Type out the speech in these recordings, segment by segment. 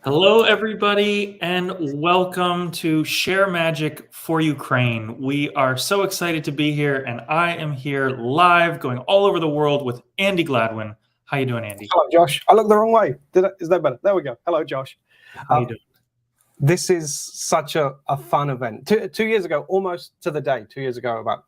Hello, everybody, and welcome to ShareMagic for Ukraine. We are so excited to be here, and I am here live, going all over the world with Andy Gladwin. How you doing, Andy? Hello, Josh. I looked the wrong way. Is that better? There we go. Hello, Josh. How you doing? This is such a fun event. Two years ago, almost to the day, 2 years ago, about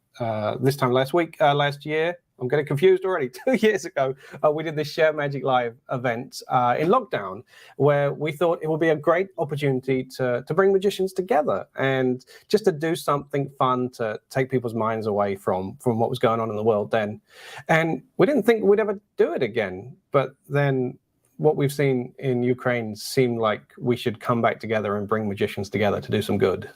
this time last year, I'm getting confused already. 2 years ago, we did this ShareMagic Live event in lockdown, where we thought it would be a great opportunity to bring magicians together and just to do something fun to take people's minds away from what was going on in the world then. And we didn't think we'd ever do it again, but then what we've seen in Ukraine seemed like we should come back together and bring magicians together to do some good.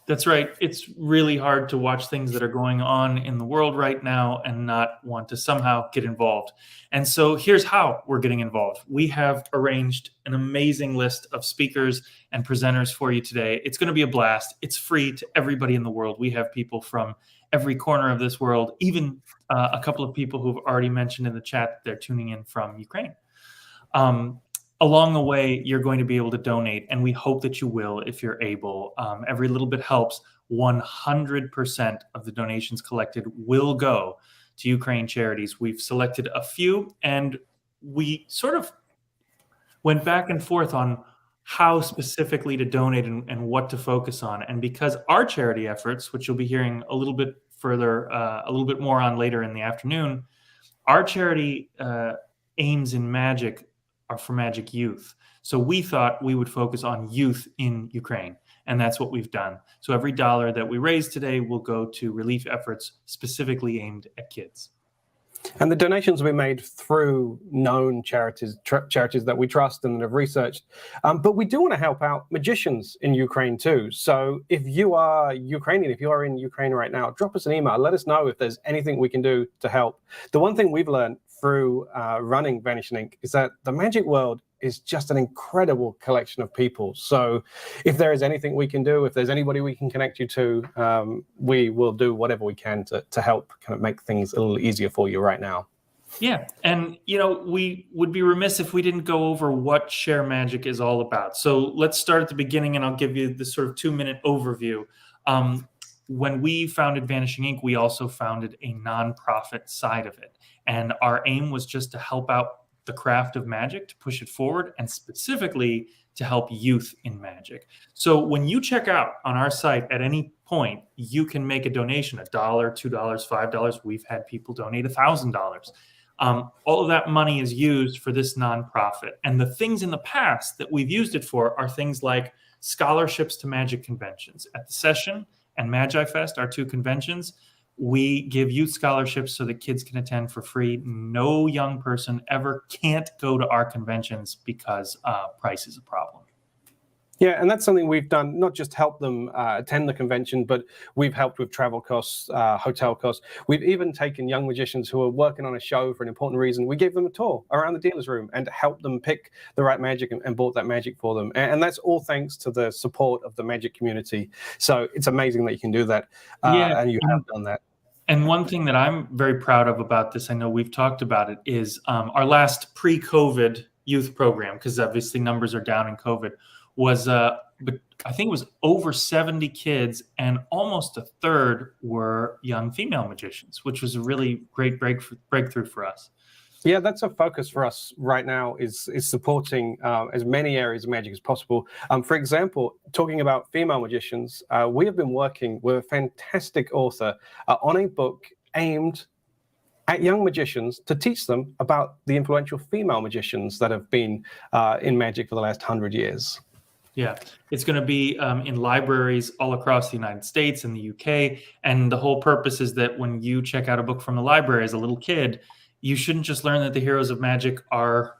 That's right. It's really hard to watch things that are going on in the world right now and not want to somehow get involved. And so here's how we're getting involved. We have arranged an amazing list of speakers and presenters for you today. It's going to be a blast. It's free to everybody in the world. We have people from every corner of this world, even a couple of people who've already mentioned in the chat that they're tuning in from Ukraine. Along the way, you're going to be able to donate, and we hope that you will if you're able. Every little bit helps. 100% of the donations collected will go to Ukraine charities. We've selected a few, and we sort of went back and forth on how specifically to donate and what to focus on. And because our charity efforts, which you'll be hearing a little bit further, a little bit more on later in the afternoon, our charity aims in magic are for Magic Youth. So we thought we would focus on youth in Ukraine, and that's what we've done. So every dollar that we raise today will go to relief efforts specifically aimed at kids. And the donations will be made through known charities that we trust and have researched. But we do want to help out magicians in Ukraine too. So if you are Ukrainian, if you are in Ukraine right now, drop us an email. Let us know if there's anything we can do to help. The one thing we've learned through running Vanishing Ink is that the magic world is just an incredible collection of people. So if there is anything we can do, if there's anybody we can connect you to, we will do whatever we can to help kind of make things a little easier for you right now. Yeah, and we would be remiss if we didn't go over what ShareMagic is all about. So let's start at the beginning, and I'll give you this sort of 2-minute overview. When we founded Vanishing Ink, we also founded a nonprofit side of it. And our aim was just to help out the craft of magic, to push it forward, and specifically to help youth in magic. So when you check out on our site at any point, you can make a donation, $1, $2, $5. We've had people donate $1,000. All of that money is used for this nonprofit. And the things in the past that we've used it for are things like scholarships to magic conventions. At the Session and Magi Fest, our two conventions, we give youth scholarships so that kids can attend for free. No young person ever can't go to our conventions because price is a problem. Yeah, and that's something we've done, not just help them attend the convention, but we've helped with travel costs, hotel costs. We've even taken young magicians who are working on a show for an important reason. We gave them a tour around the dealer's room and helped them pick the right magic and bought that magic for them. And that's all thanks to the support of the magic community. So it's amazing that you can do that, and you have done that. And one thing that I'm very proud of about this, I know we've talked about it, is our last pre-COVID youth program, because obviously numbers are down in COVID, was, but I think it was over 70 kids, and almost a third were young female magicians, which was a really great breakthrough for us. Yeah, that's a focus for us right now, is supporting as many areas of magic as possible. For example, talking about female magicians, we have been working with a fantastic author on a book aimed at young magicians to teach them about the influential female magicians that have been in magic for the last 100 years. Yeah, it's going to be in libraries all across the United States and the UK. And the whole purpose is that when you check out a book from the library as a little kid, you shouldn't just learn that the heroes of magic are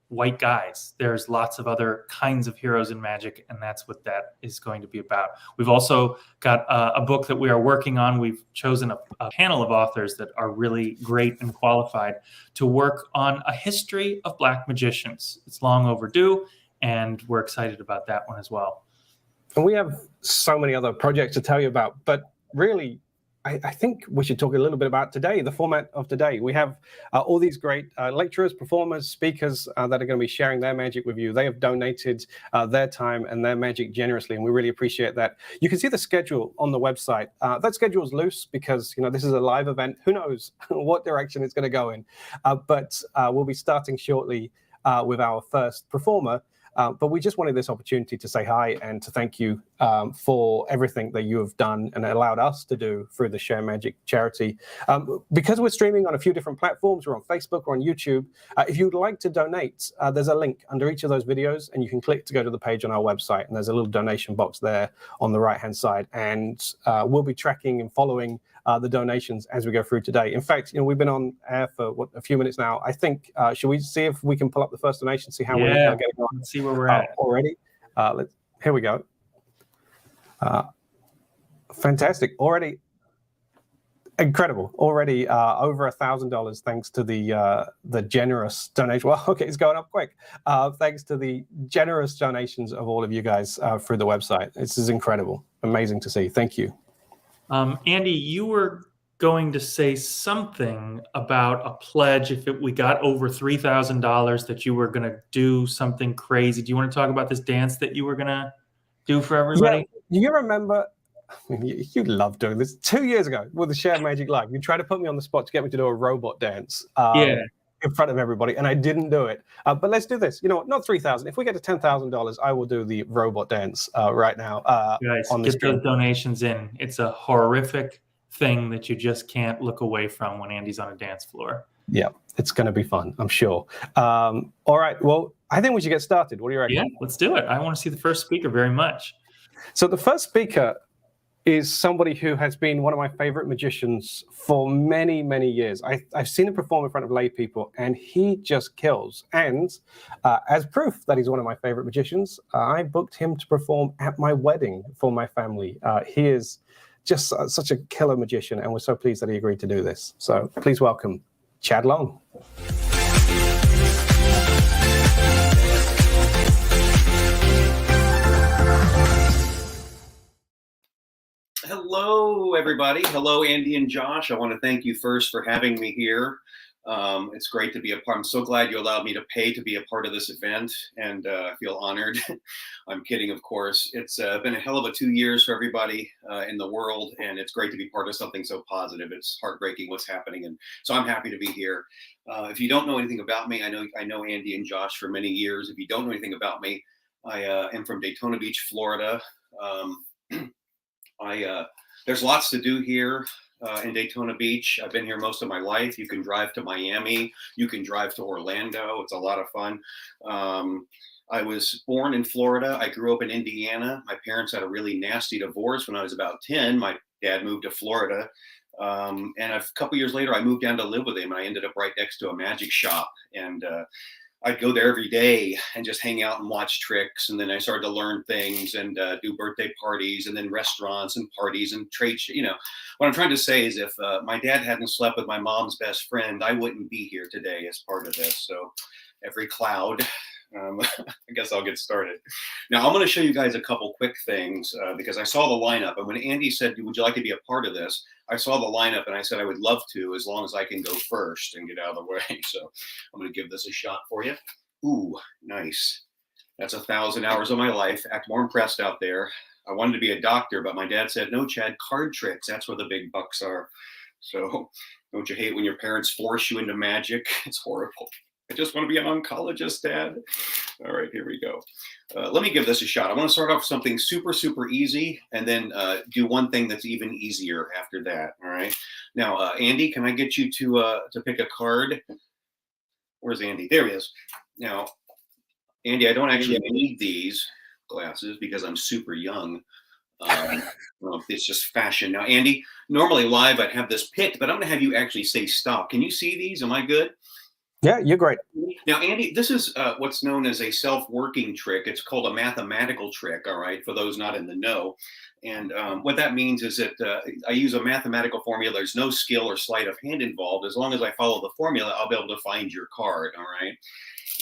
white guys. There's lots of other kinds of heroes in magic, and that's what that is going to be about. We've also got a book that we are working on. We've chosen a panel of authors that are really great and qualified to work on a history of Black magicians. It's long overdue, and we're excited about that one as well. And we have so many other projects to tell you about, but really, I think we should talk a little bit about today, the format of today. We have all these great lecturers, performers, speakers that are going to be sharing their magic with you. They have donated their time and their magic generously, and we really appreciate that. You can see the schedule on the website. That schedule is loose because this is a live event. Who knows what direction it's going to go in? But we'll be starting shortly with our first performer. But we just wanted this opportunity to say hi and to thank you for everything that you have done and allowed us to do through the ShareMagic charity. Because we're streaming on a few different platforms, we're on Facebook or on YouTube. If you'd like to donate, there's a link under each of those videos, and you can click to go to the page on our website. And there's a little donation box there on the right-hand side. And we'll be tracking and following the donations as we go through today. In fact, we've been on air for a few minutes now. I think, should we see if we can pull up the first donation, see how we're getting on? Let's see where we're at already. Here we go. Fantastic. Already incredible. Already over $1,000 thanks to the generous donation. Well, okay, it's going up quick. Thanks to the generous donations of all of you guys through the website. This is incredible. Amazing to see. Thank you. Andy, you were going to say something about a pledge if we got over $3,000 that you were going to do something crazy. Do you want to talk about this dance that you were going to do for everybody? Yeah, you remember, you love doing this. 2 years ago with the ShareMagic Live, you tried to put me on the spot to get me to do a robot dance in front of everybody, and I didn't do it. But let's do this. You know what? Not $3,000. If we get to $10,000, I will do the robot dance right now. Guys, on the get those donations in. It's a horrific thing that you just can't look away from when Andy's on a dance floor. Yeah, it's going to be fun, I'm sure. All right, well, I think we should get started. What do you reckon? Yeah, let's do it. I want to see the first speaker very much. So the first speaker is somebody who has been one of my favorite magicians for many, many years. I've seen him perform in front of lay people, and he just kills. And as proof that he's one of my favorite magicians, I booked him to perform at my wedding for my family. He is just such a killer magician, and we're so pleased that he agreed to do this. So please welcome Chad Long. Hello, everybody. Hello, Andy and Josh. I want to thank you first for having me here. It's great to be a part. I'm so glad you allowed me to pay to be a part of this event, and I feel honored. I'm kidding, of course. It's been a hell of a 2 years for everybody in the world, and it's great to be part of something so positive. It's heartbreaking what's happening, and so I'm happy to be here. If you don't know anything about me, I know Andy and Josh for many years. If you don't know anything about me, I am from Daytona Beach, Florida. There's lots to do here in Daytona Beach. I've been here most of my life. You can drive to Miami. You can drive to Orlando. It's a lot of fun. I was born in Florida. I grew up in Indiana. My parents had a really nasty divorce when I was about 10. My dad moved to Florida. And a couple years later, I moved down to live with him. And I ended up right next to a magic shop. And I'd go there every day and just hang out and watch tricks. And then I started to learn things and do birthday parties and then restaurants and parties and trade. What I'm trying to say is if my dad hadn't slept with my mom's best friend, I wouldn't be here today as part of this. So every cloud, I guess I'll get started. Now I'm going to show you guys a couple quick things because I saw the lineup. And when Andy said, would you like to be a part of this? I saw the lineup and I said I would love to, as long as I can go first and get out of the way. So I'm going to give this a shot for you. Ooh, nice. That's 1,000 hours of my life. Act more impressed out there. I wanted to be a doctor, but my dad said, no, Chad, card tricks. That's where the big bucks are. So don't you hate when your parents force you into magic? It's horrible. I just want to be an oncologist, Dad. All right, here we go. Let me give this a shot. I want to start off with something super, super easy and then do one thing that's even easier after that. All right. Now, Andy, can I get you to pick a card? Where's Andy? There he is. Now, Andy, I don't actually need these glasses because I'm super young. Well, it's just fashion. Now, Andy, normally live I'd have this picked, but I'm going to have you actually say stop. Can you see these? Am I good? Yeah, you're great. Now, Andy, this is what's known as a self-working trick. It's called a mathematical trick, all right, for those not in the know. And what that means is that I use a mathematical formula. There's no skill or sleight of hand involved. As long as I follow the formula, I'll be able to find your card, all right?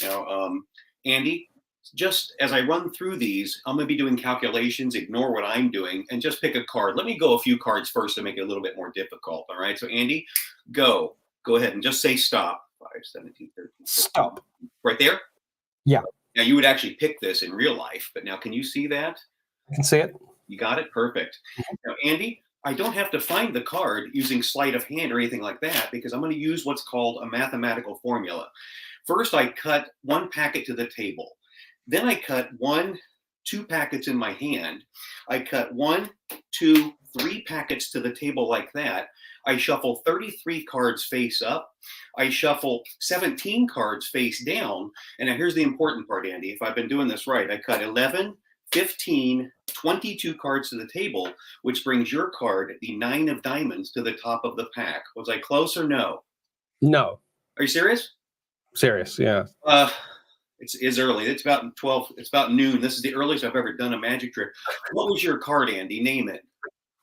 Now, Andy, just as I run through these, I'm going to be doing calculations, ignore what I'm doing, and just pick a card. Let me go a few cards first to make it a little bit more difficult. All right. So, Andy, go ahead and just say stop. 5, 17, 13. Stop. Right there? Yeah. Now, you would actually pick this in real life, but now can you see that? I can see it. You got it? Perfect. Now, Andy, I don't have to find the card using sleight of hand or anything like that because I'm going to use what's called a mathematical formula. First, I cut one packet to the table. Then I cut 1, 2 packets in my hand. I cut 1, 2, 3 packets to the table like that. I shuffle 33 cards face up. I shuffle 17 cards face down. And now here's the important part, Andy. If I've been doing this right, I cut 11, 15, 22 cards to the table, which brings your card, the 9 of diamonds, to the top of the pack. Was I close or no? No. Are you serious? Serious, yeah. It's early. It's about 12. It's about noon. This is the earliest I've ever done a magic trick. What was your card, Andy? Name it.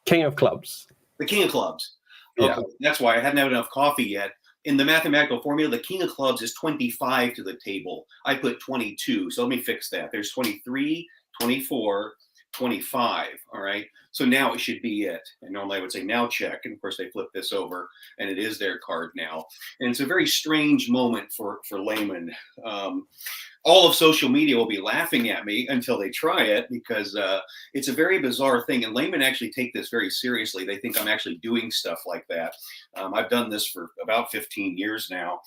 King of clubs. The king of clubs. Okay. Yeah. That's why I hadn't had enough coffee yet. In the mathematical formula, the king of clubs is 25 to the table. I put 22. So let me fix that. There's 23, 24, 25. All right. So now it should be it. And normally I would say now check. And of course they flip this over and it is their card now. And it's a very strange moment for laymen. All of social media will be laughing at me until they try it because it's a very bizarre thing. And laymen actually take this very seriously. They think I'm actually doing stuff like that. I've done this for about 15 years now.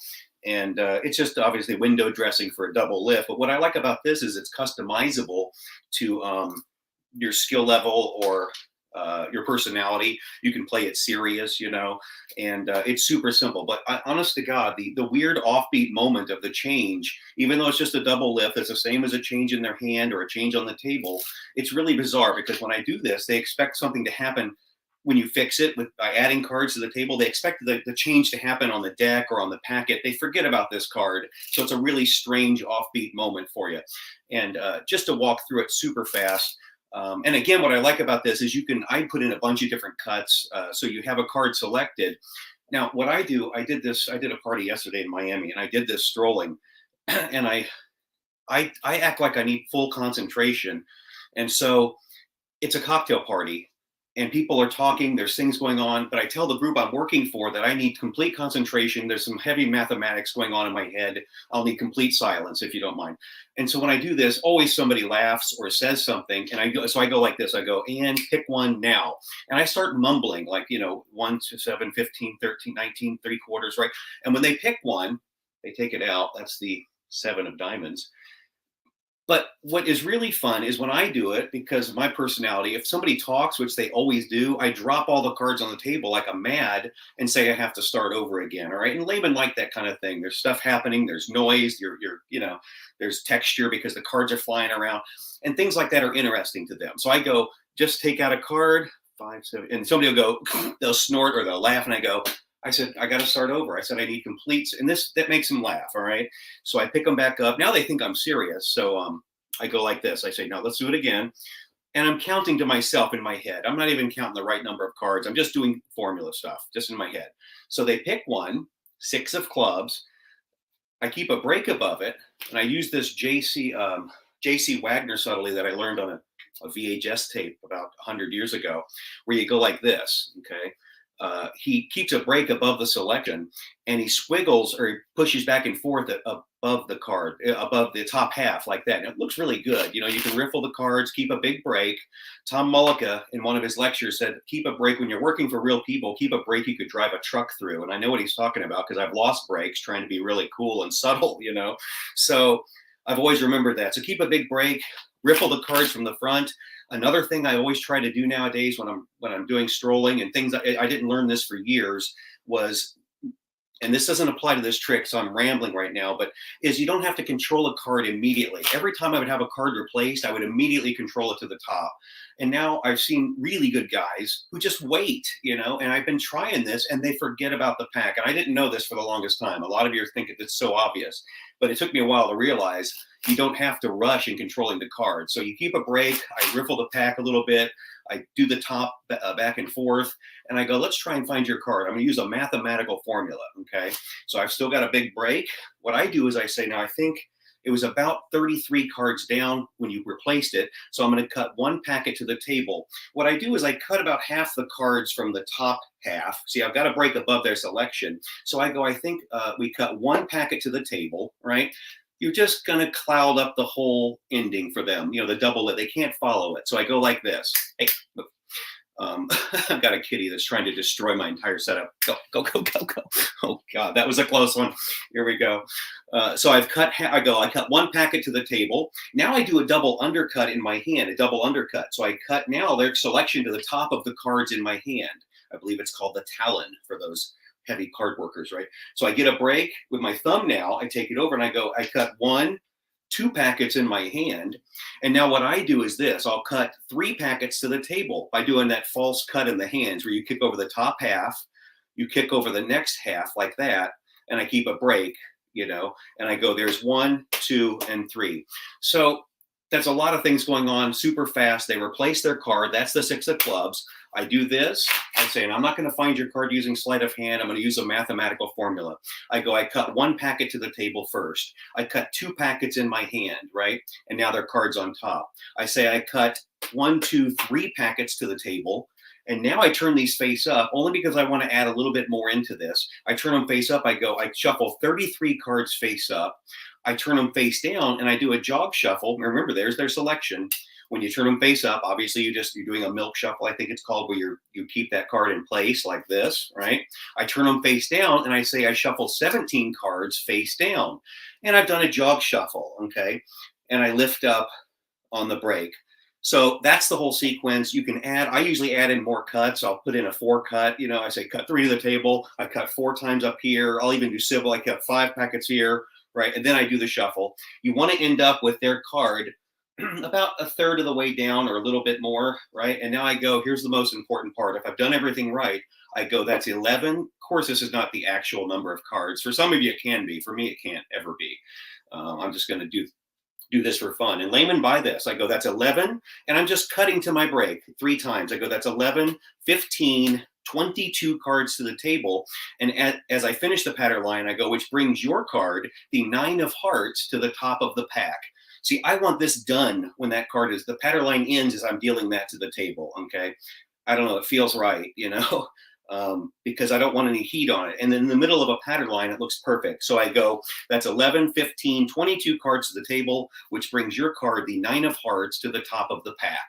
And it's just obviously window dressing for a double lift. But what I like about this is it's customizable to your skill level or your personality. You can play it serious, and it's super simple. But honest to God, the weird offbeat moment of the change, even though it's just a double lift, it's the same as a change in their hand or a change on the table. It's really bizarre because when I do this, they expect something to happen when you fix it by adding cards to the table. They expect the change to happen on the deck or on the packet. They forget about this card. So it's a really strange offbeat moment for you. And just to walk through it super fast. And again, what I like about this is I put in a bunch of different cuts. So you have a card selected. Now, what I did a party yesterday in Miami and I did this strolling and I act like I need full concentration. And so it's a cocktail party and people are talking, there's things going on, but I tell the group I'm working for that I need complete concentration. There's some heavy mathematics going on in my head. I'll need complete silence if you don't mind. And so when I do this, always somebody laughs or says something. And I go like this, I go, and pick one now. And I start mumbling like, 1 to 7, 15, 13, 19, 3/4, right? And when they pick one, they take it out. That's the 7 of diamonds. But what is really fun is when I do it, because of my personality, if somebody talks, which they always do, I drop all the cards on the table like I'm mad and say I have to start over again. All right. And laymen like that kind of thing. There's stuff happening. There's noise. There's texture because the cards are flying around and things like that are interesting to them. So I go, just take out a card, 5, 7, and somebody will go, they'll snort or they'll laugh. And I said, I got to start over. I said, I need complete. And that makes them laugh. All right. So I pick them back up. Now they think I'm serious. So I go like this. I say, no, let's do it again. And I'm counting to myself in my head. I'm not even counting the right number of cards. I'm just doing formula stuff just in my head. So they pick one, 6 of clubs. I keep a break above it. And I use this J.C. Wagner subtlety that I learned on a VHS tape about 100 years ago, where you go like this. Okay. He keeps a break above the selection and he squiggles or he pushes back and forth above the card, above the top half like that. And it looks really good. You can riffle the cards, keep a big break. Tom Mullica in one of his lectures said, keep a break when you're working for real people, keep a break you could drive a truck through. And I know what he's talking about because I've lost breaks trying to be really cool and subtle, So I've always remembered that. So keep a big break, riffle the cards from the front. Another thing I always try to do nowadays when I'm doing strolling and things, I didn't learn this for years, was, and this doesn't apply to this trick, so I'm rambling right now, but is you don't have to control a card immediately. Every time I would have a card replaced, I would immediately control it to the top. And now I've seen really good guys who just wait, and I've been trying this and they forget about the pack. And I didn't know this for the longest time. A lot of you think it's so obvious, but it took me a while to realize you don't have to rush in controlling the card. So you keep a break. I riffle the pack a little bit. I do the top back and forth. And I go, let's try and find your card. I'm going to use a mathematical formula. Okay. So I've still got a big break. What I do is I say, now I think It was about 33 cards down when you replaced it. So I'm going to cut one packet to the table. What I do is I cut about half the cards from the top half. See, I've got a break above their selection. So I go, I think we cut one packet to the table, right? You're just going to cloud up the whole ending for them. You know, the double it, they can't follow it. So I go like this. Hey, I've got a kitty that's trying to destroy my entire setup. Go, go, go, go, go. Oh God, that was a close one. Here we go. So I've cut, I cut one packet to the table. Now I do a double undercut in my hand, a double undercut. So I cut now their selection to the top of the cards in my hand. I believe it's called the talon for those heavy card workers, right? So I get a break with my thumb now. I take it over and I go, I cut 2 packets in my hand. And now what I do is this, I'll cut 3 packets to the table by doing that false cut in the hands where you kick over the top half, you kick over the next half like that, and I keep a break, you know, and I go, there's 1, 2, and 3. So that's a lot of things going on super fast. They replace their card. That's the 6 of clubs. I do this. I say, and I'm not going to find your card using sleight of hand. I'm going to use a mathematical formula. I go, I cut 1 packet to the table first. I cut 2 packets in my hand, right? And now their cards on top. I say I cut 1, 2, 3 packets to the table. And now I turn these face up only because I want to add a little bit more into this. I turn them face up. I go, I shuffle 33 cards face up. I turn them face down and I do a jog shuffle. Remember, there's their selection. When you turn them face up, obviously you're doing a milk shuffle, I think it's called, where you keep that card in place like this, right? I turn them face down and I say I shuffle 17 cards face down. And I've done a jog shuffle, okay? And I lift up on the break. So that's the whole sequence. You can add, I usually add in more cuts. I'll put in a 4 cut, you know, I say cut 3 to the table. I cut 4 times up here. I'll even do civil. I cut 5 packets here, right? And then I do the shuffle. You want to end up with their card about a third of the way down or a little bit more, right? And now I go, here's the most important part. If I've done everything right, I go, that's 11. Of course, this is not the actual number of cards. For some of you, it can be. For me, it can't ever be. I'm just going to do this for fun. And layman by this, I go, that's 11. And I'm just cutting to my break 3 times. I go, that's 11, 15, 22 cards to the table. And as I finish the pattern line, I go, which brings your card, the 9 of hearts, to the top of the pack. See, I want this done when that card is, the pattern line ends as I'm dealing that to the table, okay? I don't know, it feels right, you know, because I don't want any heat on it. And then in the middle of a pattern line, it looks perfect. So I go, that's 11, 15, 22 cards to the table, which brings your card, the 9 of hearts, to the top of the pack.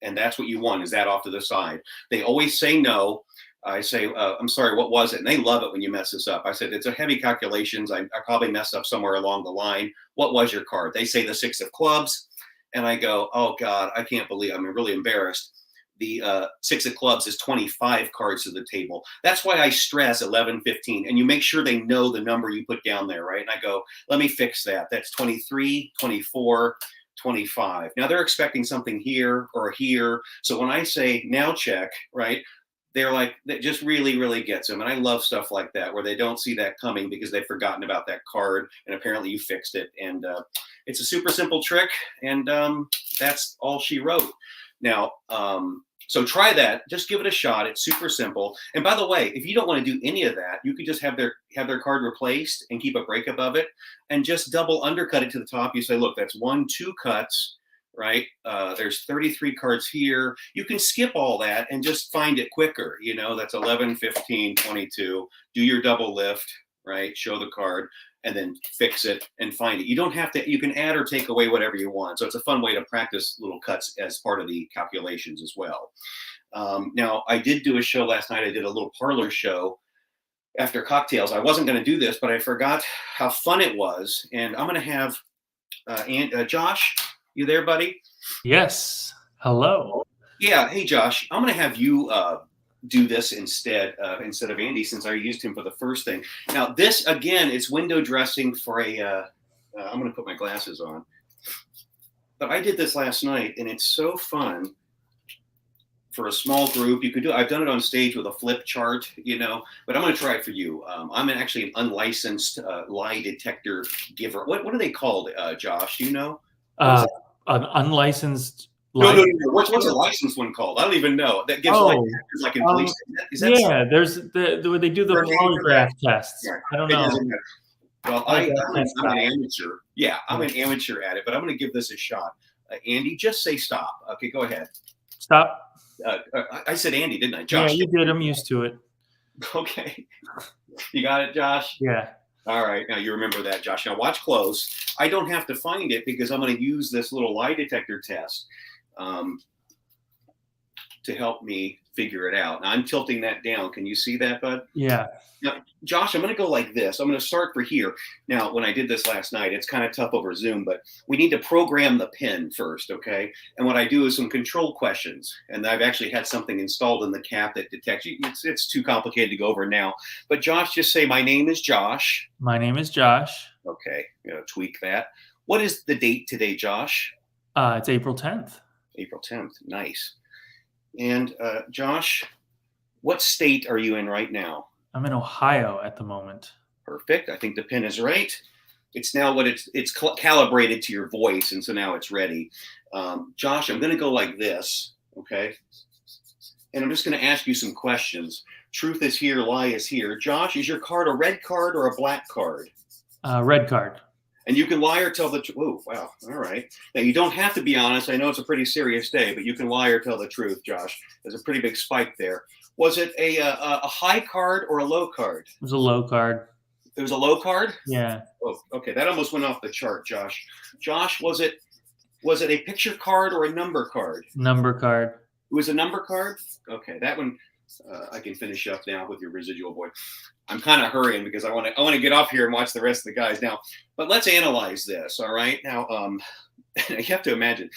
And that's what you want, is that off to the side. They always say no. I say, I'm sorry, what was it? And they love it when you mess this up. I said, it's a heavy calculations. I probably messed up somewhere along the line. What was your card? They say the 6 of clubs. And I go, oh God, I can't believe, I'm really embarrassed. The 6 of clubs is 25 cards to the table. That's why I stress 11, 15. And you make sure they know the number you put down there, right? And I go, let me fix that. That's 23, 24, 25. Now they're expecting something here or here. So when I say now check, right? They're like, that just really, really gets them. And I love stuff like that, where they don't see that coming because they've forgotten about that card. And apparently you fixed it. And it's a super simple trick. And that's all she wrote. Now, so try that. Just give it a shot. It's super simple. And by the way, if you don't want to do any of that, you could just have their card replaced and keep a break above it and just double undercut it to the top. You say, look, that's 1, 2 cuts. Right? There's 33 cards here. You can skip all that and just find it quicker. You know, that's 11, 15, 22. Do your double lift, right? Show the card and then fix it and find it. You don't have to, you can add or take away whatever you want. So it's a fun way to practice little cuts as part of the calculations as well. Now, I did do a show last night. I did a little parlor show after cocktails. I wasn't going to do this, but I forgot how fun it was. And I'm going to have Josh. You there, buddy? Yes. Hello. Yeah. Hey, Josh. I'm going to have you do this instead of Andy, since I used him for the first thing. Now, this, again, is window dressing for a I'm going to put my glasses on. But I did this last night, and it's so fun for a small group. You could do. I've done it on stage with a flip chart, you know, but I'm going to try it for you. I'm actually an unlicensed lie detector giver. What are they called, Josh? Do you know? An unlicensed. No. What's a licensed one called? I don't even know. That gives like in police. Is that yeah, there's where they do the polygraph tests. Yeah. I don't know. Well, I'm an amateur. Yeah, I'm an amateur at it, but I'm going to give this a shot. Andy, just say stop. Okay, go ahead. Stop. I said Andy, didn't I? Josh. Yeah, you did. I'm used to it. Okay. You got it, Josh? Yeah. All right. Now you remember that, Josh. Now watch close. I don't have to find it because I'm going to use this little lie detector test to help me figure it out. Now I'm tilting that down. Can you see that, bud? Yeah. Now, Josh, I'm going to go like this. I'm going to start for here. Now, when I did this last night, it's kind of tough over Zoom, but we need to program the pin first, okay? And what I do is some control questions. And I've actually had something installed in the cap that detects you. It's too complicated to go over now. But Josh, just say, my name is Josh. My name is Josh. Okay, tweak that. What is the date today, Josh? It's April 10th. April 10th. Nice. And Josh, what state are you in right now? I'm in Ohio at the moment. Perfect. I think the pin is right. It's now what it's calibrated to your voice, and so now it's ready. Josh, I'm going to go like this, okay? And I'm just going to ask you some questions. Truth is here, lie is here. Josh, is your card a red card or a black card? Red card. And you can lie or tell the truth. Oh, wow. All right. Now, you don't have to be honest. I know it's a pretty serious day, but you can lie or tell the truth, Josh. There's a pretty big spike there. Was it a high card or a low card? It was a low card. It was a low card? Yeah. Oh, okay. That almost went off the chart, Josh. Josh, was it a picture card or a number card? Number card. It was a number card? Okay. That one I can finish up now with your residual boy. I'm kind of hurrying because I want to get off here and watch the rest of the guys now. But let's analyze this, all right? Now, you have to imagine.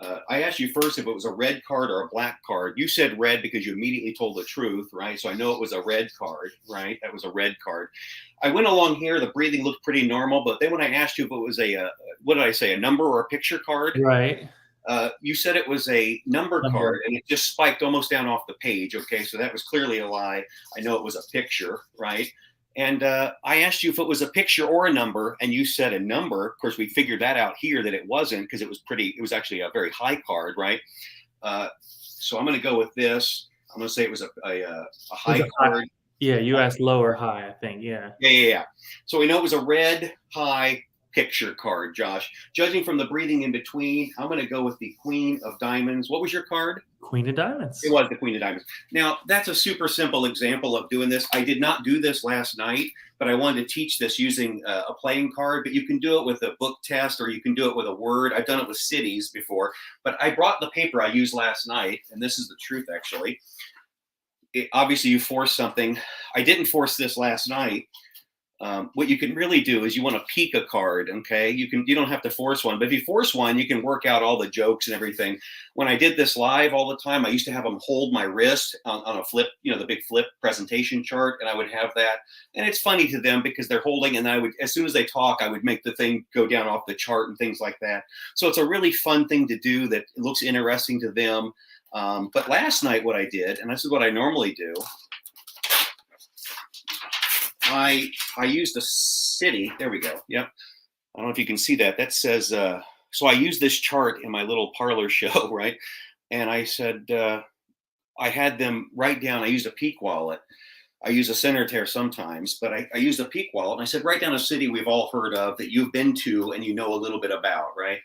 I asked you first if it was a red card or a black card. You said red because you immediately told the truth, right? So I know it was a red card, right? That was a red card. I went along here. The breathing looked pretty normal. But then when I asked you if it was what did I say, a number or a picture card? Right. You said it was a number card, and it just spiked almost down off the page. Okay, so that was clearly a lie. I know it was a picture, right? And I asked you if it was a picture or a number, and you said a number. Of course, we figured that out here that it wasn't because it was actually a very high card, right? So I'm going to go with this. I'm going to say it was a high card. Yeah, you asked low or high, I think. Yeah. Yeah. So we know it was a red high picture card, Josh. Judging from the breathing in between, I'm going to go with the Queen of Diamonds. What was your card? Queen of Diamonds. It was the Queen of Diamonds. Now, that's a super simple example of doing this. I did not do this last night, but I wanted to teach this using a playing card, but you can do it with a book test or you can do it with a word. I've done it with cities before, but I brought the paper I used last night, and this is the truth, actually. Obviously, you force something. I didn't force this last night. What you can really do is you want to peek a card, okay? You don't have to force one, but if you force one, you can work out all the jokes and everything. When I did this live all the time, I used to have them hold my wrist on a flip, the big flip presentation chart, and I would have that. And it's funny to them because they're holding, and I would, as soon as they talk, I would make the thing go down off the chart and things like that. So it's a really fun thing to do that looks interesting to them. But last night what I did, and this is what I normally do, I used a city. There we go. Yep. I don't know if you can see that. That says, so I used this chart in my little parlor show, right? And I said, I had them write down, I used a peak wallet. I use a Centertaire sometimes, but I used a peak wallet. And I said, write down a city we've all heard of that you've been to and you know a little bit about, right?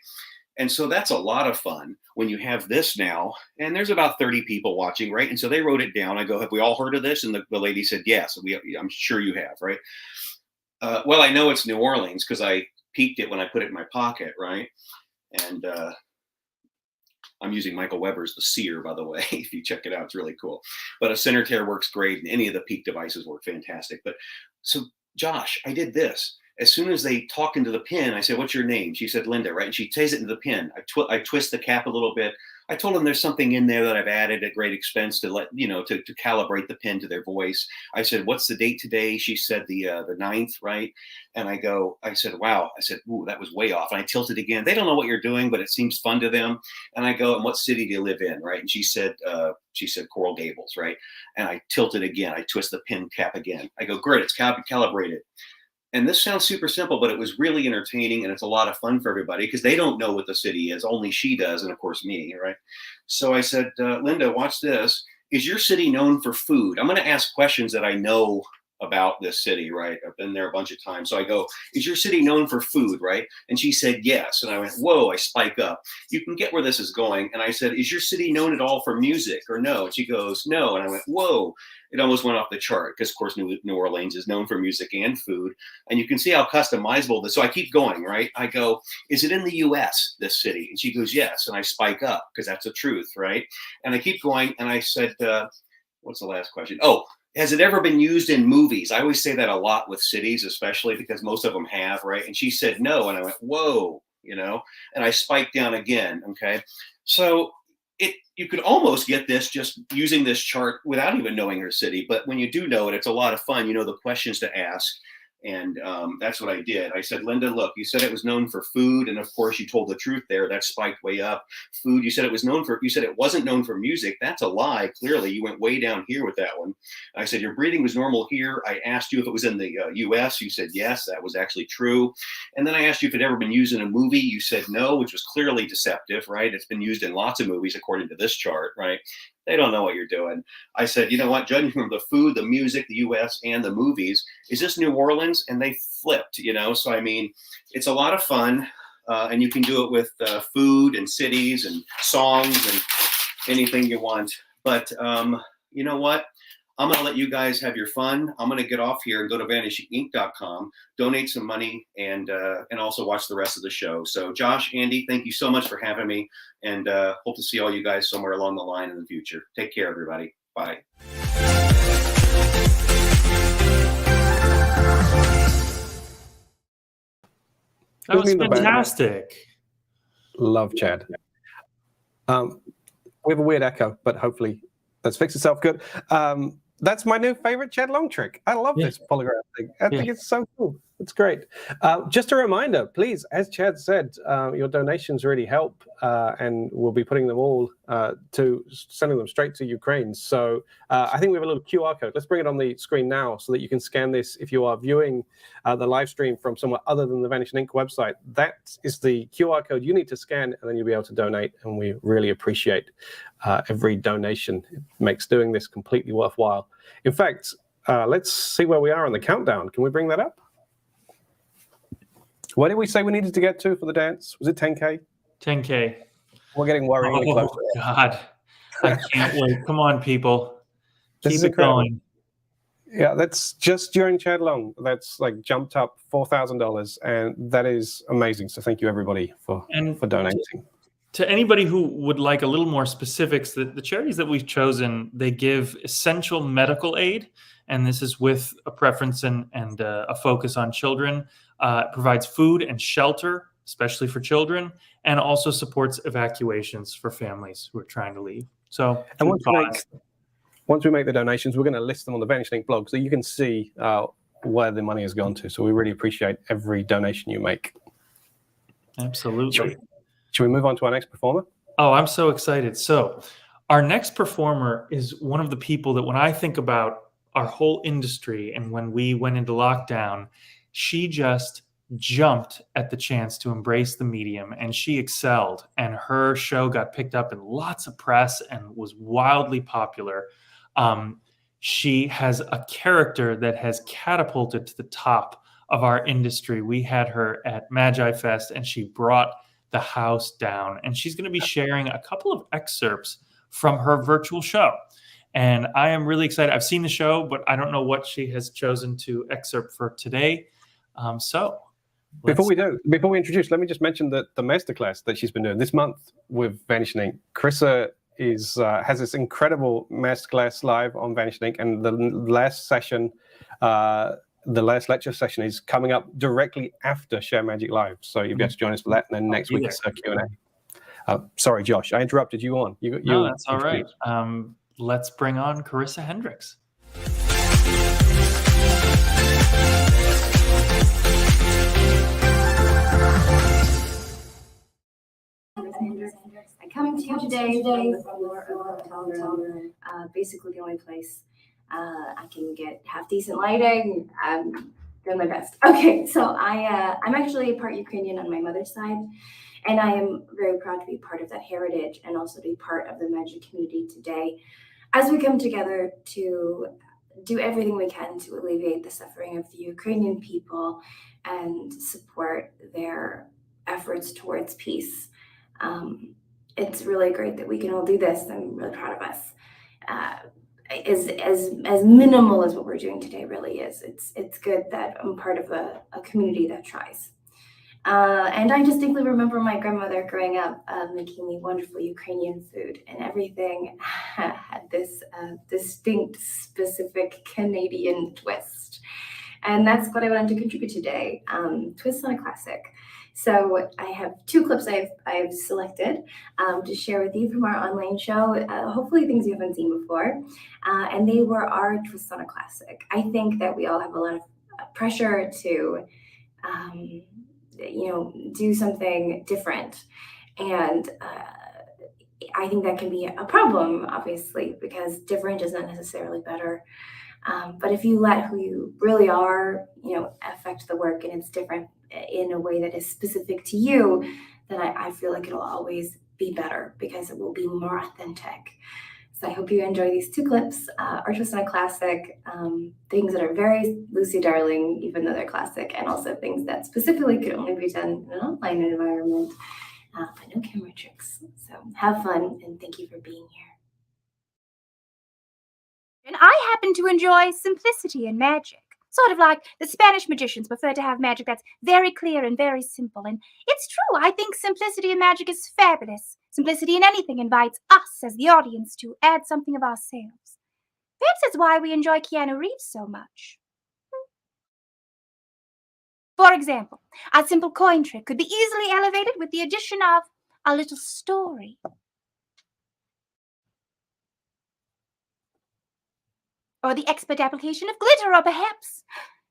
And so that's a lot of fun when you have this now, and there's about 30 people watching, right? And so they wrote it down. I go, have we all heard of this? And the lady said, yes, I'm sure you have, right? Well, I know it's New Orleans because I peeked it when I put it in my pocket, right? And I'm using Michael Weber's The Seer, by the way. If you check it out, it's really cool. But a Centertaire works great, and any of the peak devices work fantastic. But so, Josh, I did this. As soon as they talk into the pin, I said, what's your name? She said, Linda, right? And she says it into the pin. I twist the cap a little bit. I told them there's something in there that I've added at great expense to let, to calibrate the pin to their voice. I said, what's the date today? She said the 9th, right? And I said, wow. I said, ooh, that was way off. And I tilted again. They don't know what you're doing, but it seems fun to them. And I go, and what city do you live in, right? And she said Coral Gables, right? And I tilted again. I twist the pin cap again. I go, great, it's calibrated. And this sounds super simple, but it was really entertaining, and it's a lot of fun for everybody because they don't know what the city is. Only she does, and of course me, right? So I said, Linda, watch this. Is your city known for food? I'm going to ask questions that I know about this city, right? I've been there a bunch of times. So I go, is your city known for food, right? And she said, yes. And I went, whoa, I spike up. You can get where this is going. And I said, is your city known at all for music or no? And she goes, no. And I went, whoa, it almost went off the chart because of course New Orleans is known for music and food. And you can see how customizable this. So I keep going, right? I go, is it in the US, this city? And she goes, yes. And I spike up because that's the truth, right? And I keep going. And I said, what's the last question? Oh, has it ever been used in movies? I always say that a lot with cities, especially because most of them have, right? And she said no. And I went, whoa, and I spiked down again. Okay. So you could almost get this just using this chart without even knowing her city. But when you do know it, it's a lot of fun. You know the questions to ask. And that's what I did. I said, Linda, look, you said it was known for food. And of course, you told the truth there. That spiked way up. Food, you said you said it wasn't known for music. That's a lie. Clearly, you went way down here with that one. I said, your breathing was normal here. I asked you if it was in the US. You said, yes, that was actually true. And then I asked you if it had ever been used in a movie. You said no, which was clearly deceptive, right? It's been used in lots of movies, according to this chart, right? They don't know what you're doing. I said, you know what, judging from the food, the music, the US, and the movies, is this New Orleans? And they flipped, So, I mean, it's a lot of fun. And you can do it with food and cities and songs and anything you want. But you know what? I'm going to let you guys have your fun. I'm going to get off here and go to VanishingInc.com, donate some money, and also watch the rest of the show. So, Josh, Andy, thank you so much for having me, and hope to see all you guys somewhere along the line in the future. Take care, everybody. Bye. That was fantastic. Love Chad. We have a weird echo, but hopefully that's fixed itself good. That's my new favorite Chad Long trick. I love this polygraph thing. I think it's so cool. It's great. Just a reminder, please, as Chad said, your donations really help, and we'll be putting them all to sending them straight to Ukraine. So I think we have a little QR code. Let's bring it on the screen now so that you can scan this if you are viewing the live stream from somewhere other than the Vanishing Inc. website. That is the QR code you need to scan, and then you'll be able to donate. And we really appreciate every donation. It makes doing this completely worthwhile. In fact, let's see where we are on the countdown. Can we bring that up? What did we say we needed to get to for the dance? Was it 10K? 10K. We're getting worryingly close. Oh, God. I can't wait. Come on, people. Keep it going. Yeah, that's just during Chad Long. That's like jumped up $4,000, and that is amazing. So thank you, everybody, for donating. To anybody who would like a little more specifics, the charities that we've chosen, they give essential medical aid, and this is with a preference and a focus on children. It provides food and shelter, especially for children, and also supports evacuations for families who are trying to leave. So, and once we make the donations, we're going to list them on the Vanishing Inc. blog so you can see where the money has gone to. So we really appreciate every donation you make. Absolutely. Should we move on to our next performer? Oh, I'm so excited. So our next performer is one of the people that when I think about our whole industry and when we went into lockdown, she just jumped at the chance to embrace the medium, and she excelled, and her show got picked up in lots of press and was wildly popular. She has a character that has catapulted to the top of our industry. We had her at Magi Fest, and she brought the house down, and she's going to be sharing a couple of excerpts from her virtual show. And I am really excited. I've seen the show, but I don't know what she has chosen to excerpt for today. Before we introduce, let me just mention that the masterclass that she's been doing this month with Vanishing Inc. Carissa has this incredible masterclass live on Vanishing Inc. And the last session, the last lecture session is coming up directly after ShareMagic Live. So you'll be able to join us for that. And then next week it's Q&A. Sorry, Josh, I interrupted you on. No, that's all right. Let's bring on Carissa Hendricks. I'm coming to you today from the floor of a hotel room, basically the only place I can get half decent lighting. I'm doing my best. Okay, so I'm actually part Ukrainian on my mother's side, and I am very proud to be part of that heritage and also be part of the magic community today as we come together to do everything we can to alleviate the suffering of the Ukrainian people and support their efforts towards peace. It's really great that we can all do this. I'm really proud of us. As minimal as what we're doing today really is. It's good that I'm part of a community that tries. And I distinctly remember my grandmother growing up making me wonderful Ukrainian food, and everything had this distinct, specific Canadian twist. And that's what I wanted to contribute today, Twists on a Classic. So I have two clips I've selected to share with you from our online show, hopefully things you haven't seen before. And they were our Twists on a Classic. I think that we all have a lot of pressure to do something different. And I think that can be a problem, obviously, because different is not necessarily better. But if you let who you really are, affect the work, and it's different in a way that is specific to you, then I feel like it'll always be better because it will be more authentic. So I hope you enjoy these two clips, our Twist on a Classic, things that are very Lucy Darling, even though they're classic, and also things that specifically could only be done in an online environment, but no camera tricks. So have fun, and thank you for being here. And I happen to enjoy simplicity in magic. Sort of like the Spanish magicians prefer to have magic that's very clear and very simple. And it's true, I think simplicity in magic is fabulous. Simplicity in anything invites us as the audience to add something of ourselves. Perhaps that's why we enjoy Keanu Reeves so much. For example, a simple coin trick could be easily elevated with the addition of a little story. Or the expert application of glitter, or perhaps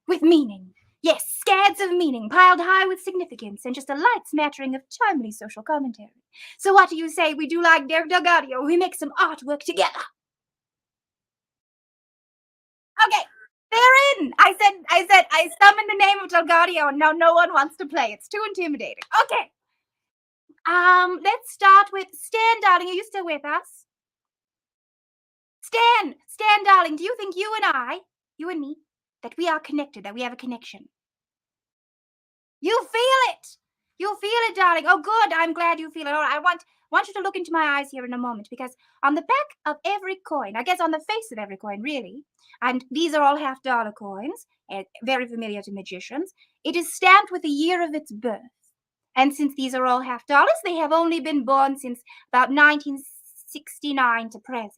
with meaning. Yes, scads of meaning piled high with significance and just a light smattering of timely social commentary. So what do you say we do like Derek Delgadio? We make some artwork together. Okay, they're in. I summoned the name of Delgadio, and now no one wants to play. It's too intimidating. Okay. Let's start with Stan, darling. Are you still with us? Stan, darling, do you think you and me, that we are connected, that we have a connection? You feel it. You feel it, darling. Oh, good. I'm glad you feel it. All right, I want you to look into my eyes here in a moment, because on the back of every coin, I guess on the face of every coin, really, and these are all $50 coins, very familiar to magicians, it is stamped with the year of its birth. And since these are all $50, they have only been born since about 1969 to present.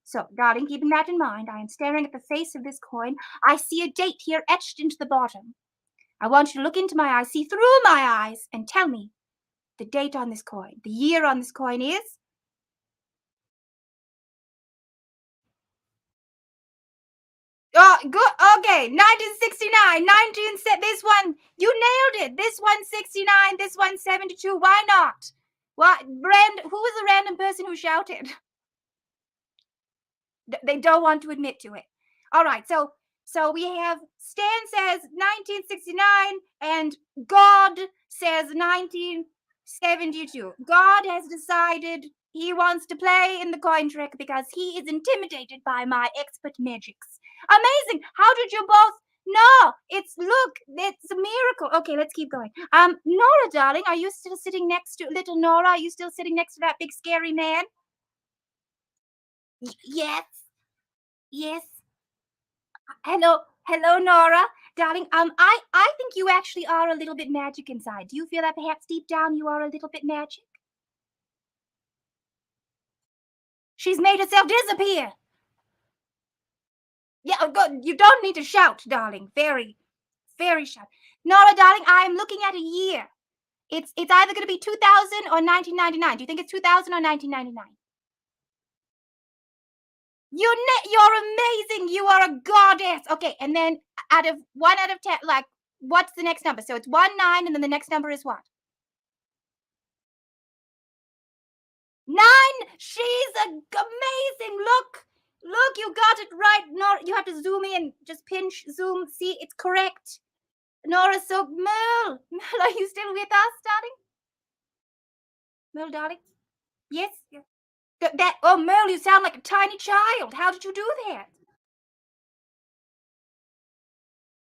So, darling, keeping that in mind, I am staring at the face of this coin. I see a date here etched into the bottom. I want you to look into my eyes, see through my eyes, and tell me the date on this coin. The year on this coin is? Oh, good. Okay, 1969, this one, you nailed it. This one's 69, this one's 72. Why not? What? Who was the random person who shouted? They don't want to admit to it. All right, so we have Stan says 1969 and God says 1972. God has decided he wants to play in the coin trick because he is intimidated by my expert magics. Amazing. How did you both know? It's a miracle. Okay, let's keep going. Nora, darling, are you still sitting next to little Nora? Are you still sitting next to that big scary man? Yes. Yes. Hello, Nora, darling. I think you actually are a little bit magic inside. Do you feel that perhaps deep down you are a little bit magic? She's made herself disappear. Yeah, good. You don't need to shout, darling. Very, very shout. Nora, darling, I am looking at a year. It's either going to be 2000 or 1999. Do you think it's 2000 or 1999? You're amazing. You are a goddess. Okay, and then out of 1 out of 10, like, what's the next number? So it's 1, 9, and then the next number is what? 9. She's amazing. Look, you got it right. Nora, you have to zoom in. Just pinch, zoom. See, it's correct. Nora, so Merle, are you still with us, darling? Merle, darling? Yes. Oh, Merle, you sound like a tiny child. How did you do that?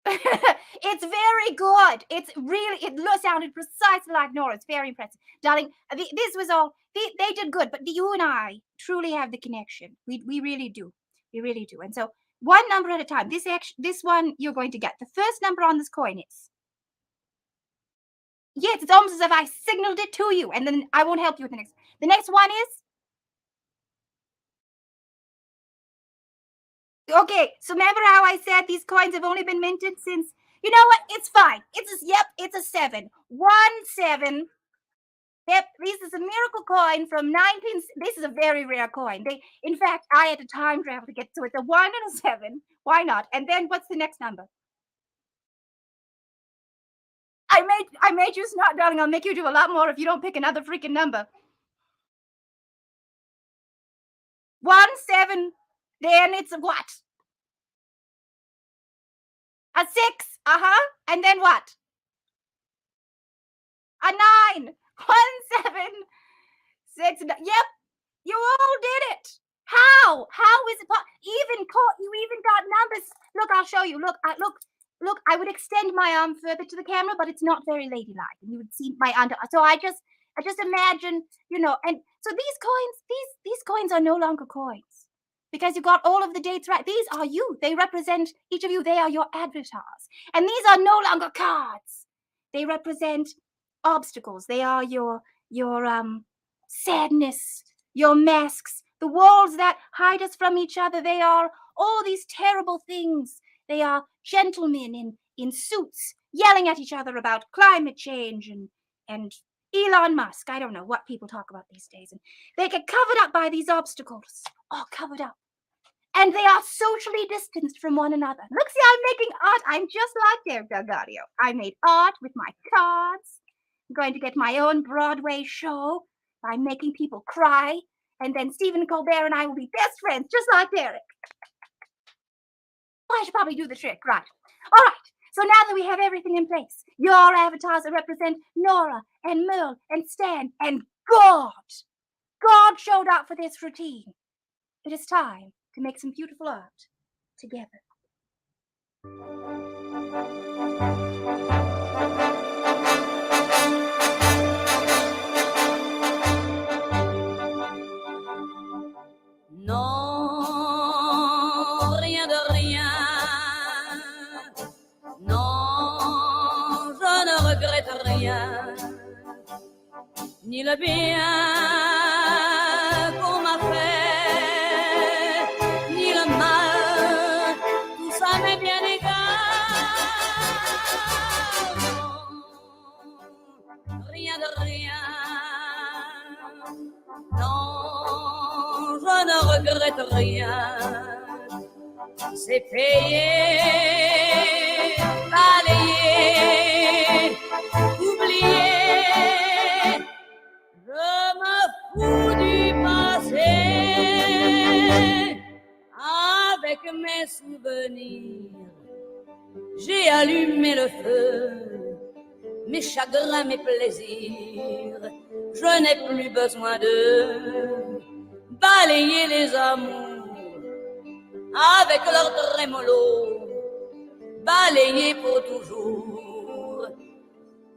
It's very good. It's really, sounded precisely like Nora. It's very impressive. Darling, this was all, they did good, but you and I truly have the connection. We really do. We really do. And so one number at a time. This one you're going to get. The first number on this coin is, yes, it's almost as if I signaled it to you, and then I won't help you with the next. The next one is, okay, so remember how I said these coins have only been minted since, you know what? It's fine. It's a 7. 1 7. Yep, this is a miracle coin from 19. This is a very rare coin. In fact, I had to time travel to get to it. A 1 and a 7. Why not? And then what's the next number? I made you smart, darling. I'll make you do a lot more if you don't pick another freaking number. 1 7. Then it's a what? A 6. And then what? A 9. 1 7 6. Yep, you all did it. How is it you even got numbers? Look, I'll show you. Look, I would extend my arm further to the camera, but it's not very ladylike, and you would see my under. So I just imagine, and so these coins are no longer coins, because you got all of the dates right. These are you. They represent each of you. They are your avatars, and these are no longer cards. They represent obstacles. They are your sadness, your masks, the walls that hide us from each other. They are all these terrible things. They are gentlemen in suits yelling at each other about climate change and Elon Musk. I don't know what people talk about these days. And they get covered up by these obstacles, all covered up. And they are socially distanced from one another. Look, see, I'm making art. I'm just like Derek Delgadio. I made art with my cards. I'm going to get my own Broadway show by making people cry. And then Stephen Colbert and I will be best friends, just like Derek. Well, I should probably do the trick, right? All right. So now that we have everything in place, your avatars that represent Nora and Merle and Stan and God. God showed up for this routine. It is time to make some beautiful art together. Non, rien de rien. Non, je ne regrette rien. Ni le bien qu'on m'a fait, ni le mal, tout ça m'est bien égal. Non, rien de rien. Non, je ne regrette rien. C'est payé, balayé, oublié. Je me fous du passé. Avec mes souvenirs, j'ai allumé le feu. Mes chagrins, mes plaisirs, je n'ai plus besoin de balayer les amours avec leur trémolo, balayer pour toujours.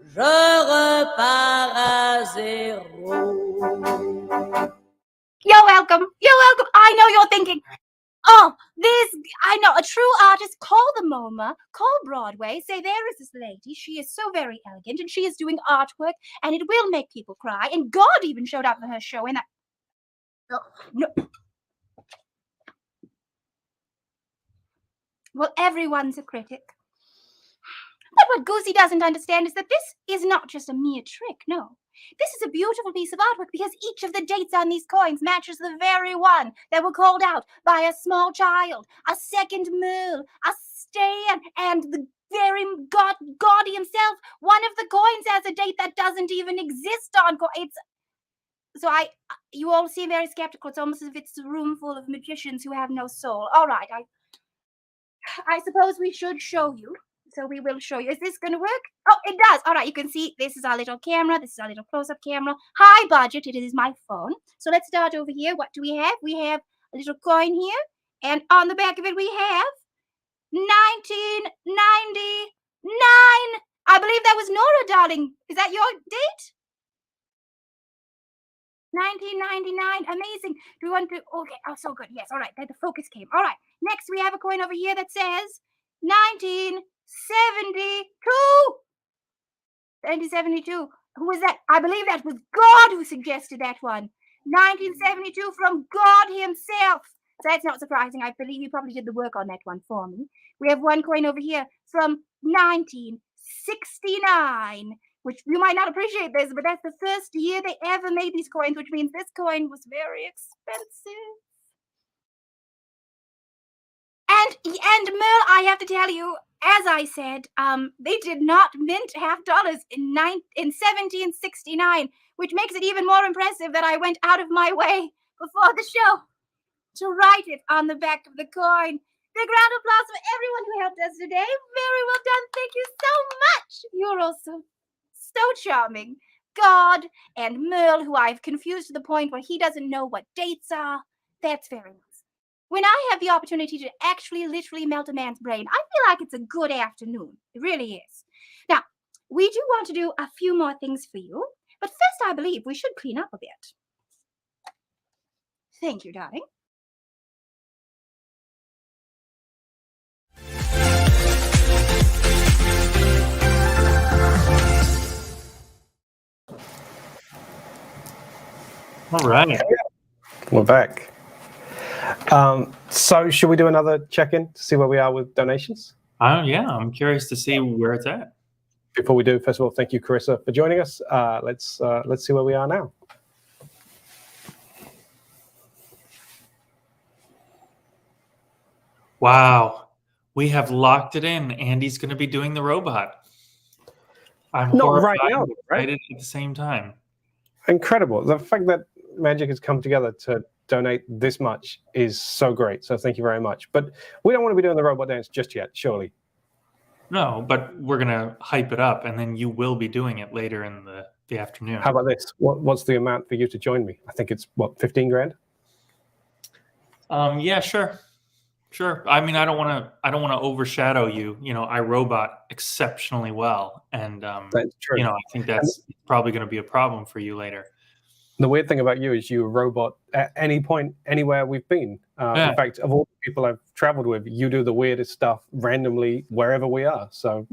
Je repars à zéro. You're welcome. I know you're thinking, oh, I know, a true artist. Call the MoMA, call Broadway, say there is this lady, she is so very elegant, and she is doing artwork, and it will make people cry, and God even showed up for her show in that. No. Well, everyone's a critic. But what Goosey doesn't understand is that this is not just a mere trick, no. This is a beautiful piece of artwork because each of the dates on these coins matches the very one that were called out by a small child, a second Merle, a Stan, and the very God himself. One of the coins has a date that doesn't even exist on coins. You all seem very skeptical. It's almost as if it's a room full of magicians who have no soul. All right, I suppose we should show you. So we will show you. Is this going to work? Oh, it does. All right, you can see this is our little camera. This is our little close-up camera. High budget. It is my phone. So let's start over here. What do we have? We have a little coin here. And on the back of it, we have 1999. I believe that was Nora, darling. Is that your date? 1999. Amazing. Do we want to? Okay. Oh, so good. Yes. All right. The focus came. All right. Next, we have a coin over here that says 1972. 1972. Who was that? I believe that was God who suggested that one. 1972 from God himself. So that's not surprising. I believe he probably did the work on that one for me. We have one coin over here from 1969, which you might not appreciate this, but that's the first year they ever made these coins, which means this coin was very expensive. And Merle, I have to tell you, as I said, they did not mint half dollars in 1769, which makes it even more impressive that I went out of my way before the show to write it on the back of the coin. Big round of applause for everyone who helped us today. Very well done. Thank you so much. You're also so charming. God and Merle, who I've confused to the point where he doesn't know what dates are. That's very nice. When I have the opportunity to actually literally melt a man's brain, I feel like it's a good afternoon. It really is. Now, we do want to do a few more things for you, but first I believe we should clean up a bit. Thank you, darling. All right. We're back. So should we do another check-in to see where we are with donations? Yeah, I'm curious to see where it's at. Before we do, first of all, thank you, Carissa, for joining us. Let's see where we are now. Wow. We have locked it in. Andy's going to be doing the robot. I'm Not horrified right now, and excited at the same time. Incredible. The fact that Magic has come together to donate this much is so great. So thank you very much. But we don't want to be doing the robot dance just yet, surely. No, but we're going to hype it up, and then you will be doing it later in the afternoon. How about this? What's the amount for you to join me? I think it's, 15 grand? Yeah, sure. I mean, I don't want to overshadow you. You know, I robot exceptionally well, and That's true. you know, I think that's probably going to be a problem for you later. The weird thing about you is you're a robot at any point, anywhere we've been. In fact, of all the people I've traveled with, you do the weirdest stuff randomly wherever we are. So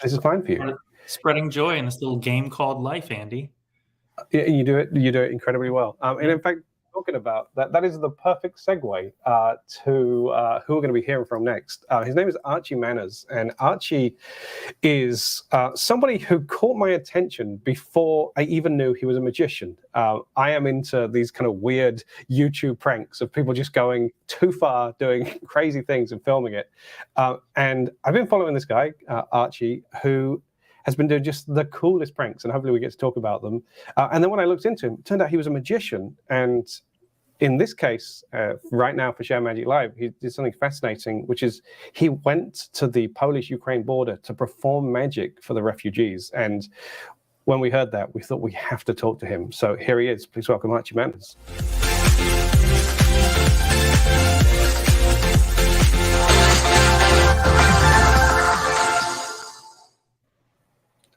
this is fine for you. Spreading joy in this little game called life, Andy. Yeah, you do it incredibly well. And in fact, talking about that is the perfect segue to who we're going to be hearing from next. His name is Archie Manners, and Archie is somebody who caught my attention before I even knew he was a magician. I am into these kind of weird YouTube pranks of people just going too far, doing crazy things and filming it. And I've been following this guy, Archie, who has been doing just the coolest pranks, and hopefully we get to talk about them. And then when I looked into him, it turned out he was a magician. And in this case, right now for ShareMagic Live, he did something fascinating, which is he went to the Polish-Ukraine border to perform magic for the refugees. And when we heard that, we thought we have to talk to him. So here he is. Please welcome Archie Manners.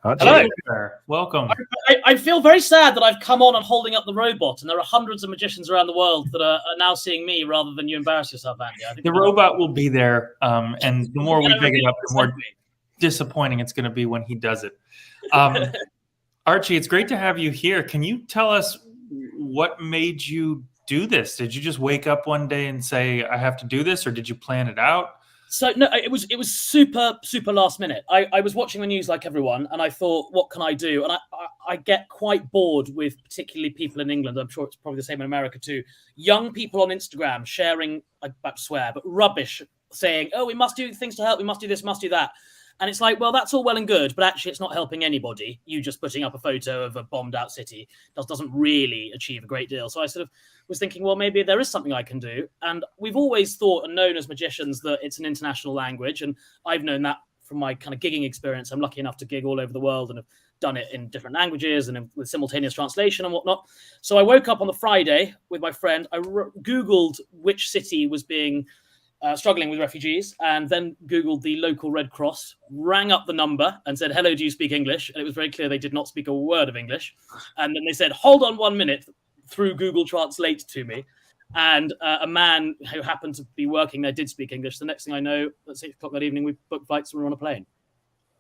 Hello. Welcome. I feel very sad that I've come on and holding up the robot, and there are hundreds of magicians around the world that are now seeing me rather than you embarrass yourself, Andy. I think the robot will be there, and the more we pick it up, the more disappointing it's going to be when he does it. Archie, it's great to have you here. Can you tell us what made you do this? Did you just wake up one day and say, I have to do this, or did you plan it out? So no, it was super last minute. I was watching the news like everyone, and I thought, what can I do? And I get quite bored with particularly people in England. I'm sure it's probably the same in America too. Young people on Instagram sharing, I'm about to swear, but rubbish, saying, oh, we must do things to help. We must do this, must do that. And it's like, well, that's all well and good, but actually it's not helping anybody. You just putting up a photo of a bombed out city doesn't really achieve a great deal. So I sort of was thinking, well, maybe there is something I can do. And we've always thought and known as magicians that it's an international language. And I've known that from my kind of gigging experience. I'm lucky enough to gig all over the world and have done it in different languages and with simultaneous translation and whatnot. So I woke up on the Friday with my friend. I Googled which city was being struggling with refugees, and then Googled the local Red Cross, rang up the number and said, "Hello, do you speak English?" And it was very clear they did not speak a word of English. And then they said, "Hold on 1 minute," through Google Translate to me. And a man who happened to be working there did speak English. The next thing I know, at 6 o'clock that evening, we booked flights and we were on a plane.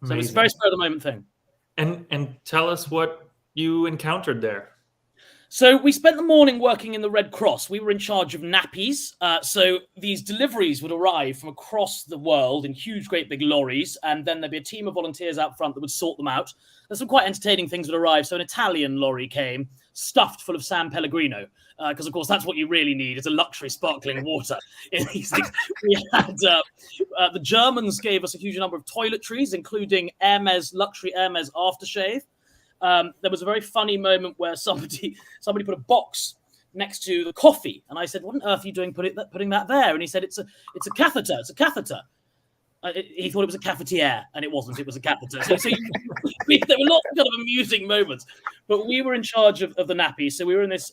So it was a very spur of the moment thing. And tell us what you encountered there. So we spent the morning working in the Red Cross. We were in charge of nappies. So these deliveries would arrive from across the world in huge, great big lorries. And then there'd be a team of volunteers out front that would sort them out. And some quite entertaining things would arrive. So an Italian lorry came stuffed full of San Pellegrino. Because, of course, that's what you really need. It's a luxury sparkling water in these things. We had the Germans gave us a huge number of toiletries, including luxury Hermes aftershave. There was a very funny moment where somebody put a box next to the coffee, and I said, "What on earth are you doing putting that there?" And he said, "It's a catheter. It's a catheter." He thought it was a cafetiere, and it wasn't. It was a catheter. So there were lots of kind of amusing moments. But we were in charge of the nappies. So we were in this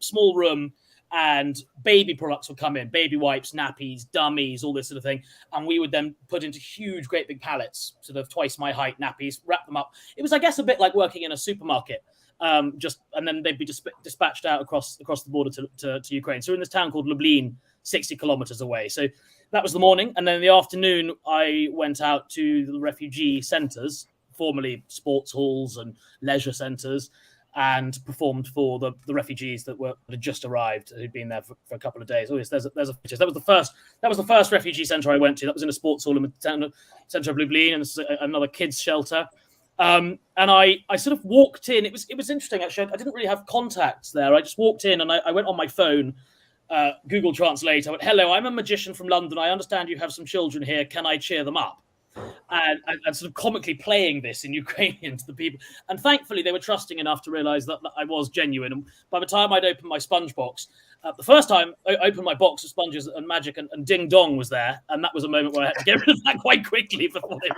small room, and baby products would come in, baby wipes, nappies, dummies, all this sort of thing. And we would then put into huge, great big pallets, sort of twice my height nappies, wrap them up. It was, I guess, a bit like working in a supermarket. And then they'd be dispatched out across the border to Ukraine. So we're in this town called Lublin, 60 kilometers away. So that was the morning. And then in the afternoon, I went out to the refugee centres, formerly sports halls and leisure centres, and performed for the refugees that had just arrived, who'd been there for a couple of days. Oh yes, there's a picture. That was the first refugee centre I went to. That was in a sports hall in the centre of Lublin, and another kids' shelter. And I sort of walked in. It was interesting, actually. I didn't really have contacts there. I just walked in and I went on my phone, Google Translate. I went, "Hello, I'm a magician from London. I understand you have some children here. Can I cheer them up?" And sort of comically playing this in Ukrainian to the people. And thankfully, they were trusting enough to realize that I was genuine. And by the time I'd opened my sponge box, the first time I opened my box of sponges and magic, and Ding Dong was there. And that was a moment where I had to get rid of that quite quickly before they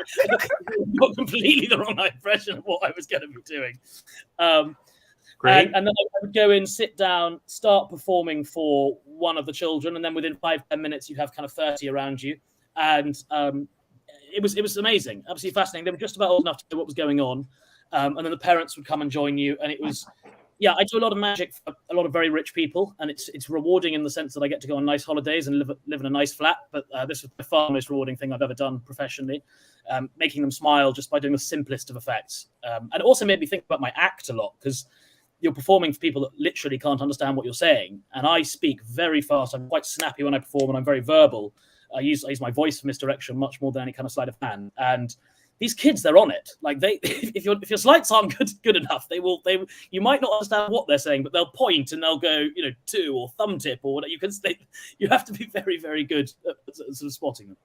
got completely the wrong impression of what I was going to be doing. Great. And then I would go in, sit down, start performing for one of the children. And then within 5-10 minutes, you'd have kind of 30 around you. And it was amazing, absolutely fascinating. They were just about old enough to know what was going on. And then the parents would come and join you. And it was, I do a lot of magic for a lot of very rich people. And it's rewarding in the sense that I get to go on nice holidays and live in a nice flat. But this was by far the most rewarding thing I've ever done professionally, making them smile just by doing the simplest of effects. And it also made me think about my act a lot, because you're performing for people that literally can't understand what you're saying. And I speak very fast. I'm quite snappy when I perform, and I'm very verbal. I use my voice for misdirection much more than any kind of sleight of hand. And these kids, they're on it. Like if your sleights aren't good enough, you might not understand what they're saying, but they'll point and they'll go, to or thumb tip or whatever. You have to be very, very good at sort of spotting them.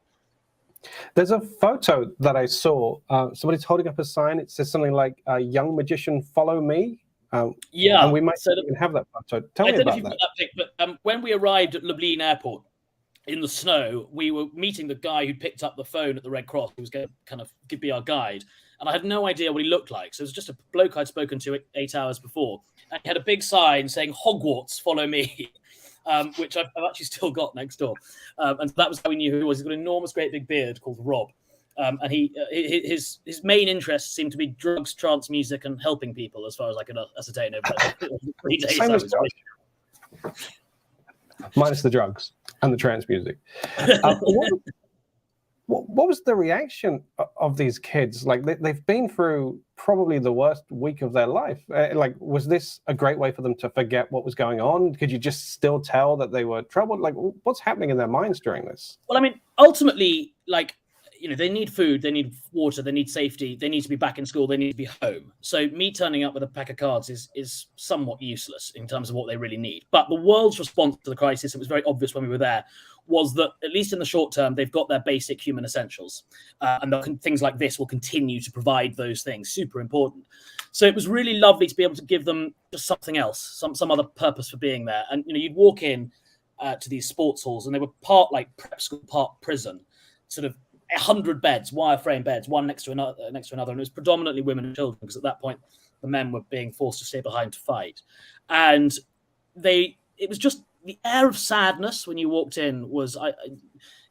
There's a photo that I saw. Somebody's holding up a sign. It says something like, "Young magician, follow me." And we might even have that photo. Tell me about that. I don't know if you've got that pic, but when we arrived at Lublin Airport in the snow, we were meeting the guy who picked up the phone at the Red Cross, who was going to kind of be our guide. And I had no idea what he looked like. So it was just a bloke I'd spoken to 8 hours before. And he had a big sign saying, "Hogwarts, follow me," which I've actually still got next door. And that was how we knew who he was. He's got an enormous, great big beard called Rob. And his main interests seem to be drugs, trance music, and helping people, as far as I can ascertain over 3 days. Same as minus the drugs and the trance music. What was the reaction of these kids? Like they've been through probably the worst week of their life. Like, was this a great way for them to forget what was going on? Could you just still tell that they were troubled? Like, what's happening in their minds during this? Well, I mean, ultimately, they need food, they need water, they need safety, they need to be back in school, they need to be home. So me turning up with a pack of cards is somewhat useless in terms of what they really need. But the world's response to the crisis, it was very obvious when we were there, was that at least in the short term, they've got their basic human essentials. And things like this will continue to provide those things, super important. So it was really lovely to be able to give them just something else, some other purpose for being there. And, you'd walk in to these sports halls and they were part like prep school, part prison, sort of 100 beds, wireframe beds, one next to another, and it was predominantly women and children, because at that point the men were being forced to stay behind to fight. And it was just the air of sadness when you walked in was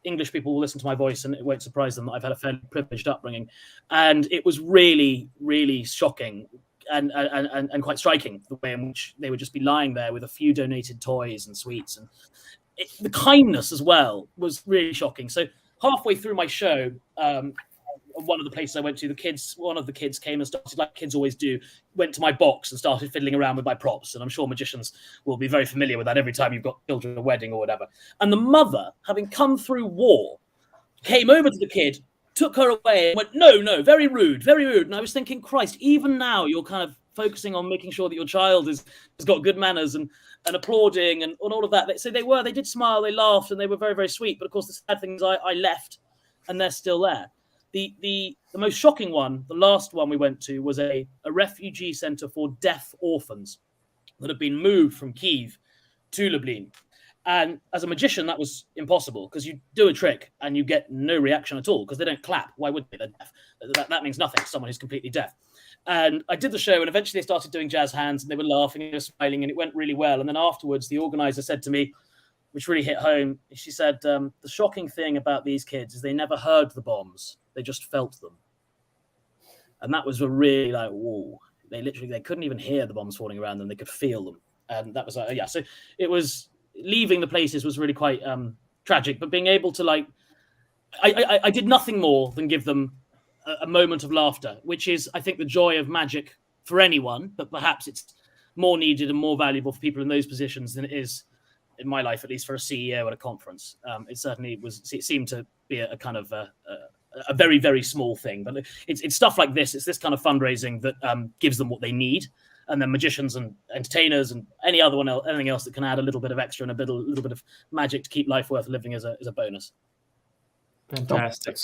English people will listen to my voice, and it won't surprise them that I've had a fairly privileged upbringing, and it was really, really shocking and quite striking the way in which they would just be lying there with a few donated toys and sweets, and the kindness as well was really shocking. So halfway through my show, one of the places I went to, one of the kids came and started, like kids always do, went to my box and started fiddling around with my props. And I'm sure magicians will be very familiar with that every time you've got children at a wedding or whatever. And the mother, having come through war, came over to the kid, took her away and went, no, very rude, very rude. And I was thinking, Christ, even now you're kind of focusing on making sure that your child has got good manners and applauding and all of that. So they did smile, they laughed, and they were very, very sweet. But of course, the sad thing is I left and they're still there. The most shocking one, the last one we went to, was a refugee center for deaf orphans that had been moved from Kyiv to Lublin. And as a magician, that was impossible, because you do a trick and you get no reaction at all because they don't clap. Why would they? They're deaf. That means nothing to someone who's completely deaf. And I did the show, and eventually they started doing jazz hands, and they were laughing and they were smiling, and it went really well. And then afterwards, the organizer said to me, which really hit home, she said, the shocking thing about these kids is they never heard the bombs. They just felt them. And that was a really like, whoa. They couldn't even hear the bombs falling around them. They could feel them. And that was, yeah. So it was, leaving the places was really quite tragic, but being able to I did nothing more than give them a moment of laughter, which is, I think, the joy of magic for anyone, but perhaps it's more needed and more valuable for people in those positions than it is, in my life, at least, for a CEO at a conference. It certainly was. It seemed to be a kind of a very, very small thing, but it's stuff like this. It's this kind of fundraising that gives them what they need, and then magicians and entertainers and anything else that can add a little bit of extra and a little bit of magic to keep life worth living as a bonus. Fantastic.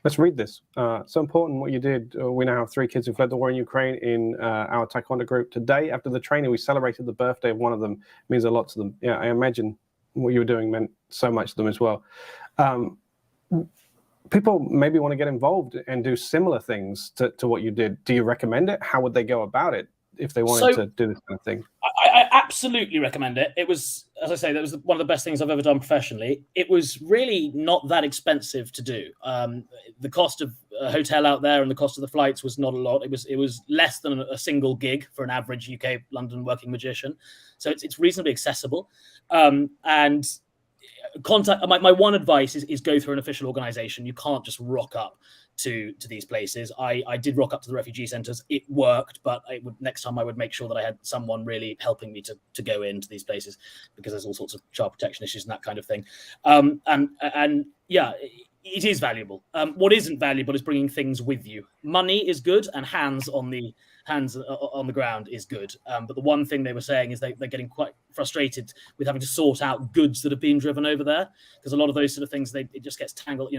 Let's read this. So important what you did. We now have 3 kids who fled the war in Ukraine in our Taekwondo group. Today, after the training, we celebrated the birthday of one of them. It means a lot to them. Yeah, I imagine what you were doing meant so much to them as well. People maybe want to get involved and do similar things to what you did. Do you recommend it? How would they go about it if they wanted to do this kind of thing? I absolutely recommend it. It was, as I say, that was one of the best things I've ever done professionally. It was really not that expensive to do. The cost of a hotel out there and the cost of the flights was not a lot. It was less than a single gig for an average UK London working magician. So it's reasonably accessible. And contact. My one advice is go through an official organization. You can't just rock up to these places. I did rock up to the refugee centers. It worked, but next time I would make sure that I had someone really helping me to go into these places, because there's all sorts of child protection issues and that kind of thing. And yeah, it is valuable. What isn't valuable is bringing things with you. Money is good, and hands on the ground is good. But the one thing they were saying is they're getting quite frustrated with having to sort out goods that have been driven over there, because a lot of those sort of things, it just gets tangled,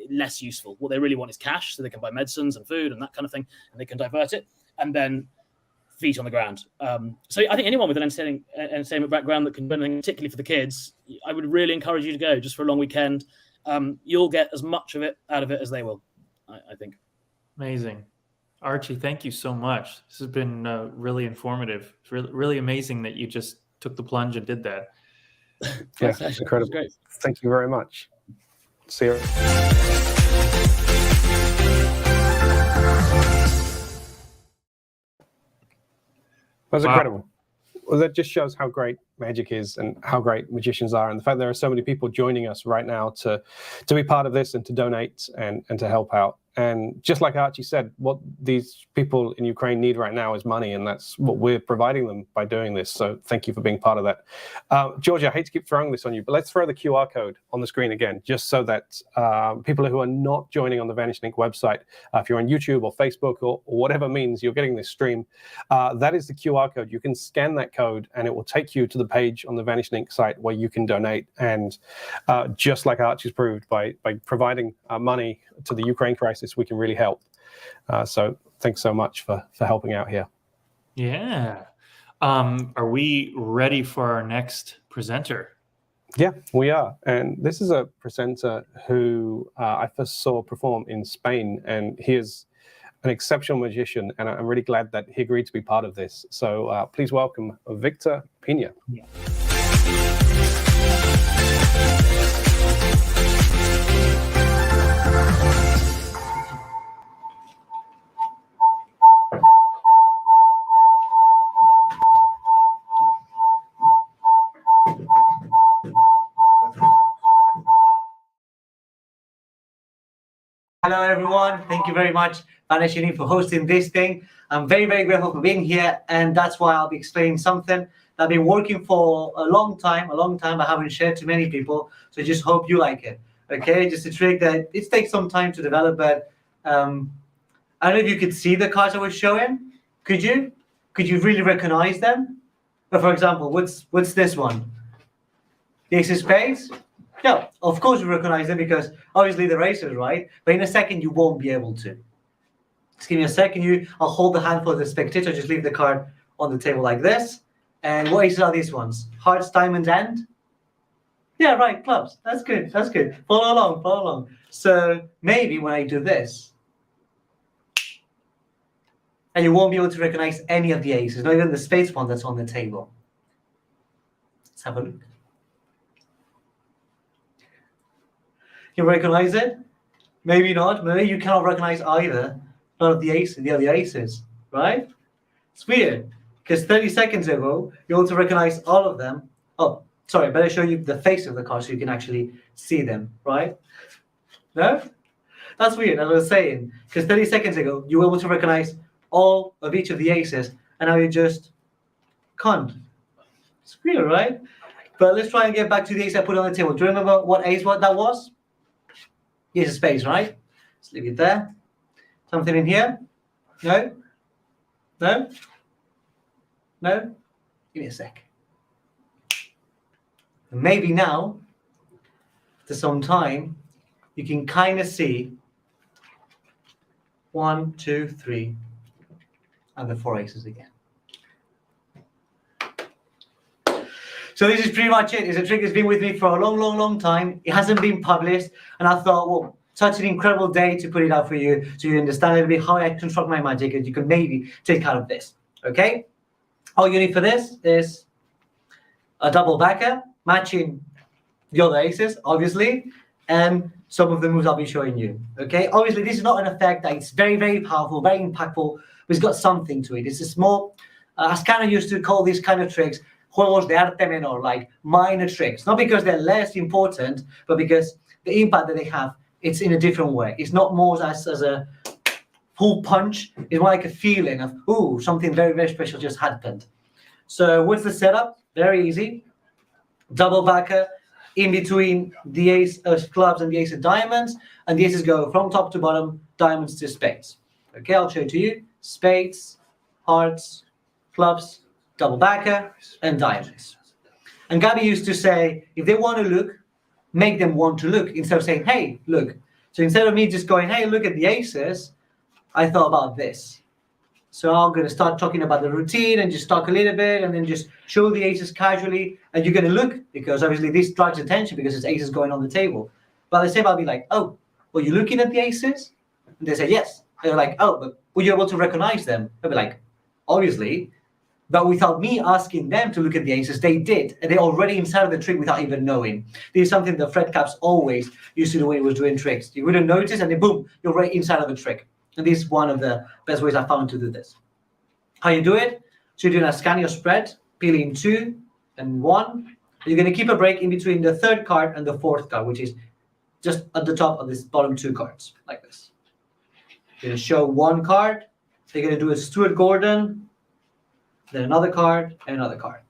less useful. What they really want is cash, so they can buy medicines and food and that kind of thing, and they can divert it, and then feet on the ground. So I think anyone with an entertainment background that can do anything, particularly for the kids, I would really encourage you to go just for a long weekend. You'll get as much of it out of it as they will, I think. Amazing. Archie, thank you so much. This has been really informative. It's really, really amazing that you just took the plunge and did that. Yeah, it's incredible. Great. Thank you very much. See you. That was incredible. Well, that just shows how great magic is and how great magicians are, and the fact there are so many people joining us right now to be part of this and to donate and to help out. And just like Archie said, what these people in Ukraine need right now is money, and that's what we're providing them by doing this. So thank you for being part of that. Georgia, I hate to keep throwing this on you, but let's throw the QR code on the screen again, just so that people who are not joining on the Vanishing Ink website, if you're on YouTube or Facebook or whatever means you're getting this stream, that is the QR code. You can scan that code and it will take you to the page on the Vanishing Ink site where you can donate. And just like Archie's proved, by providing money to the Ukraine crisis, we can really help. So thanks so much for helping out here. Yeah. Are we ready for our next presenter? Yeah, we are. And this is a presenter who I first saw perform in Spain, and he is an exceptional magician, and I'm really glad that he agreed to be part of this. So please welcome Victor Pina. Yeah. Hello, everyone. Thank you very much, Vaneshini, for hosting this thing. I'm very, very grateful for being here, and that's why I'll be explaining something that I've been working for a long time. I haven't shared to many people, so just hope you like it. Okay, just a trick that it takes some time to develop, but I don't know if you could see the cards I was showing. Could you? Could you really recognize them? But for example, what's this one? The ace of spades? No, of course you recognize them because obviously the racers, right? But in a second you won't be able to. Just give me a second. I'll hold the hand for the spectator. Just leave the card on the table like this. And what aces are these ones? Hearts, diamonds, and? Yeah, right, clubs. That's good. That's good. Follow along. Follow along. So maybe when I do this, and you won't be able to recognize any of the aces, not even the spades one that's on the table. Let's have a look. You recognize it? Maybe not. Maybe you cannot recognize either. None of the aces, the other aces, right? It's weird because 30 seconds ago you also recognize all of them. Oh, sorry, better show you the face of the card so you can actually see them, right? No? That's weird, as I was saying, because 30 seconds ago you were able to recognize all of each of the aces, and now you just can't. It's weird, right? But let's try and get back to the ace I put on the table. Do you remember what that was? Here's a space, right? Let's leave it there. Something in here? No? No? No? Give me a sec. And maybe now, after some time, you can kind of see 1, 2, 3, and the 4 aces again. So this is pretty much it. It's a trick that's been with me for a long, long, long time. It hasn't been published, and I thought, well, such an incredible day to put it out for you so you understand a little bit how I construct my magic and you can maybe take out of this, okay? All you need for this is a double backer, matching the other aces, obviously, and some of the moves I'll be showing you, okay? Obviously, this is not an effect that it's very, very powerful, very impactful, but it's got something to it. It's a small, as kind of used to call these kind of tricks, juegos de arte menor, like minor tricks. Not because they're less important, but because the impact that they have, it's in a different way. It's not more as a full punch. It's more like a feeling of, ooh, something very, very special just happened. So what's the setup? Very easy. Double backer in between the ace of clubs and the ace of diamonds, and the aces go from top to bottom, diamonds to spades. Okay, I'll show it to you. Spades, hearts, clubs, double backer, and diamonds. And Gabby used to say, if they want to look, make them want to look, instead of saying, hey, look. So instead of me just going, hey, look at the aces, I thought about this. So I'm going to start talking about the routine and just talk a little bit and then just show the aces casually. And you're going to look, because obviously this draws attention because it's aces going on the table. But at the same time, I'll be like, oh, were you looking at the aces? And they say, yes. And they're like, oh, but were you able to recognize them? I'll be like, obviously. But without me asking them to look at the aces, they did. And they're already inside of the trick without even knowing. This is something that Fred Capps always used to do when he was doing tricks. You wouldn't notice, and then boom, you're right inside of the trick. And this is one of the best ways I found to do this. How you do it? So you're doing a scan your spread, peeling 2 and 1. You're going to keep a break in between the third card and the fourth card, which is just at the top of this bottom 2 cards, like this. You're going to show 1 card. You're going to do a Stuart Gordon, then another card, and another card.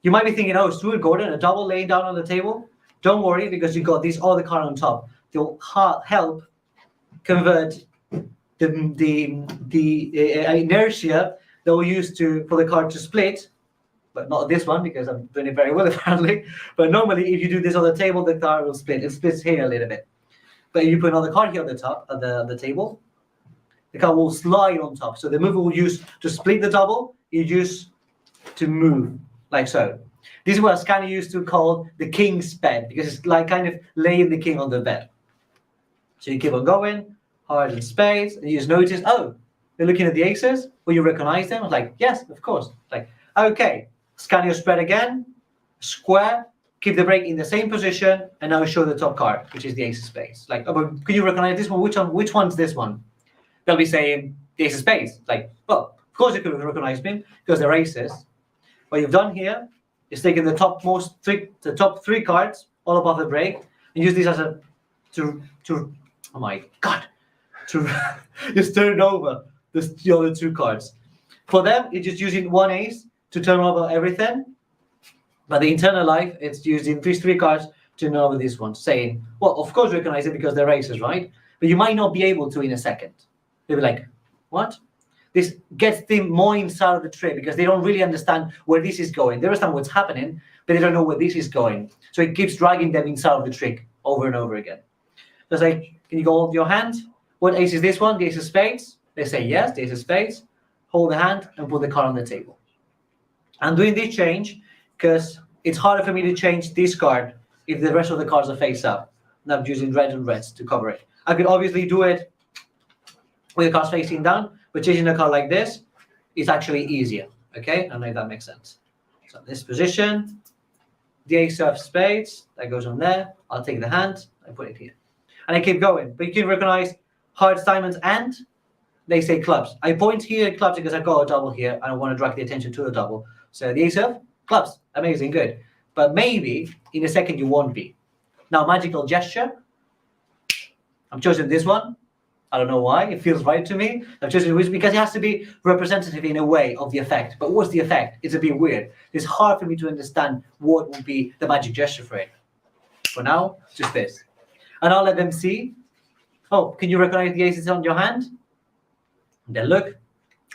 You might be thinking, oh, Stuart Gordon, a double laying down on the table. Don't worry, because you got this other card on top. They'll help convert the inertia that we use for the card to split, but not this one because I'm doing it very well apparently. But normally, if you do this on the table, the card will split. It splits here a little bit. But if you put another card here on the top of the table, the card will slide on top. So the move we'll use to split the double, you use to move like so. This is what I kind of used to call the king's bed, because it's like kind of laying the king on the bed. So you keep on going, hearts and spades, and you just notice, oh, you're looking at the aces. Will you recognize them? I was like, yes, of course. Like, okay, scan your spread again. square, keep the break in the same position, and now show the top card, which is the ace of spades. Like, oh, but can you recognize this one? Which one's this one? They'll be saying the ace of spades. Like, well, of course you could recognize me because they're aces. What you've done here is taken the top three cards all above the break and use these as a to oh my god, to just turn over the other two cards. For them, it's just using one ace to turn over everything. But the internal life, it's using these three cards to turn over this one, saying, well, of course recognize it because they're aces, right? But you might not be able to in a second. They'll be like, what? This gets them more inside of the trick because they don't really understand where this is going. They understand what's happening, but they don't know where this is going. So it keeps dragging them inside of the trick over and over again. So it's like, can you go hold your hand? What ace is this one? The ace of spades? They say yes, the ace of spades. Hold the hand and put the card on the table. I'm doing this change because it's harder for me to change this card if the rest of the cards are face up. And I'm using red and reds to cover it. I could obviously do it with the cards facing down, but changing a card like this is actually easier. Okay, I don't know if that makes sense. So this position, the ace of spades, that goes on there. I'll take the hand, I put it here. And I keep going. But you can recognize hearts, diamonds, and they say clubs. I point here at clubs because I've got a double here. I don't want to drag the attention to the double. So the ace of clubs, amazing, good. But maybe in a second you won't be. Now, magical gesture. I'm choosing this one. I don't know why. It feels right to me. I've chosen it because it has to be representative in a way of the effect. But what's the effect? It's a bit weird. It's hard for me to understand what would be the magic gesture for it. For now, just this. And I'll let them see. Oh, can you recognize the aces on your hand? Then look,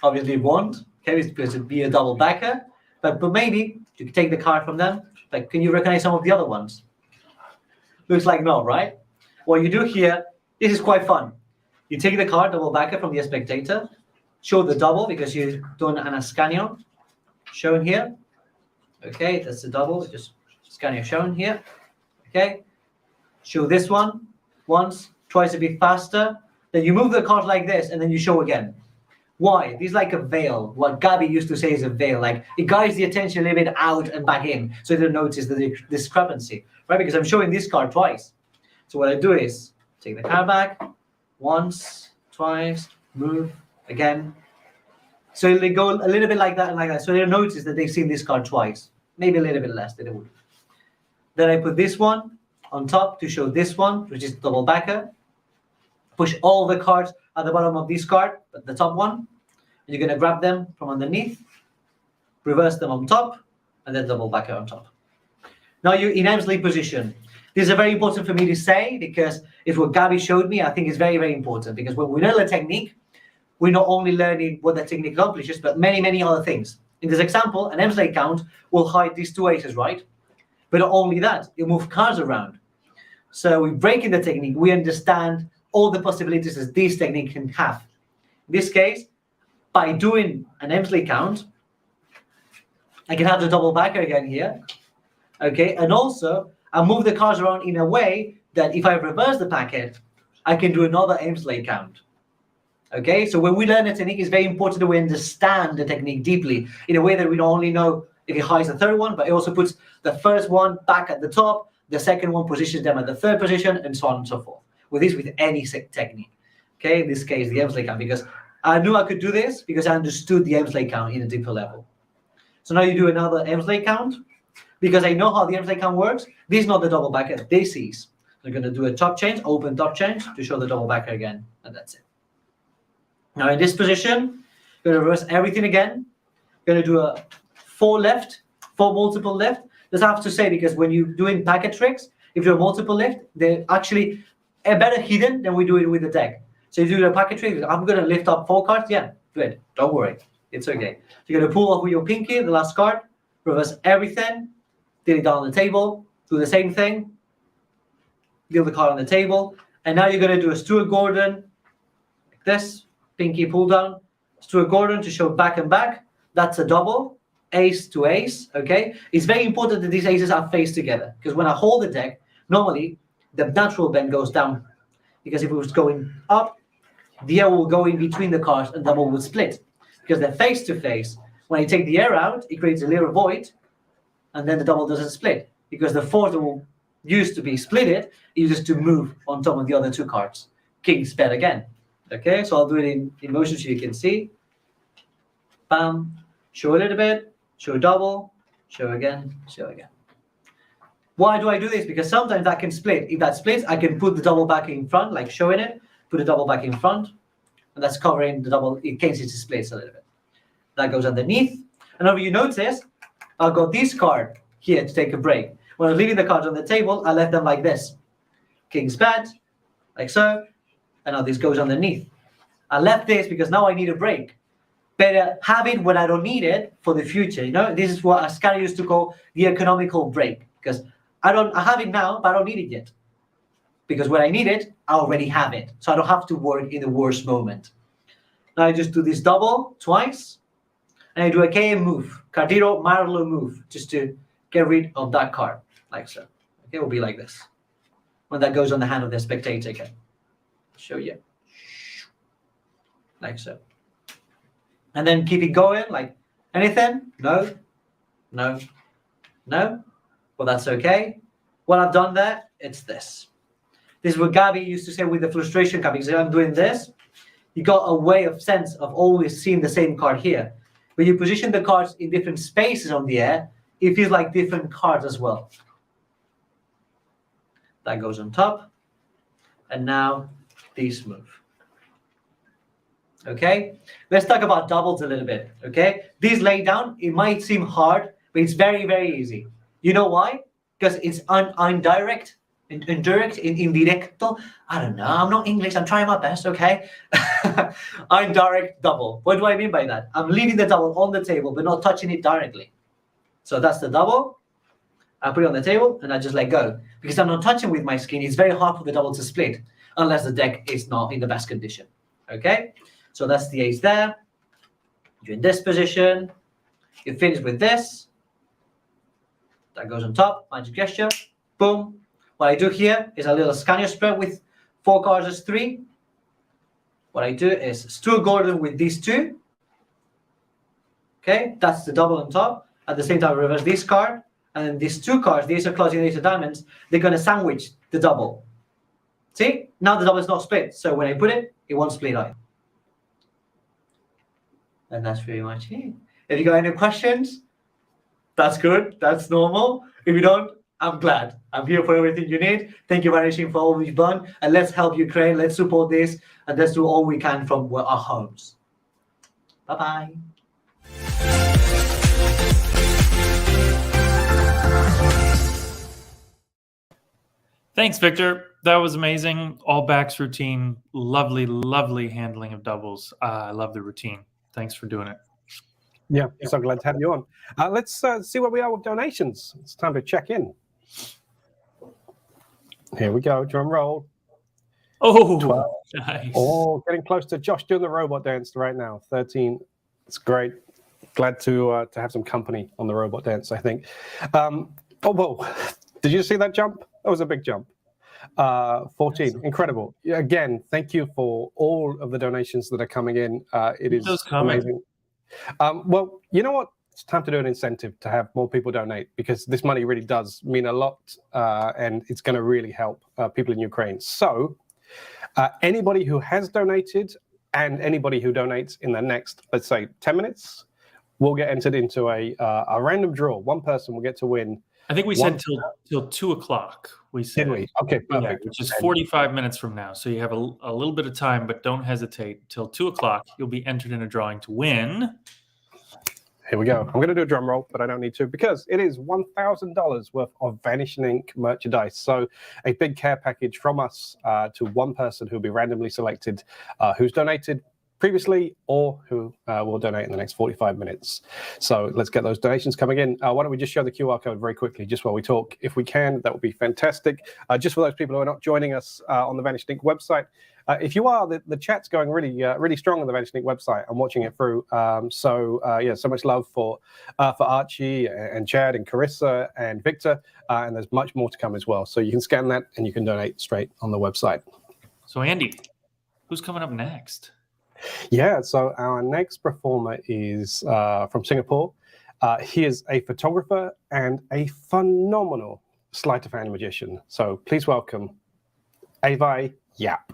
obviously it won't. Okay, it's because it'd be a double backer. But maybe you can take the card from them. Like, can you recognize some of the other ones? Looks like no, right? What you do here, this is quite fun. You take the card, double backer from the spectator, show the double because you've done an Ascanio shown here. Okay, that's the double, just Ascanio shown here. Okay, show this one once, twice a bit faster. Then you move the card like this and then you show again. Why? This is like a veil. What Gabby used to say is a veil. Like it guides the attention a little bit out and back in so you don't notice the discrepancy, right? Because I'm showing this card twice. So what I do is take the card back once, twice, move again. So they go a little bit like that and like that. So they'll notice that they've seen this card twice, maybe a little bit less than they would. Then I put this one on top to show this one, which is double backer. Push all the cards at the bottom of this card, but the top one. And you're going to grab them from underneath, reverse them on top, and then double backer on top. Now you're in Emsley position. This is very important for me to say because it's what Gabby showed me. I think it's very, very important because when we learn the technique, we're not only learning what the technique accomplishes, but many, many other things. In this example, an Emsley count will hide these two aces, right? But not only that, it moves cards around. So we break in the technique. We understand all the possibilities that this technique can have. In this case, by doing an Emsley count, I can have the double backer again here. Okay, and also I move the cards around in a way that if I reverse the packet, I can do another Emsley count. Okay, so when we learn a technique, it's very important that we understand the technique deeply in a way that we don't only know if it hides the third one, but it also puts the first one back at the top, the second one positions them at the third position, and so on and so forth. With any technique. Okay, in this case, the Emsley count, because I knew I could do this because I understood the Emsley count in a deeper level. So now you do another Emsley count because I know how the Emsley count works. This is not the double backer, this is. I'm going to do a top change, open top change to show the double backer again, and that's it. Now in this position, I'm going to reverse everything again. I'm going to do a 4 left, 4 multiple left. This I have to say because when you're doing packet tricks, if you're multiple left, they're actually better hidden than we do it with the deck. So you do the packet trick, I'm going to lift up 4 cards. Yeah, good. Don't worry. It's okay. So you're going to pull off with your pinky, the last card, reverse everything, deal it down on the table, do the same thing, deal the card on the table, and now you're going to do a Stuart Gordon, like this, pinky pull down, Stuart Gordon to show back and back. That's a double, ace to ace, okay? It's very important that these aces are faced together, because when I hold the deck, normally, the natural bend goes down because if it was going up, the air will go in between the cards and double would split because they're face to face. When I take the air out, it creates a little void and then the double doesn't split, because the 4 that will use to be split uses to move on top of the other 2 cards. King split again. Okay, so I'll do it in motion so you can see. Bam, show a little bit, show double, show again, show again. Why do I do this? Because sometimes that can split. If that splits, I can put the double back in front, like showing it, put the double back in front, and that's covering the double in case it splits a little bit. That goes underneath. And if you notice, I've got this card here to take a break. When I was leaving the cards on the table, I left them like this. King's bad, like so, and now this goes underneath. I left this because now I need a break. Better have it when I don't need it for the future. You know, this is what Ascari used to call the economical break, because I have it now, but I don't need it yet. Because when I need it, I already have it. So I don't have to work in the worst moment. Now I just do this double twice, and I do a KM move, Cardiro Marlo move, just to get rid of that card, like so. It will be like this. When that goes on the hand of the spectator again. Show you. Like so. And then keep it going, like anything? No, no, no. Well, that's okay. When I've done that, it's this. This is what Gabby used to say with the frustration card, because I'm doing this. You got a way of sense of always seeing the same card here. When you position the cards in different spaces on the air, it feels like different cards as well. That goes on top. And now these move. Okay, let's talk about doubles a little bit. Okay, these lay down, it might seem hard, but it's very, very easy. You know why? Because it's indirect, indirecto. I don't know, I'm not English, I'm trying my best, okay? Indirect double. What do I mean by that? I'm leaving the double on the table, but not touching it directly. So that's the double. I put it on the table and I just let go. Because I'm not touching with my skin, it's very hard for the double to split, unless the deck is not in the best condition. Okay? So that's the ace there. You're in this position. You finish with this. That goes on top. Magic gesture. Boom. What I do here is a little Scania spread with 4 cards as 3. What I do is Stu Gordon with these 2. Okay, that's the double on top. At the same time, reverse this card. And then these 2 cards, these are closing, these are diamonds. They're going to sandwich the double. See? Now the double is not split. So when I put it, it won't split either. And that's pretty much it. If you got any questions, that's good. That's normal. If you don't, I'm glad. I'm here for everything you need. Thank you very much for all we've done. And let's help Ukraine. Let's support this. And let's do all we can from our homes. Bye-bye. Thanks, Victor. That was amazing. All backs routine. Lovely, lovely handling of doubles. I love the routine. Thanks for doing it. Yeah, so glad to have you on. Let's see where we are with donations. It's time to check in. Here we go. Drum roll. Oh, 12. nice. Oh, getting close to Josh doing the robot dance right now. 13. It's great. Glad to have some company on the robot dance, I think. Oh, whoa. Did you see that jump? That was a big jump. 14. Incredible. Again, thank you for all of the donations that are coming in. It is amazing. Well, you know what? It's time to do an incentive to have more people donate, because this money really does mean a lot, and it's going to really help people in Ukraine. So anybody who has donated and anybody who donates in the next, let's say, 10 minutes, will get entered into a random draw. One person will get to win. I think we said till 2 o'clock. We said. Did we? Okay, perfect. Yeah, which is 45 minutes from now. So you have a little bit of time, but don't hesitate. Till 2 o'clock, you'll be entered in a drawing to win. Here we go. I'm going to do a drum roll, but I don't need to, because it is $1,000 worth of Vanishing Ink merchandise. So a big care package from us to one person who'll be randomly selected, who's donated previously or who will donate in the next 45 minutes. So let's get those donations coming in. Why don't we just show the QR code very quickly, just while we talk? If we can, that would be fantastic. Just for those people who are not joining us on the Vanishing Ink website, if you are, the chat's going really strong on the Vanishing Ink website. I'm watching it through. So much love for Archie and Chad and Carissa and Victor, and there's much more to come as well. So you can scan that and you can donate straight on the website. So Andy, who's coming up next? Yeah, so our next performer is from Singapore. He is a photographer and a phenomenal sleight of hand magician. So please welcome Avi Yap.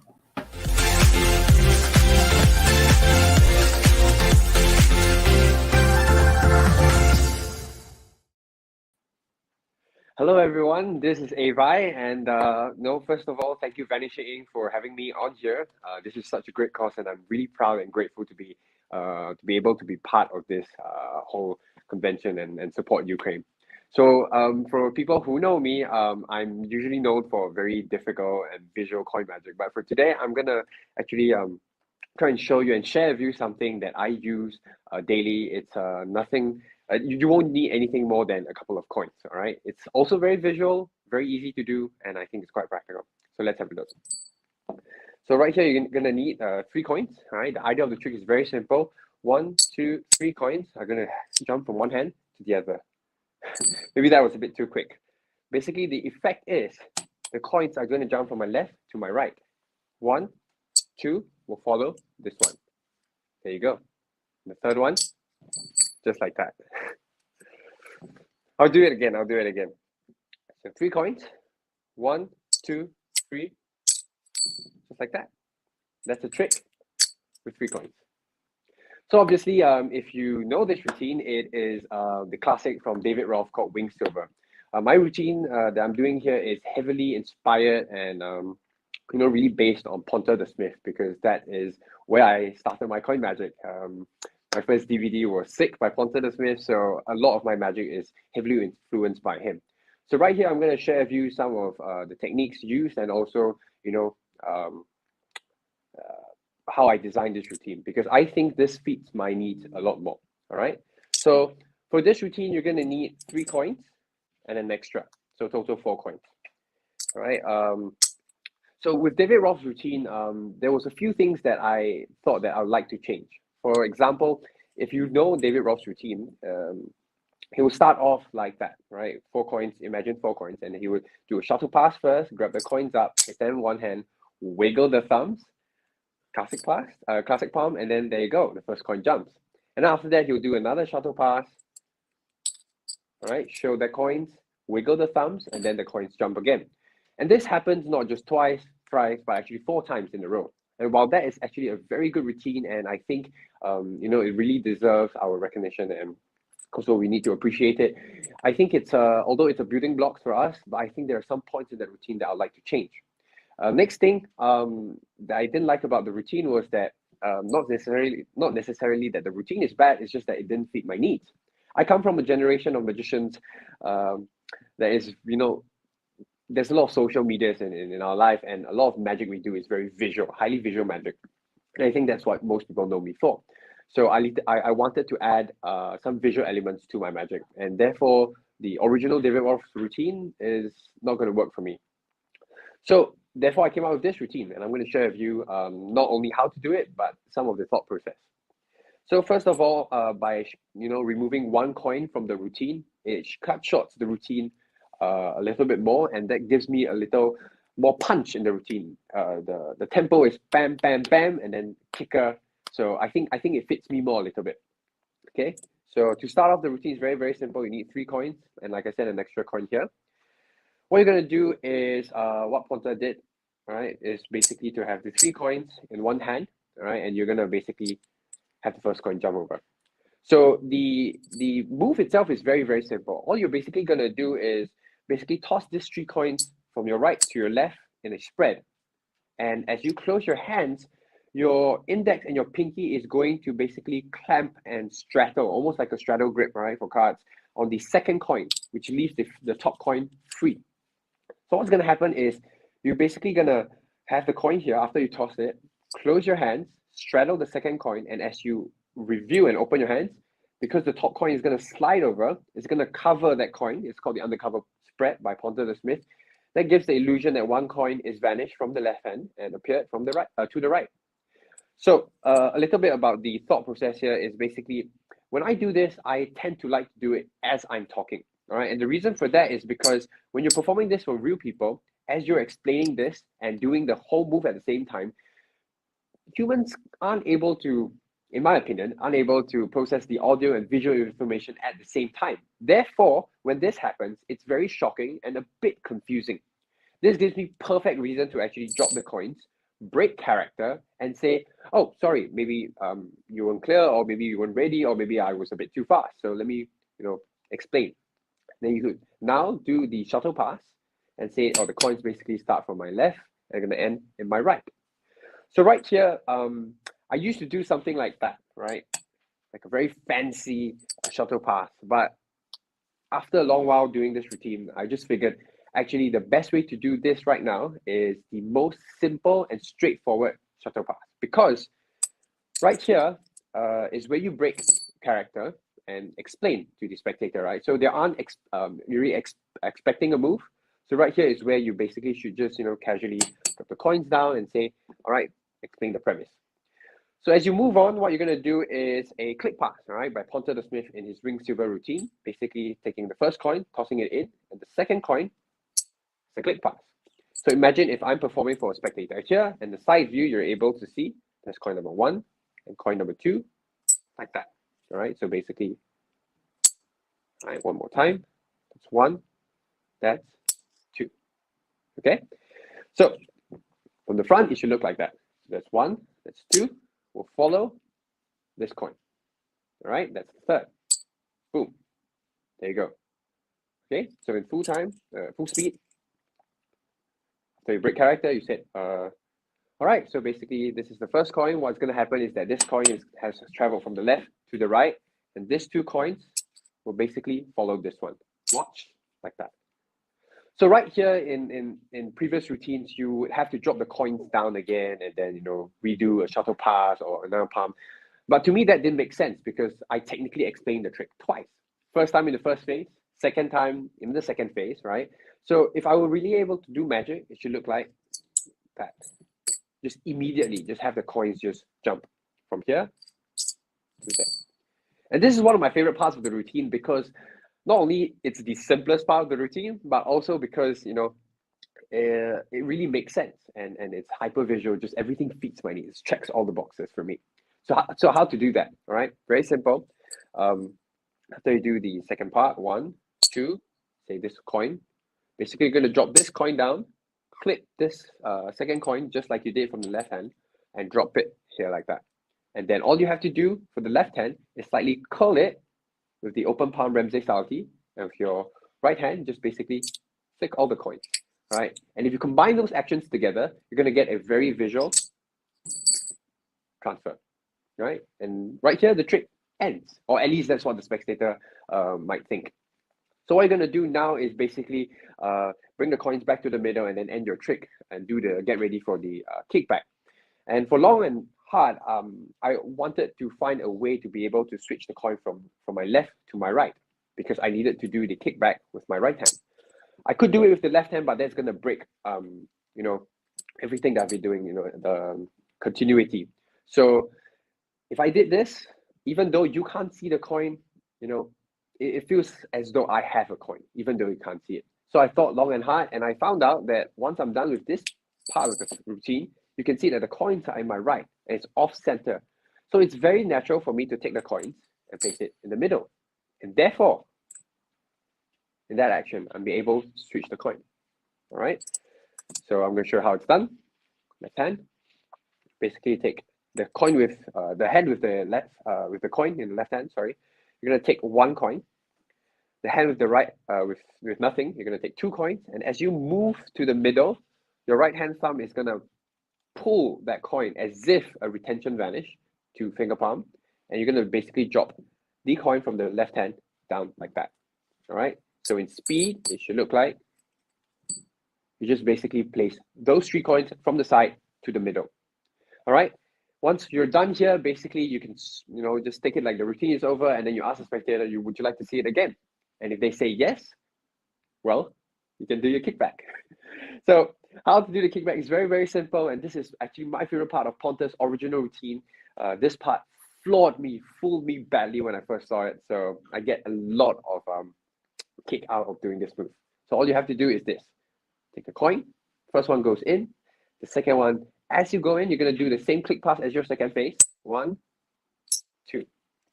Hello, everyone. This is Avi, and first of all, thank you, Vanishing, for having me on here. This is such a great cause, and I'm really proud and grateful to be able to be part of this whole convention and support Ukraine. So, for people who know me, I'm usually known for very difficult and visual coin magic, but for today, I'm gonna actually try and show you and share with you something that I use daily. It's nothing. You won't need anything more than a couple of coins, all right? It's also very visual, very easy to do, and I think it's quite practical. So let's have a look. So right here, you're gonna need 3 coins, all right? The idea of the trick is very simple. 1, 2, 3 coins are gonna jump from one hand to the other. Maybe that was a bit too quick. Basically, the effect is the coins are gonna jump from my left to my right. 1, 2 will follow this one. There you go. The third one, just like that. I'll do it again. So 3 coins. 1, 2, 3. Just like that. That's the trick with 3 coins. So obviously, if you know this routine, it is the classic from David Rolfe called Wing Silver. My routine that I'm doing here is heavily inspired and really based on Ponta the Smith, because that is where I started my coin magic. My first DVD was Sick by Ponta the Smith, so a lot of my magic is heavily influenced by him. So right here, I'm going to share with you some of the techniques used, and also, how I designed this routine, because I think this fits my needs a lot more. All right. So for this routine, you're going to need 3 coins and an extra, so total 4 coins. All right. So with David Rolfe's routine, there was a few things that I thought that I would like to change. For example, if you know David Rolfe's routine, he will start off like that, right? 4 coins, imagine 4 coins, and he would do a shuttle pass first, grab the coins up, extend one hand, wiggle the thumbs, classic palm, and then there you go, the first coin jumps. And after that, he'll do another shuttle pass, all right? Show the coins, wiggle the thumbs, and then the coins jump again. And this happens not just twice, thrice, but actually 4 times in a row. And while that is actually a very good routine, and I think it really deserves our recognition, and also we need to appreciate it, I think it's although it's a building block for us, but I think there are some points in that routine that I'd like to change. Next thing that I didn't like about the routine was that not necessarily that the routine is bad, it's just that it didn't fit my needs. I come from a generation of magicians that is, there's a lot of social medias in our life, and a lot of magic we do is very visual, highly visual magic. And I think that's what most people know me for. So I wanted to add some visual elements to my magic, and therefore the original David Rolfe routine is not going to work for me. So therefore I came out with this routine, and I'm going to share with you not only how to do it, but some of the thought process. So first of all, by removing 1 coin from the routine, it cuts short the routine a little bit more, and that gives me a little more punch in the routine. The tempo is bam, bam, bam, and then kicker. So I think it fits me more a little bit. Okay, so to start off, the routine is very, very simple. You need 3 coins, and like I said, an extra coin here. What you're gonna do is what Ponta did, all right, is basically to have the 3 coins in one hand, all right, and you're gonna basically have the first coin jump over. So the move itself is very, very simple. All you're basically gonna do is basically toss these 3 coins from your right to your left in a spread. And as you close your hands, your index and your pinky is going to basically clamp and straddle, almost like a straddle grip, right, for cards, on the second coin, which leaves the top coin free. So what's gonna happen is you're basically gonna have the coin here after you toss it, close your hands, straddle the second coin, and as you review and open your hands, because the top coin is going to slide over, it's going to cover that coin. It's called the undercover spread by Ponta the Smith. That gives the illusion that 1 coin is vanished from the left hand and appeared from the right to the right. So a little bit about the thought process here is basically, when I do this, I tend to like to do it as I'm talking. All right, and the reason for that is because when you're performing this for real people, as you're explaining this and doing the whole move at the same time, humans aren't able to in my opinion, unable to process the audio and visual information at the same time. Therefore, when this happens, it's very shocking and a bit confusing. This gives me perfect reason to actually drop the coins, break character, and say, oh, sorry, maybe you weren't clear, or maybe you weren't ready, or maybe I was a bit too fast. So let me, explain. Then you could now do the shuttle pass and say, oh, the coins basically start from my left and going to end in my right. So right here, I used to do something like that, right? Like a very fancy shuttle pass. But after a long while doing this routine, I just figured actually the best way to do this right now is the most simple and straightforward shuttle pass. Because right here is where you break character and explain to the spectator, right? So they aren't really expecting a move. So right here is where you basically should just, casually put the coins down and say, all right, explain the premise. So as you move on, what you're going to do is a click pass, all right, by Ponter the Smith in his ring silver routine, basically taking the first coin, tossing it in, and the second coin is a click pass. So imagine if I'm performing for a spectator here, and the side view, you're able to see there's coin number 1 and coin number 2, like that, all right? So basically, all right, one more time, that's 1, that's 2, okay? So from the front, it should look like that. So that's 1, that's 2, will follow this coin. All right, that's the third. Boom. There you go. Okay, so in full speed, after you break character, you said, all right, so basically this is the first coin. What's going to happen is that this coin has traveled from the left to the right, and these 2 coins will basically follow this one. Watch, like that. So right here in previous routines, you would have to drop the coins down again and then, redo a shuttle pass or another palm. But to me, that didn't make sense because I technically explained the trick twice. First time in the first phase, second time in the second phase, right? So if I were really able to do magic, it should look like that. Just immediately, just have the coins just jump from here to there. And this is one of my favorite parts of the routine because not only it's the simplest part of the routine, but also because, it really makes sense and it's hyper visual, just everything fits my needs, checks all the boxes for me. So how to do that, all right? Very simple. After you do the second part, 1, 2, say this coin, basically you're going to drop this coin down, clip this second coin, just like you did from the left hand, and drop it here like that. And then all you have to do for the left hand is slightly curl it with the open palm Ramsey style key, and with your right hand, just basically flick all the coins, right? And if you combine those actions together, you're going to get a very visual transfer, right? And right here, the trick ends, or at least that's what the spectator might think. So what you're going to do now is basically bring the coins back to the middle and then end your trick and do the get ready for the kickback. And for long and hard, I wanted to find a way to be able to switch the coin from my left to my right because I needed to do the kickback with my right hand. I could do it with the left hand, but that's going to break, everything that I've been doing, the continuity. So if I did this, even though you can't see the coin, it feels as though I have a coin, even though you can't see it. So I thought long and hard, and I found out that once I'm done with this part of the routine, you can see that the coins are in my right, and it's off center. So it's very natural for me to take the coins and place it in the middle. And therefore, in that action, I'll be able to switch the coin. All right. So I'm going to show you how it's done. Left hand. Basically, take the coin with the hand with the left, with the coin in the left hand. Sorry, you're going to take 1 coin. The hand with the right, with nothing, you're going to take 2 coins. And as you move to the middle, your right hand thumb is going to pull that coin as if a retention vanish to finger palm, and you're going to basically drop the coin from the left hand down like that. All right. So in speed, it should look like you just basically place those 3 coins from the side to the middle. All right. Once you're done here, basically you can, just take it like the routine is over, and then you ask the spectator, would you like to see it again? And if they say yes, well, you can do your kickback. So how to do the kickback is very, very simple. And this is actually my favorite part of Ponter's original routine. This part fooled me badly when I first saw it. So I get a lot of kick out of doing this move. So all you have to do is this. Take the coin. First one goes in. The second one, as you go in, you're going to do the same click pass as your second phase. 1, 2.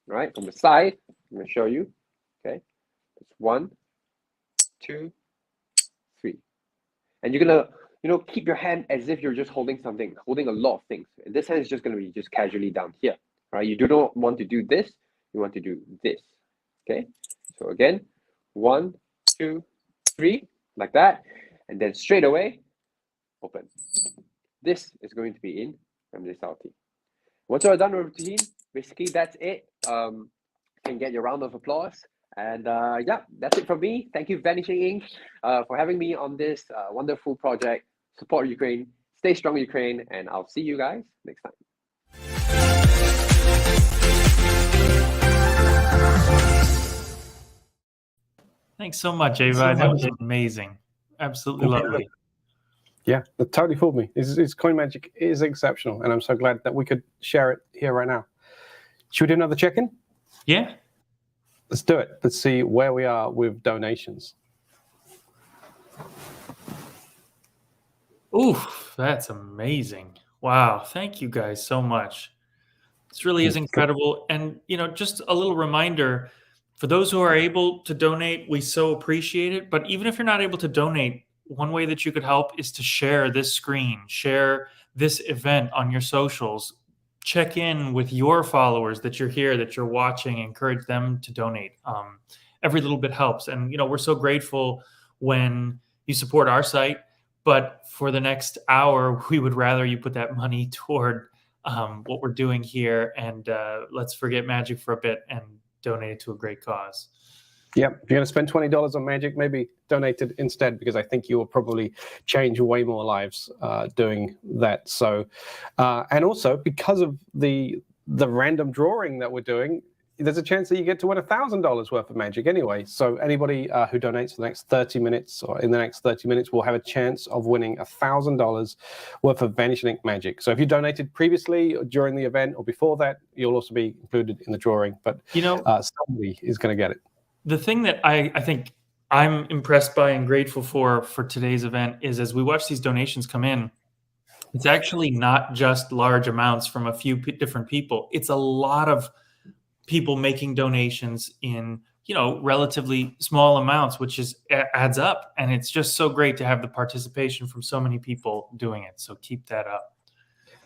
Right? From the side, I'm going to show you. Okay? It's 1, 2, 3. And you're going to, keep your hand as if you're just holding something, holding a lot of things. And this hand is just going to be just casually down here. Right? You do not want to do this. You want to do this. Okay? So again, 1, 2, 3, like that. And then straight away, open. This is going to be in reminiscence. Once you're done with the routine, basically that's it. You can get your round of applause. And yeah, that's it from me. Thank you, Vanishing Ink, for having me on this wonderful project. Support Ukraine, stay strong, Ukraine, and I'll see you guys next time. Thanks so much, Ava. That was amazing. Absolutely lovely. Yeah, that totally fooled me. His coin magic is exceptional, and I'm so glad that we could share it here right now. Should we do another check-in? Yeah. Let's do it. Let's see where we are with donations. Oof, that's amazing. Wow. Thank you guys so much. This really is incredible. And, just a little reminder, for those who are able to donate, we so appreciate it. But even if you're not able to donate, one way that you could help is to share this screen, share this event on your socials, check in with your followers that you're here, that you're watching, encourage them to donate. Every little bit helps. And, we're so grateful when you support our site, but for the next hour, we would rather you put that money toward what we're doing here. And let's forget magic for a bit and donate it to a great cause. Yeah, if you're going to spend $20 on magic, maybe donate it instead, because I think you will probably change way more lives doing that. So, and also because of the random drawing that we're doing, there's a chance that you get to win $1,000 worth of magic anyway. So anybody who donates for the next 30 minutes or in the next 30 minutes will have a chance of winning $1,000 worth of Vanishing Ink magic. So if you donated previously or during the event or before that, you'll also be included in the drawing. But somebody is going to get it. The thing that I think I'm impressed by and grateful for today's event is, as we watch these donations come in, it's actually not just large amounts from a few different people. It's a lot of people making donations in, relatively small amounts, which adds up. And it's just so great to have the participation from so many people doing it. So keep that up.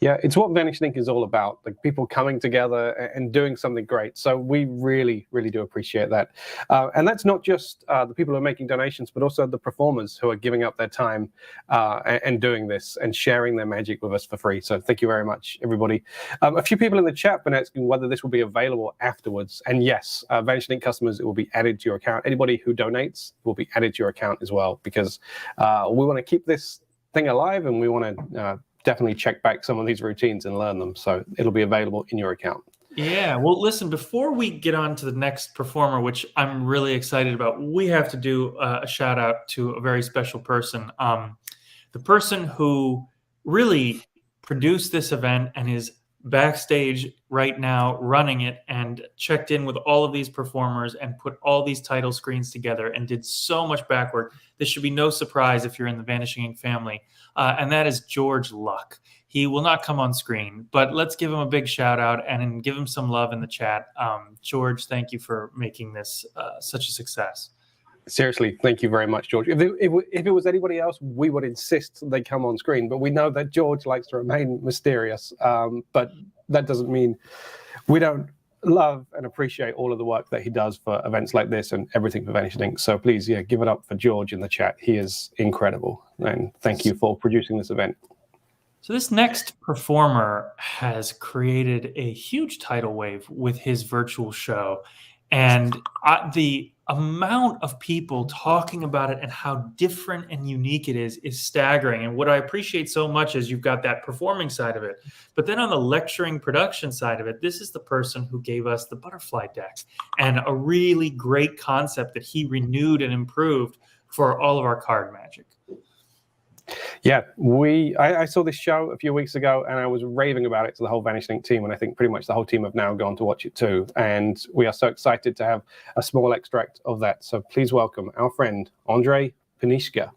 Yeah, it's what Vanishing Ink is all about, like people coming together and doing something great. So we really, really do appreciate that. And that's not just the people who are making donations, but also the performers who are giving up their time and doing this and sharing their magic with us for free. So thank you very much, everybody. A few people in the chat have been asking whether this will be available afterwards. And yes, Vanishing Ink customers, it will be added to your account. Anybody who donates will be added to your account as well, because we want to keep this thing alive, and we want to definitely check back some of these routines and learn them. So it'll be available in your account. Yeah. Well, listen, before we get on to the next performer, which I'm really excited about, we have to do a shout out to a very special person. The person who really produced this event and is backstage right now running it and checked in with all of these performers and put all these title screens together and did so much back work. This should be no surprise if you're in the Vanishing Ink family. And that is George Luck. He will not come on screen, but let's give him a big shout out and give him some love in the chat. George, thank you for making this such a success. Seriously, thank you very much, George. If it was anybody else, we would insist they come on screen. But we know that George likes to remain mysterious. But that doesn't mean we don't love and appreciate all of the work that he does for events like this and everything for Vanishing Ink. So please, give it up for George in the chat. He is incredible. And thank you for producing this event. So this next performer has created a huge tidal wave with his virtual show. And the amount of people talking about it and how different and unique it is staggering. And what I appreciate so much is you've got that performing side of it. But then on the lecturing production side of it, this is the person who gave us the butterfly deck and a really great concept that he renewed and improved for all of our card magic. Yeah, I saw this show a few weeks ago and I was raving about it to the whole Vanishing Ink team, and I think pretty much the whole team have now gone to watch it too. And we are so excited to have a small extract of that. So please welcome our friend, Andrei Panishka.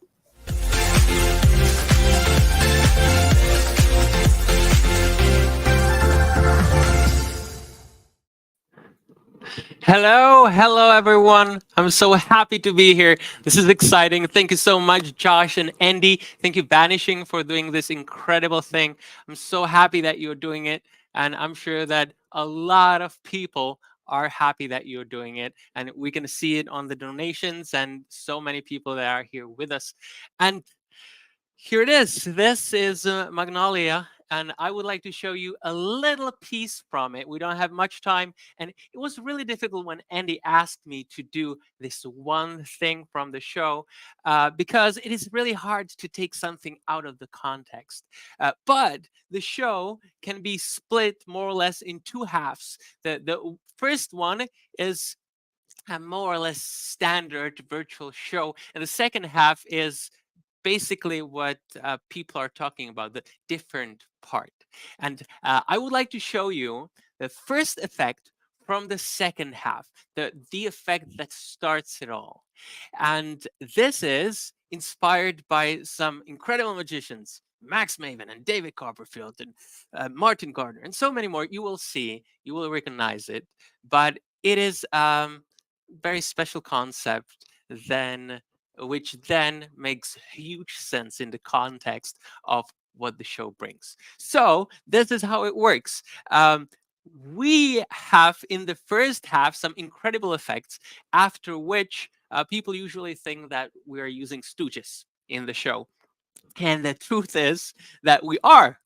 Hello everyone. I'm so happy to be here. This is exciting. Thank you so much, Josh and Andy. Thank you, Vanishing, for doing this incredible thing. I'm so happy that you're doing it. And I'm sure that a lot of people are happy that you're doing it. And we can see it on the donations and so many people that are here with us. And here it is. This is Magnolia, and I would like to show you a little piece from it. We don't have much time, and it was really difficult when Andy asked me to do this one thing from the show because it is really hard to take something out of the context. But the show can be split more or less in two halves. The first one is a more or less standard virtual show, and the second half is basically what people are talking about, the different part. And I would like to show you the first effect from the second half, the effect that starts it all. And this is inspired by some incredible magicians, Max Maven and David Copperfield and Martin Gardner and so many more. You will see, you will recognize it, but it is very special concept then which then makes huge sense in the context of what the show brings. So this is how it works. We have in the first half some incredible effects, after which people usually think that we are using stooges in the show. And the truth is that we are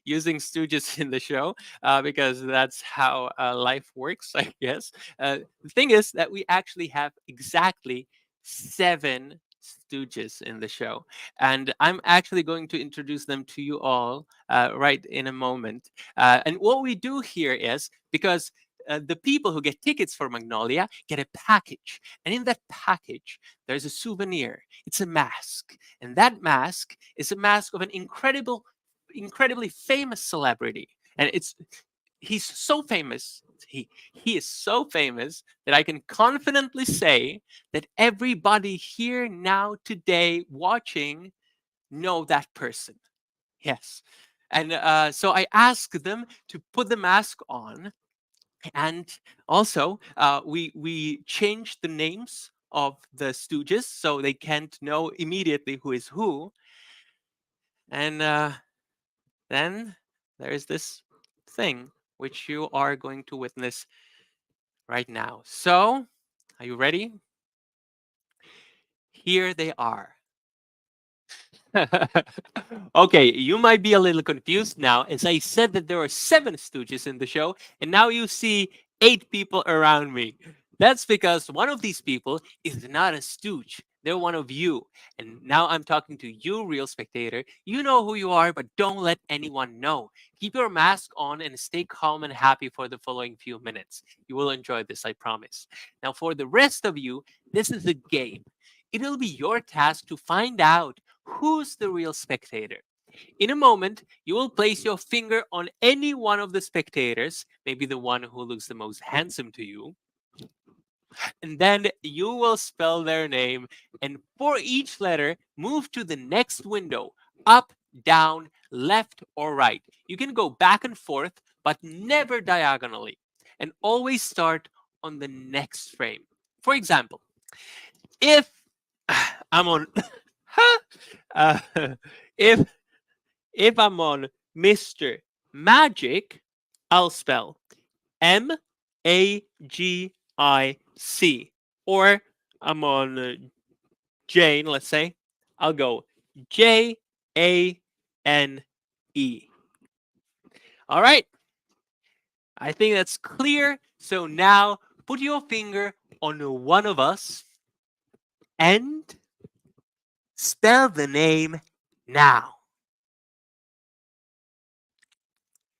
using stooges in the show because that's how life works, I guess. The thing is that we actually have exactly 7 stooges in the show. And I'm actually going to introduce them to you all right in a moment. And what we do here is because the people who get tickets for Magnolia get a package. And in that package, there's a souvenir. It's a mask. And that mask is a mask of an incredibly famous celebrity. And he's so famous. He is so famous that I can confidently say that everybody here now today watching know that person. Yes. And so I asked them to put the mask on. And also, we changed the names of the stooges so they can't know immediately who is who. And then there's this thing which you are going to witness right now. So, are you ready? Here they are. Okay, you might be a little confused now, as I said that there are 7 stooges in the show, and now you see 8 people around me. That's because one of these people is not a stooge. They're one of you. And now I'm talking to you, real spectator. You know who you are, but don't let anyone know. Keep your mask on and stay calm and happy for the following few minutes. You will enjoy this, I promise. Now, for the rest of you, this is a game. It'll be your task to find out who's the real spectator. In a moment, you will place your finger on any one of the spectators, maybe the one who looks the most handsome to you, and then you will spell their name, and for each letter, move to the next window, up, down, left, or right. You can go back and forth, but never diagonally, and always start on the next frame. For example, if I'm on uh, if I'm on Mr. Magic, I'll spell Magic. Or I'm on Jane, let's say, I'll go Jane. All right. I think that's clear. So now put your finger on one of us and spell the name now.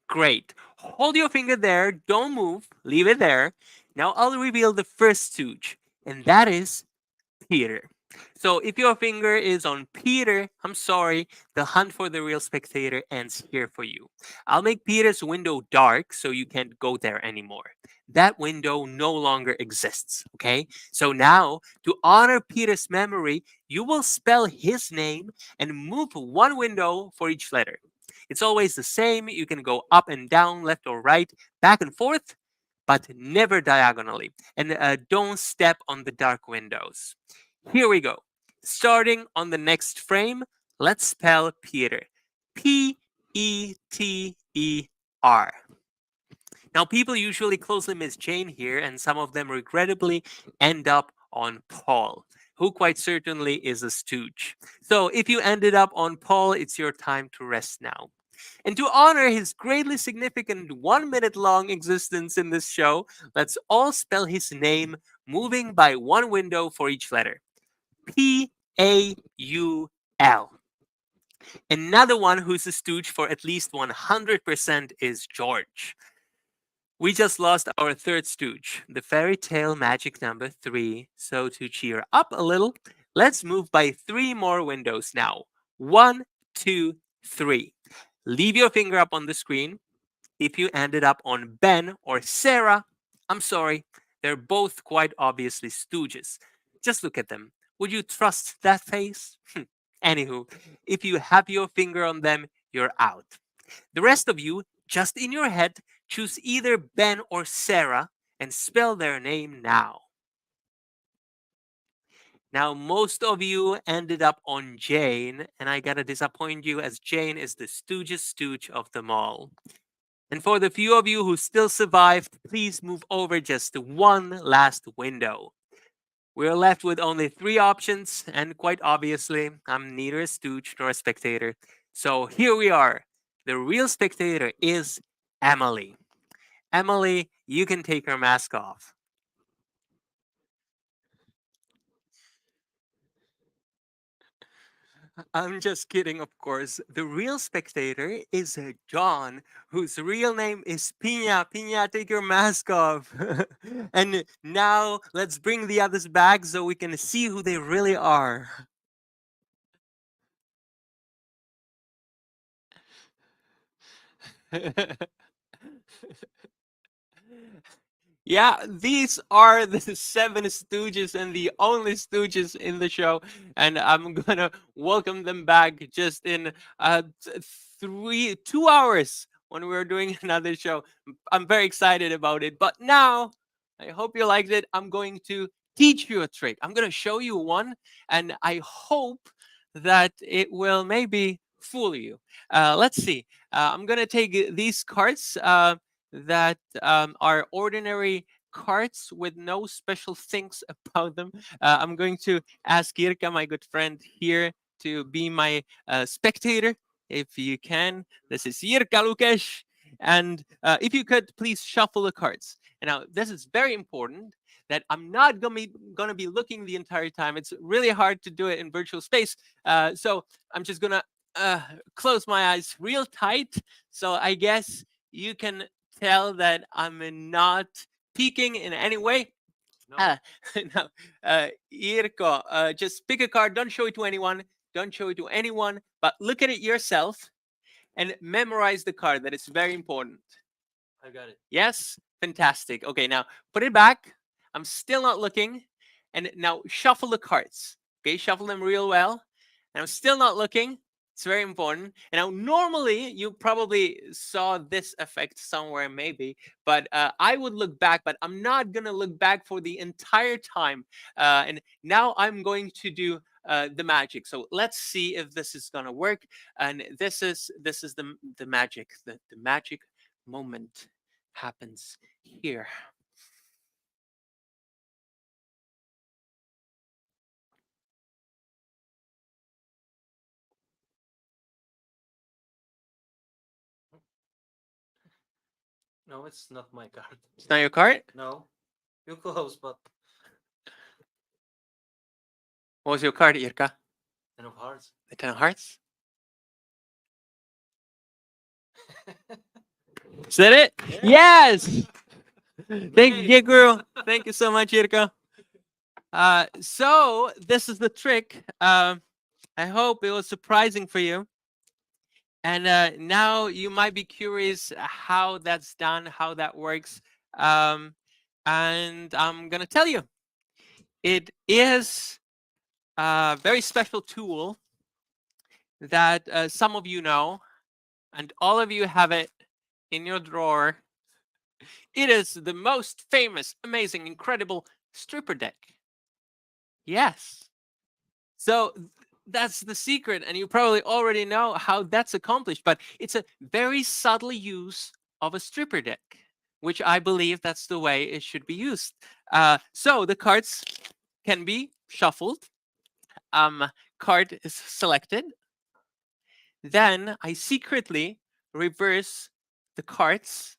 Great. Hold your finger there. Don't move. Leave it there. Now I'll reveal the first stooge, and that is Peter. So if your finger is on Peter, I'm sorry, the hunt for the real spectator ends here for you. I'll make Peter's window dark so you can't go there anymore. That window no longer exists, okay? So now, to honor Peter's memory, you will spell his name and move one window for each letter. It's always the same. You can go up and down, left or right, back and forth. but never diagonally. And don't step on the dark windows. Here we go. Starting on the next frame, let's spell Peter. P-E-T-E-R. Now, people usually closely miss Jane here, and some of them regrettably end up on Paul, who quite certainly is a stooge. So if you ended up on Paul, it's your time to rest now. And to honor his greatly significant 1 minute long existence in this show, let's all spell his name, moving by one window for each letter. P-A-U-L. Another one who's a stooge for at least 100% is George. We just lost our third stooge, the fairy tale magic number 3. So to cheer up a little, let's move by 3 more windows now. 1, 2, 3. Leave your finger up on the screen. If you ended up on Ben or Sarah, I'm sorry, they're both quite obviously stooges. Just look at them. Would you trust that face? Anywho, if you have your finger on them, you're out. The rest of you, just in your head, choose either Ben or Sarah and spell their name now. Now, most of you ended up on Jane, and I gotta disappoint you as Jane is the stooge's stooge of them all. And for the few of you who still survived, please move over just one last window. We're left with only 3 options, and quite obviously, I'm neither a stooge nor a spectator. So here we are. The real spectator is Emily. Emily, you can take her mask off. I'm just kidding, of course. The real spectator is John, whose real name is Pina. Pina, take your mask off. And now let's bring the others back so we can see who they really are. Yeah, these are the 7 stooges and the only stooges in the show. And I'm going to welcome them back just in 2 hours when we're doing another show. I'm very excited about it. But now, I hope you liked it. I'm going to teach you a trick. I'm going to show you one, and I hope that it will maybe fool you. Let's see. I'm going to take these cards that are ordinary cards with no special things about them. I'm going to ask Jirka, my good friend here, to be my spectator, if you can. This is Jirka Lukesh. And if you could, please shuffle the cards. And now, this is very important that I'm not going to be looking the entire time. It's really hard to do it in virtual space. So I'm just going to close my eyes real tight. So I guess you can tell that I'm not peeking in any way. No. No. Irko, just pick a card. Don't show it to anyone. Don't show it to anyone. But look at it yourself and memorize the card. That is very important. I got it. Yes? Fantastic. Okay, now put it back. I'm still not looking. And now shuffle the cards. Okay, shuffle them real well. And I'm still not looking. It's very important. And now, normally, you probably saw this effect somewhere, maybe, but I would look back, but I'm not going to look back for the entire time. And now I'm going to do the magic. So let's see if this is going to work. And this is the magic. The magic moment happens here. No, it's not my card. It's not your card? No. You're close, but... What was your card, Irka? 10 of hearts. The 10 of hearts? Is that it? Yeah. Yes! Thank you, Guru. Thank you so much, Irka. So, this is the trick. I hope it was surprising for you. And now you might be curious how that's done, how that works. And I'm going to tell you. It is a very special tool that some of you know, and all of you have it in your drawer. It is the most famous, amazing, incredible stripper deck. Yes. So that's the secret, and you probably already know how that's accomplished, but it's a very subtle use of a stripper deck, which I believe that's the way it should be used. So the cards can be shuffled. Card is selected. Then I secretly reverse the cards.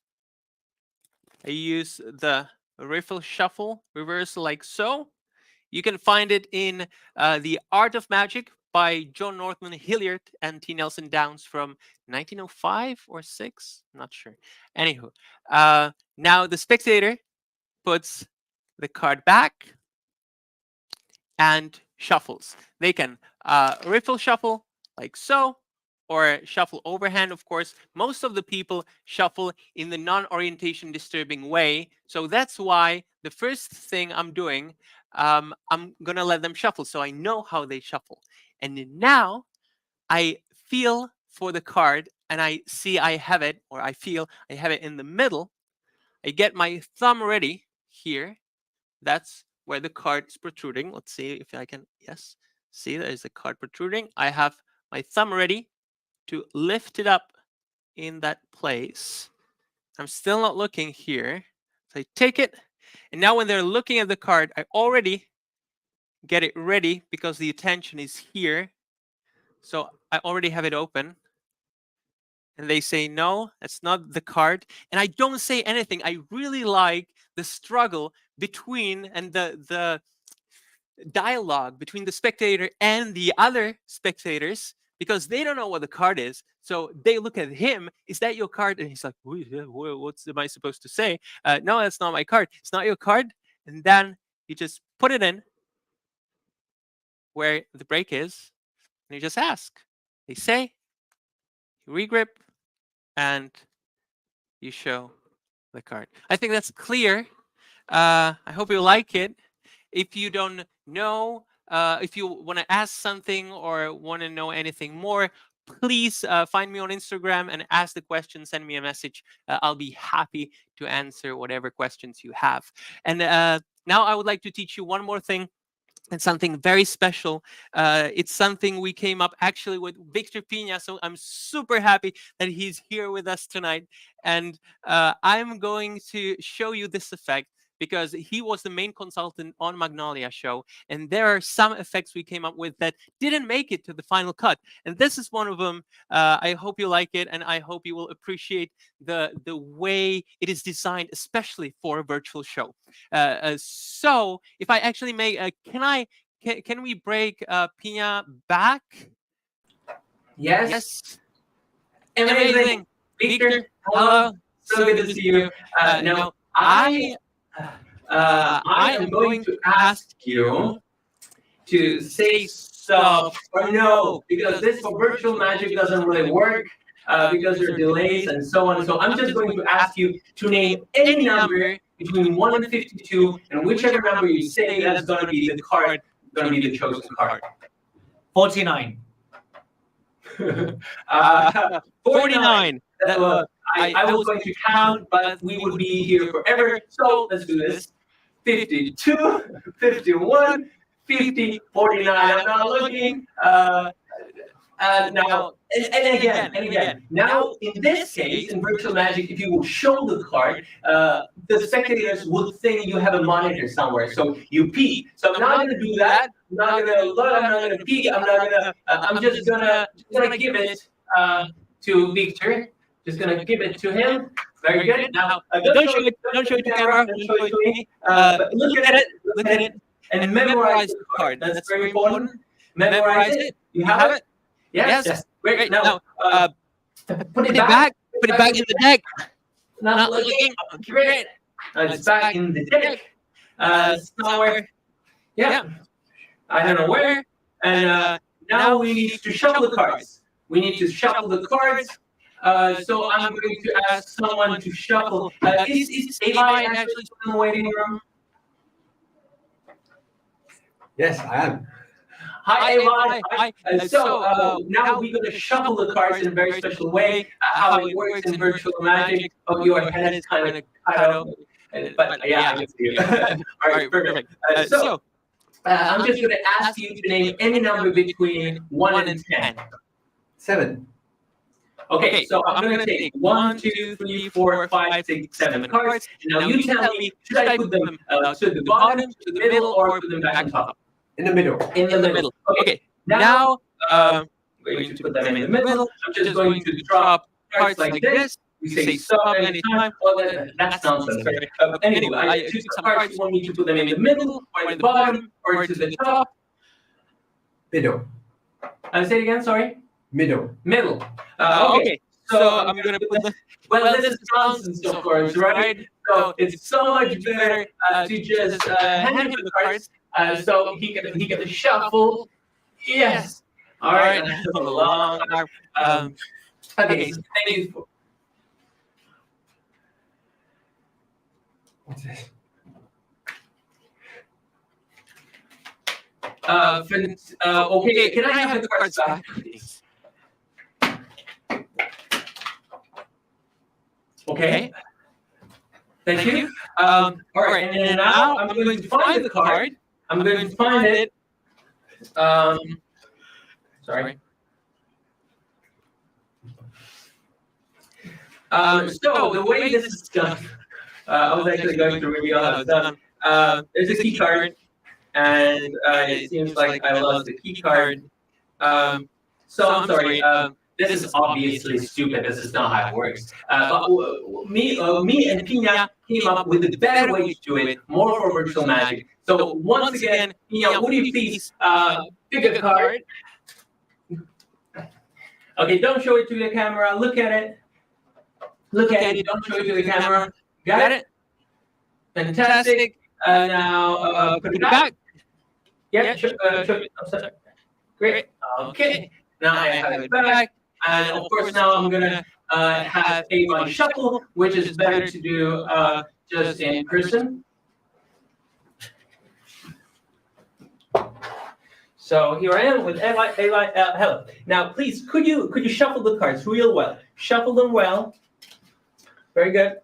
I use the riffle shuffle reverse like so. You can find it in The Art of Magic by John Northman Hilliard and T. Nelson Downs from 1905 or 6. I'm not sure. Anywho, now the spectator puts the card back and shuffles. They can riffle shuffle like so, or shuffle overhand, of course. Most of the people shuffle in the non-orientation disturbing way. So that's why the first thing I'm doing, I'm going to let them shuffle so I know how they shuffle. And now I feel for the card and I see I have it, or I feel I have it in the middle. I get my thumb ready here. That's where the card is protruding. Let's see if I can, yes, see there's a card protruding. I have my thumb ready to lift it up in that place. I'm still not looking here. So I take it, and now when they're looking at the card, I already get it ready because the attention is here. So I already have it open. And they say, no, that's not the card. And I don't say anything. I really like the struggle between and the dialogue between the spectator and the other spectators, because they don't know what the card is. So they look at him, is that your card? And he's like, what am I supposed to say? No, that's not my card. It's not your card. And then you just put it in where the break is, and you just ask. They say, you regrip, and you show the card. I think that's clear. I hope you like it. If you don't know, if you want to ask something or want to know anything more, please find me on Instagram and ask the question, send me a message. I'll be happy to answer whatever questions you have. And now I would like to teach you one more thing. And something very special. It's something we came up actually with Victor Pina. So I'm super happy that he's here with us tonight. And I'm going to show you this effect because he was the main consultant on Magnolia show. And there are some effects we came up with that didn't make it to the final cut. And this is one of them. I hope you like it. And I hope you will appreciate the way it is designed, especially for a virtual show. So if I actually make, can we break Pina back? Yes. Amazing. Victor, hello. So good to see you. Now, I am going to ask you to say stop or no, because this for virtual magic doesn't really work because there are delays and so on. So I'm just going to ask you to name any number between 1 and 52, and whichever number you say, that's going to be the card, going to be the chosen card. 49. 49. I was going to count, but we would be here forever. So let's do this. 52, 51, 50, 49. I'm not looking. Now, and again. Now, in this case, in virtual magic, if you will show the card, the spectators would think you have a monitor somewhere. So you peek. So I'm not going to do that. I'm not going to look. I'm not going to peek. I'm just gonna give it to Victor. Just gonna give it to him. Very good. Now, don't show it to camera. Don't show it to me. But look at it, and memorize the card. That's very important. Memorize it. You have it. Yes. Great. Now, put it back. Put it back in the deck. Not looking. Great. It's back in the deck. Somewhere. Yeah. I don't know where. And now we need to shuffle the cards. We need to shuffle the cards. So I'm going to ask someone to shuffle. Is Eli actually in the waiting room? Yes, I am. Hi, Ava. Hi. So now we're going to shuffle the cards in a very special way. How it works in virtual magic. Oh, your head is kind of cut off. But yeah, I can see you. All right, perfect. So I'm just going to ask you to name any number between 1 and 10. 7. Okay, so I'm going to take 1, 2, 3, 4, 5, 6, 7 cards. Now you tell me, should I put them to the bottom, to the middle, or put them back on top? In the middle. In the middle. Okay, now I'm going to put them in the middle. I'm just going to drop cards like this. You say stop anytime. Well, that's nonsense. Right? Anyway, I choose some cards. You want me to put them in the middle, or in the bottom, or to the top? Middle. Say it again, sorry? Middle. Middle. Okay. So I'm gonna put the. Well, this is nonsense, of course, right? So it's so much better to just hand him the cards, so he can shuffle. Yes. All right. That's a long arm. Okay. So thank you. What's this? Okay. Can I have the cards back? Okay. Thank you. All right, and then now I'm going to find the card. I'm going to find it. Sorry. So the way this is done, I was actually going to reveal how it's done. There's a key card, and it seems like I lost the key card. So I'm sorry. This is obviously stupid. This is not how it works. But me and Pina came up with a better way to do it, more for virtual magic. So once again, Pina, would you please pick a card? Okay, don't show it to the camera. Look at it. Look at it. Don't show it to the camera. Got it? Fantastic. Now put it back. Yeah, show it. Great. Okay. Now I have it back. And of course, now I'm gonna have a shuffle, which is better to do just in person. So here I am with Eli. Hello. Now, please, could you shuffle the cards real well? Shuffle them well. Very good.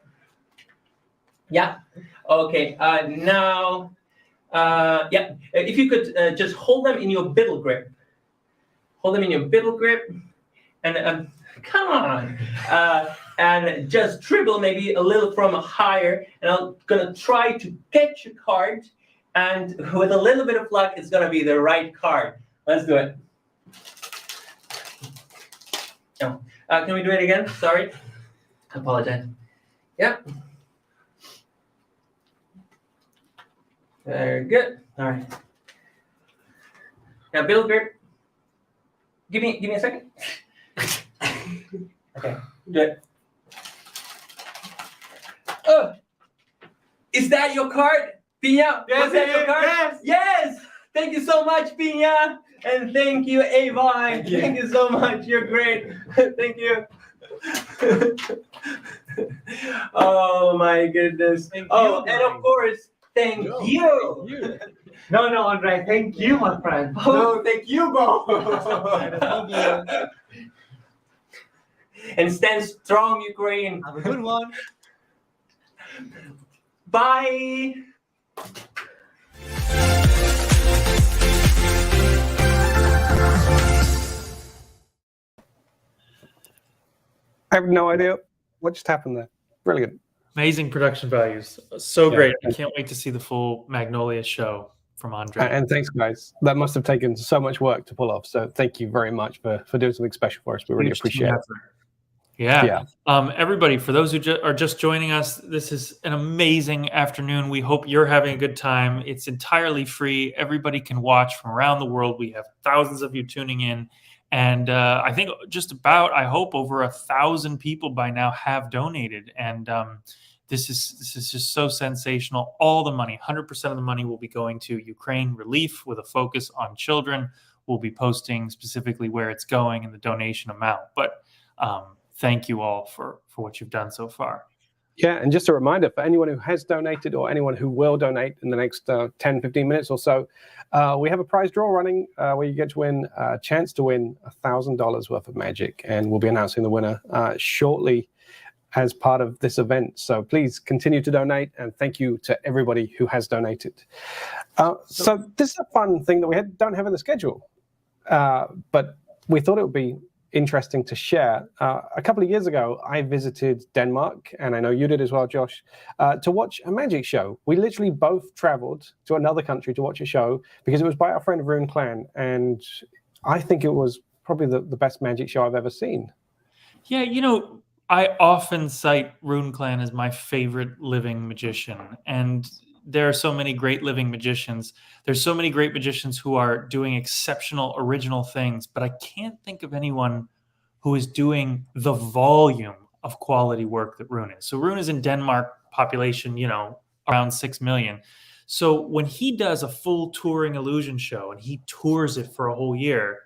Yeah. Okay. Now, yeah. If you could just hold them in your biddle grip. Hold them in your biddle grip. And come on, and just dribble maybe a little from higher, and I'm gonna try to catch a card, and with a little bit of luck, it's gonna be the right card. Let's do it. No. Can we do it again? Sorry, I apologize. Yeah. Very good. All right. Now, biddle grip. Give me a second. Okay, good. Is that your card, Pina? Yes, Was that your card? yes. Yes. Thank you so much, Pina, and thank you, Ava. Thank you so much. You're great. Thank you. Oh my goodness. And of course, thank you. No, Andre. Thank you, my friend. No, thank you, Bo. And stand strong, Ukraine. Have a good one. Bye. I have no idea what just happened there. Brilliant. Amazing production values. So great. I can't wait to see the full Magnolia show from Andre. And thanks, guys. That must have taken so much work to pull off. So thank you very much for doing something special for us. We really appreciate it. Yeah. Everybody, for those who are just joining us, this is an amazing afternoon. We hope you're having a good time. It's entirely free. Everybody can watch from around the world. We have thousands of you tuning in. And I think just about, I hope, over 1,000 people by now have donated. And this is just so sensational. All the money, 100% of the money will be going to Ukraine relief with a focus on children. We'll be posting specifically where it's going and the donation amount. But thank you all for what you've done so far. Yeah, and just a reminder for anyone who has donated or anyone who will donate in the next 10, 15 minutes or so, we have a prize draw running where you get to win a chance to win $1,000 worth of magic, and we'll be announcing the winner shortly as part of this event. So please continue to donate, and thank you to everybody who has donated. So this is a fun thing that we don't have in the schedule, but we thought it would be interesting to share. A couple of years ago, I visited Denmark, and I know you did as well, Josh, to watch a magic show. We literally both traveled to another country to watch a show because it was by our friend Rune Clan, and I think it was probably the best magic show I've ever seen. Yeah, I often cite Rune Clan as my favorite living magician, and there are so many great living magicians. There's so many great magicians who are doing exceptional original things, but I can't think of anyone who is doing the volume of quality work that Rune is. So Rune is in Denmark, population, around 6 million. So when he does a full touring illusion show and he tours it for a whole year,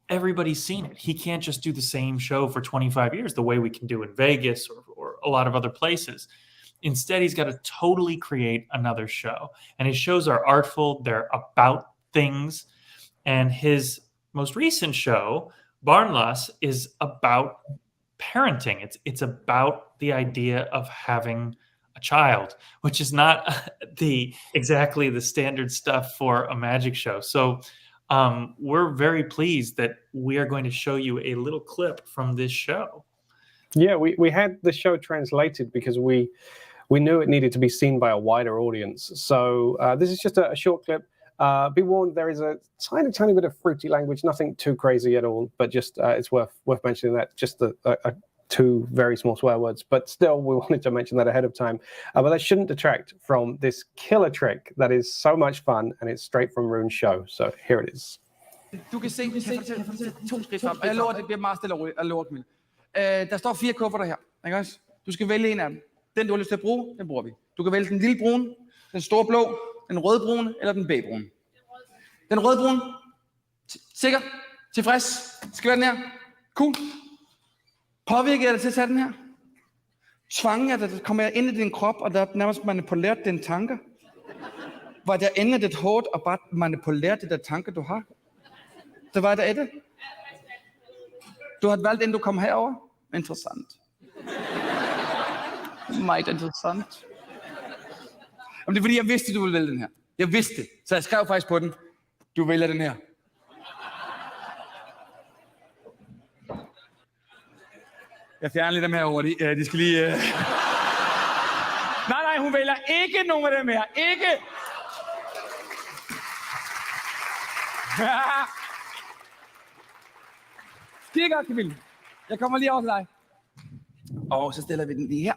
everybody's seen it. He can't just do the same show for 25 years the way we can do in Vegas or a lot of other places. Instead, he's got to totally create another show. And his shows are artful. They're about things. And his most recent show, Barnlass, is about parenting. It's about the idea of having a child, which is not exactly the standard stuff for a magic show. So we're very pleased that we are going to show you a little clip from this show. Yeah, we had the show translated because we knew it needed to be seen by a wider audience. So this is just a short clip. Be warned, there is a tiny bit of fruity language, nothing too crazy at all, but just it's worth mentioning that, just two very small swear words. But still, we wanted to mention that ahead of time. But that shouldn't detract from this killer trick that is so much fun, and it's straight from Rune's show. So here it is. Du kan se, to skridt frem. Jeg lover, det bliver meget stille og roligt. Jeg lover, Camille. Der står 4 kufferter her, ikke også? Du skal vælge en af dem. Den, du har lyst til at bruge, den bruger vi. Du kan vælge den lille brune, den store blå, den rødbrune eller den bægbrune. Den rødbrune. Sikker? Tilfreds? Skal være den her? Cool. Påvirker jeg dig til at tage den her? Tvang jeg dig, der kommer jeg ind i din krop, og der nærmest manipuleret dine tanker? Var der inde dit hoved og bare manipuleret de der tanker, du har? Det var der det. Du har valgt, inden du kom herover. Interessant. Meget interessant. Jamen, det er fordi, jeg vidste, du ville vælge den her. Jeg vidste det, så jeg skrev faktisk på den. Du vælger den her. Jeg fjerner lige dem her hurtigt. De skal lige... Nej, hun vælger ikke nogen af dem her. Ikke! Skide godt, Camille. Jeg kommer lige over til dig. Og så stiller vi den lige her.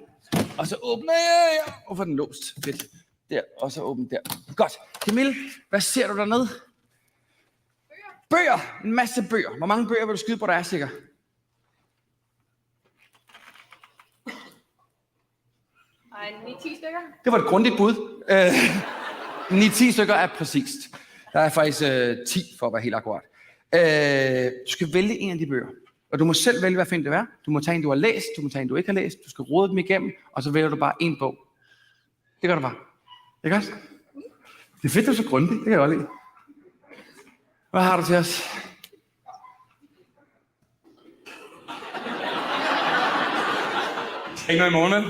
Og så åbner jeg her. Og får den låst. Fedt. Der, og så åbner der. Godt. Camille, hvad ser du dernede? Bøger. En masse bøger. Hvor mange bøger vil du skyde på, der er sikker? Og 9-10 stykker. Det var et grundigt bud. 9-10 stykker er præcist. Der er faktisk 10, for at være helt akkurat. Du skal vælge en af de bøger. Og du må selv vælge, hvad fint det er. Du må tage en, du har læst. Du må tage en, du ikke har læst. Du skal rode dem igennem. Og så vælger du bare en bog. Det gør du bare. Ikke også? Det er fedt, du er så grundigt. Det kan jeg godt lide. Hvad har du til os? Ikke noget i morgen, vel?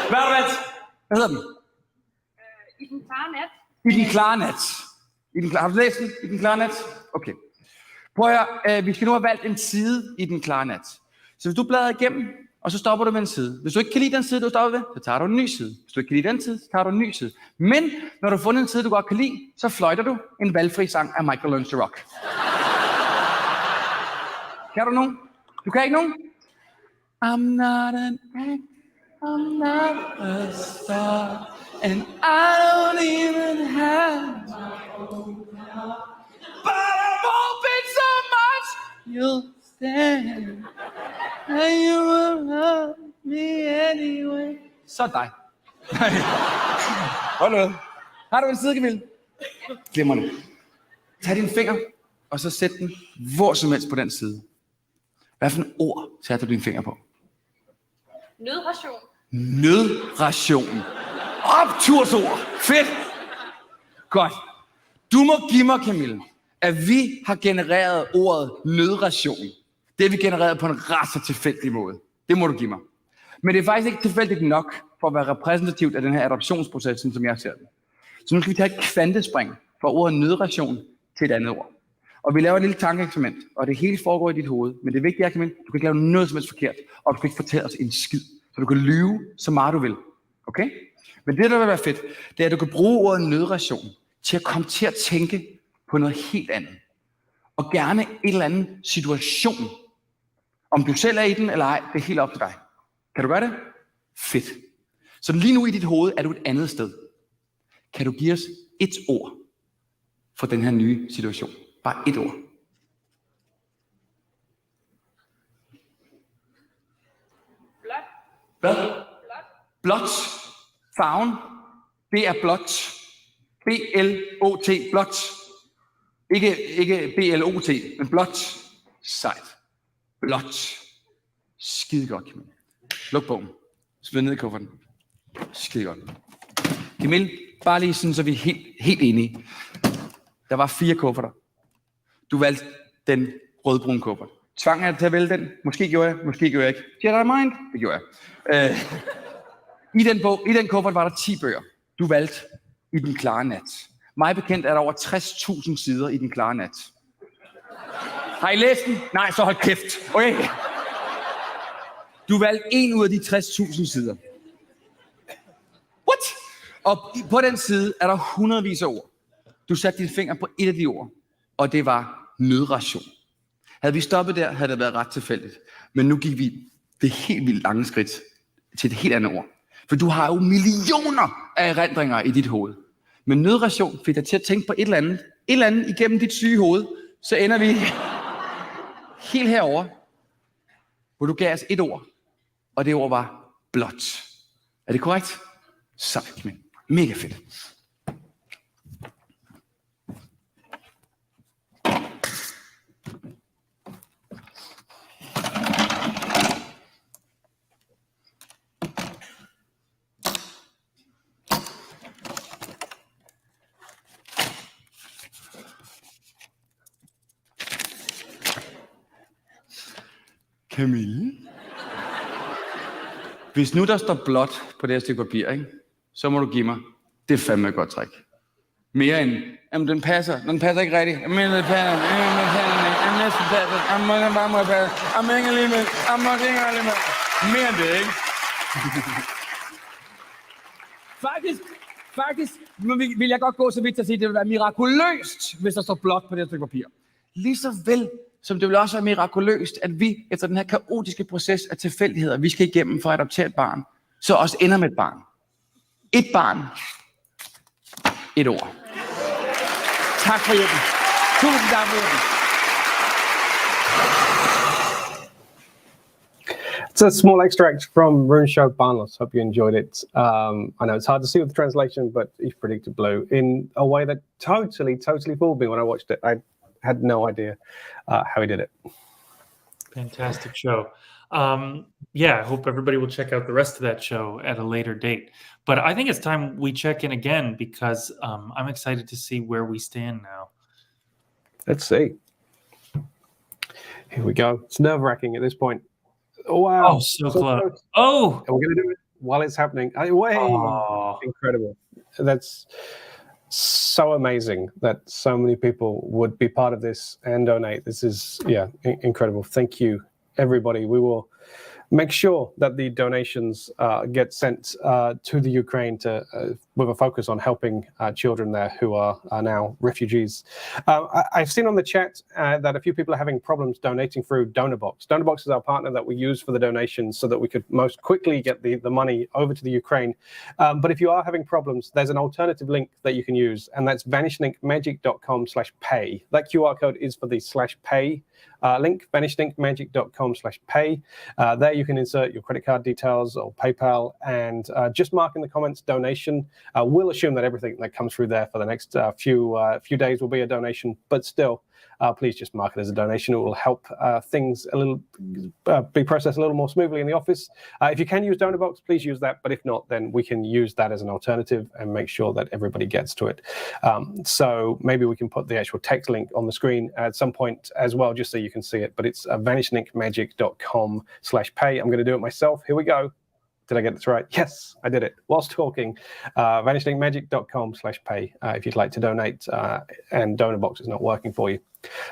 Hvad har du valgt? Hvad hedder den? I den klare nat. I den klare nat. Har du læst den? I den klare nat? Okay. Prøv at høre, vi skal nu have valgt en side i den klare nat. Så hvis du bladrer igennem, og så stopper du med en side. Hvis du ikke kan lide den side, du stopper ved, så tager du en ny side. Hvis du ikke kan lide den side, så tager du en ny side. Men når du har fundet en side, du godt kan lide, så fløjter du en valgfri sang af Michael Learns to Rock. Kan du nogen? Du kan ikke nogen? I'm not an act, I'm not a star, and I don't even have my own car. But I'm hoping so much you'll stand, and you will love me anyway. Så dig. Hold nu. Har du en side, Camille? Glimrende. Tag din finger, og så sæt den hvor som helst på den side. Hvad for en ord sætter du din finger på? Nødration. Nødrationen. Optursord. Fedt. Godt. Du må give mig, Camille, at vi har genereret ordet nødration. Det har vi genereret på en ret så tilfældig måde. Det må du give mig. Men det er faktisk ikke tilfældigt nok for at være repræsentativt af den her adoptionsproces, som jeg ser den. Så nu skal vi tage et kvantespring fra ordet nødration til et andet ord. Og vi laver et lille tankeeksperiment, og det hele foregår i dit hoved. Men det vigtige er, Camille, du kan ikke lave noget som helst forkert, og du kan ikke fortælle os en skid. Så du kan lyve så meget du vil. Okay? Men det, der vil være fedt, det er, at du kan bruge ordet nødration til at komme til at tænke på noget helt andet. Og gerne en eller anden situation. Om du selv er i den eller ej, det er helt op til dig. Kan du gøre det? Fedt. Så lige nu i dit hoved er du et andet sted. Kan du give os et ord for den her nye situation? Bare et ord. Hvad? Blot. Farven. Det er blot. B-L-O-T. Blot. Ikke B-L-O-T, men blot. Sejt. Blot. Skide godt, Camille. Luk bogen. Smid ned i kufferten. Skide godt. Camille, bare lige sådan, så vi er helt enige. Der var 4 kufferter. Du valgte den rødbrune kuffert. Tvang jeg til at vælge den? Måske gjorde jeg, måske gjorde jeg ikke. Jedi mind? Det gjorde jeg. I den kuffert var der 10 bøger. Du valgte I den klare nat. Mig bekendt er der over 60.000 sider i den klare nat. Har I læst den? Nej, så hold kæft. Okay. Du valgte en ud af de 60.000 sider. What? Og på den side er der hundredvis af ord. Du satte din finger på et af de ord, og det var nødration. Havde vi stoppet der, havde det været ret tilfældigt. Men nu gik vi det helt vildt lange skridt til et helt andet ord. For du har jo millioner af erindringer i dit hoved. Men nødration fik dig til at tænke på et eller andet igennem dit syge hoved. Så ender vi helt herover, hvor du gav os et ord. Og det ord var blot. Er det korrekt? Sejt, men mega fedt. Camille? Hvis nu der står blot på det her stykke papir, ikke, så må du give mig. Det er fandme et godt træk. Mere end, jamen den passer ikke rigtigt. Jamen den passer, jamen næsten passer. Jamen ikke alligevel. Mere end det, ikke? Faktisk vil jeg godt gå så vidt til at sige, at det vil være mirakuløst, hvis der står blot på det her stykke papir. Lige så vel som det vil også være mirakuløst, at vi efter den her kaotiske proces af tilfældigheder, vi skal igennem for at adoptere et barn, så også ender med et barn. Et barn. Et ord. Tak for hjælpen. Tusind tak for hjælpen. It's a small extract from Runeshow Barnless. Hope you enjoyed it. I know it's hard to see with the translation, but he predicted blue in a way that totally fooled me when I watched it. I had no idea how he did it. Fantastic show. Yeah, I hope everybody will check out the rest of that show at a later date. But I think it's time we check in again because I'm excited to see where we stand now. Let's see. Here we go. It's nerve-wracking at this point. Oh, wow. Oh, so close. Oh! And we're going to do it while it's happening. Incredible. That's so amazing that so many people would be part of this and donate. This is, incredible. Thank you, everybody. We will make sure that the donations get sent to the Ukraine with a focus on helping children there who are now refugees. I've seen on the chat that a few people are having problems donating through DonorBox. DonorBox is our partner that we use for the donations so that we could most quickly get the money over to the Ukraine. But if you are having problems, there's an alternative link that you can use, and that's vanishlinkmagic.com/pay. That QR code is for the /pay link, vanishlinkmagic.com/pay. There you can insert your credit card details or PayPal, and just mark in the comments donation. We'll assume that everything that comes through there for the next few days will be a donation, but still, please just mark it as a donation. It will help things a little be processed a little more smoothly in the office. If you can use DonorBox, please use that. But if not, then we can use that as an alternative and make sure that everybody gets to it. So maybe we can put the actual text link on the screen at some point as well, just so you can see it. But it's vanishingmagic.com/pay. I'm going to do it myself. Here we go. Did I get this right? Yes, I did it whilst talking. vanishingmagic.com/pay if you'd like to donate and DonorBox is not working for you.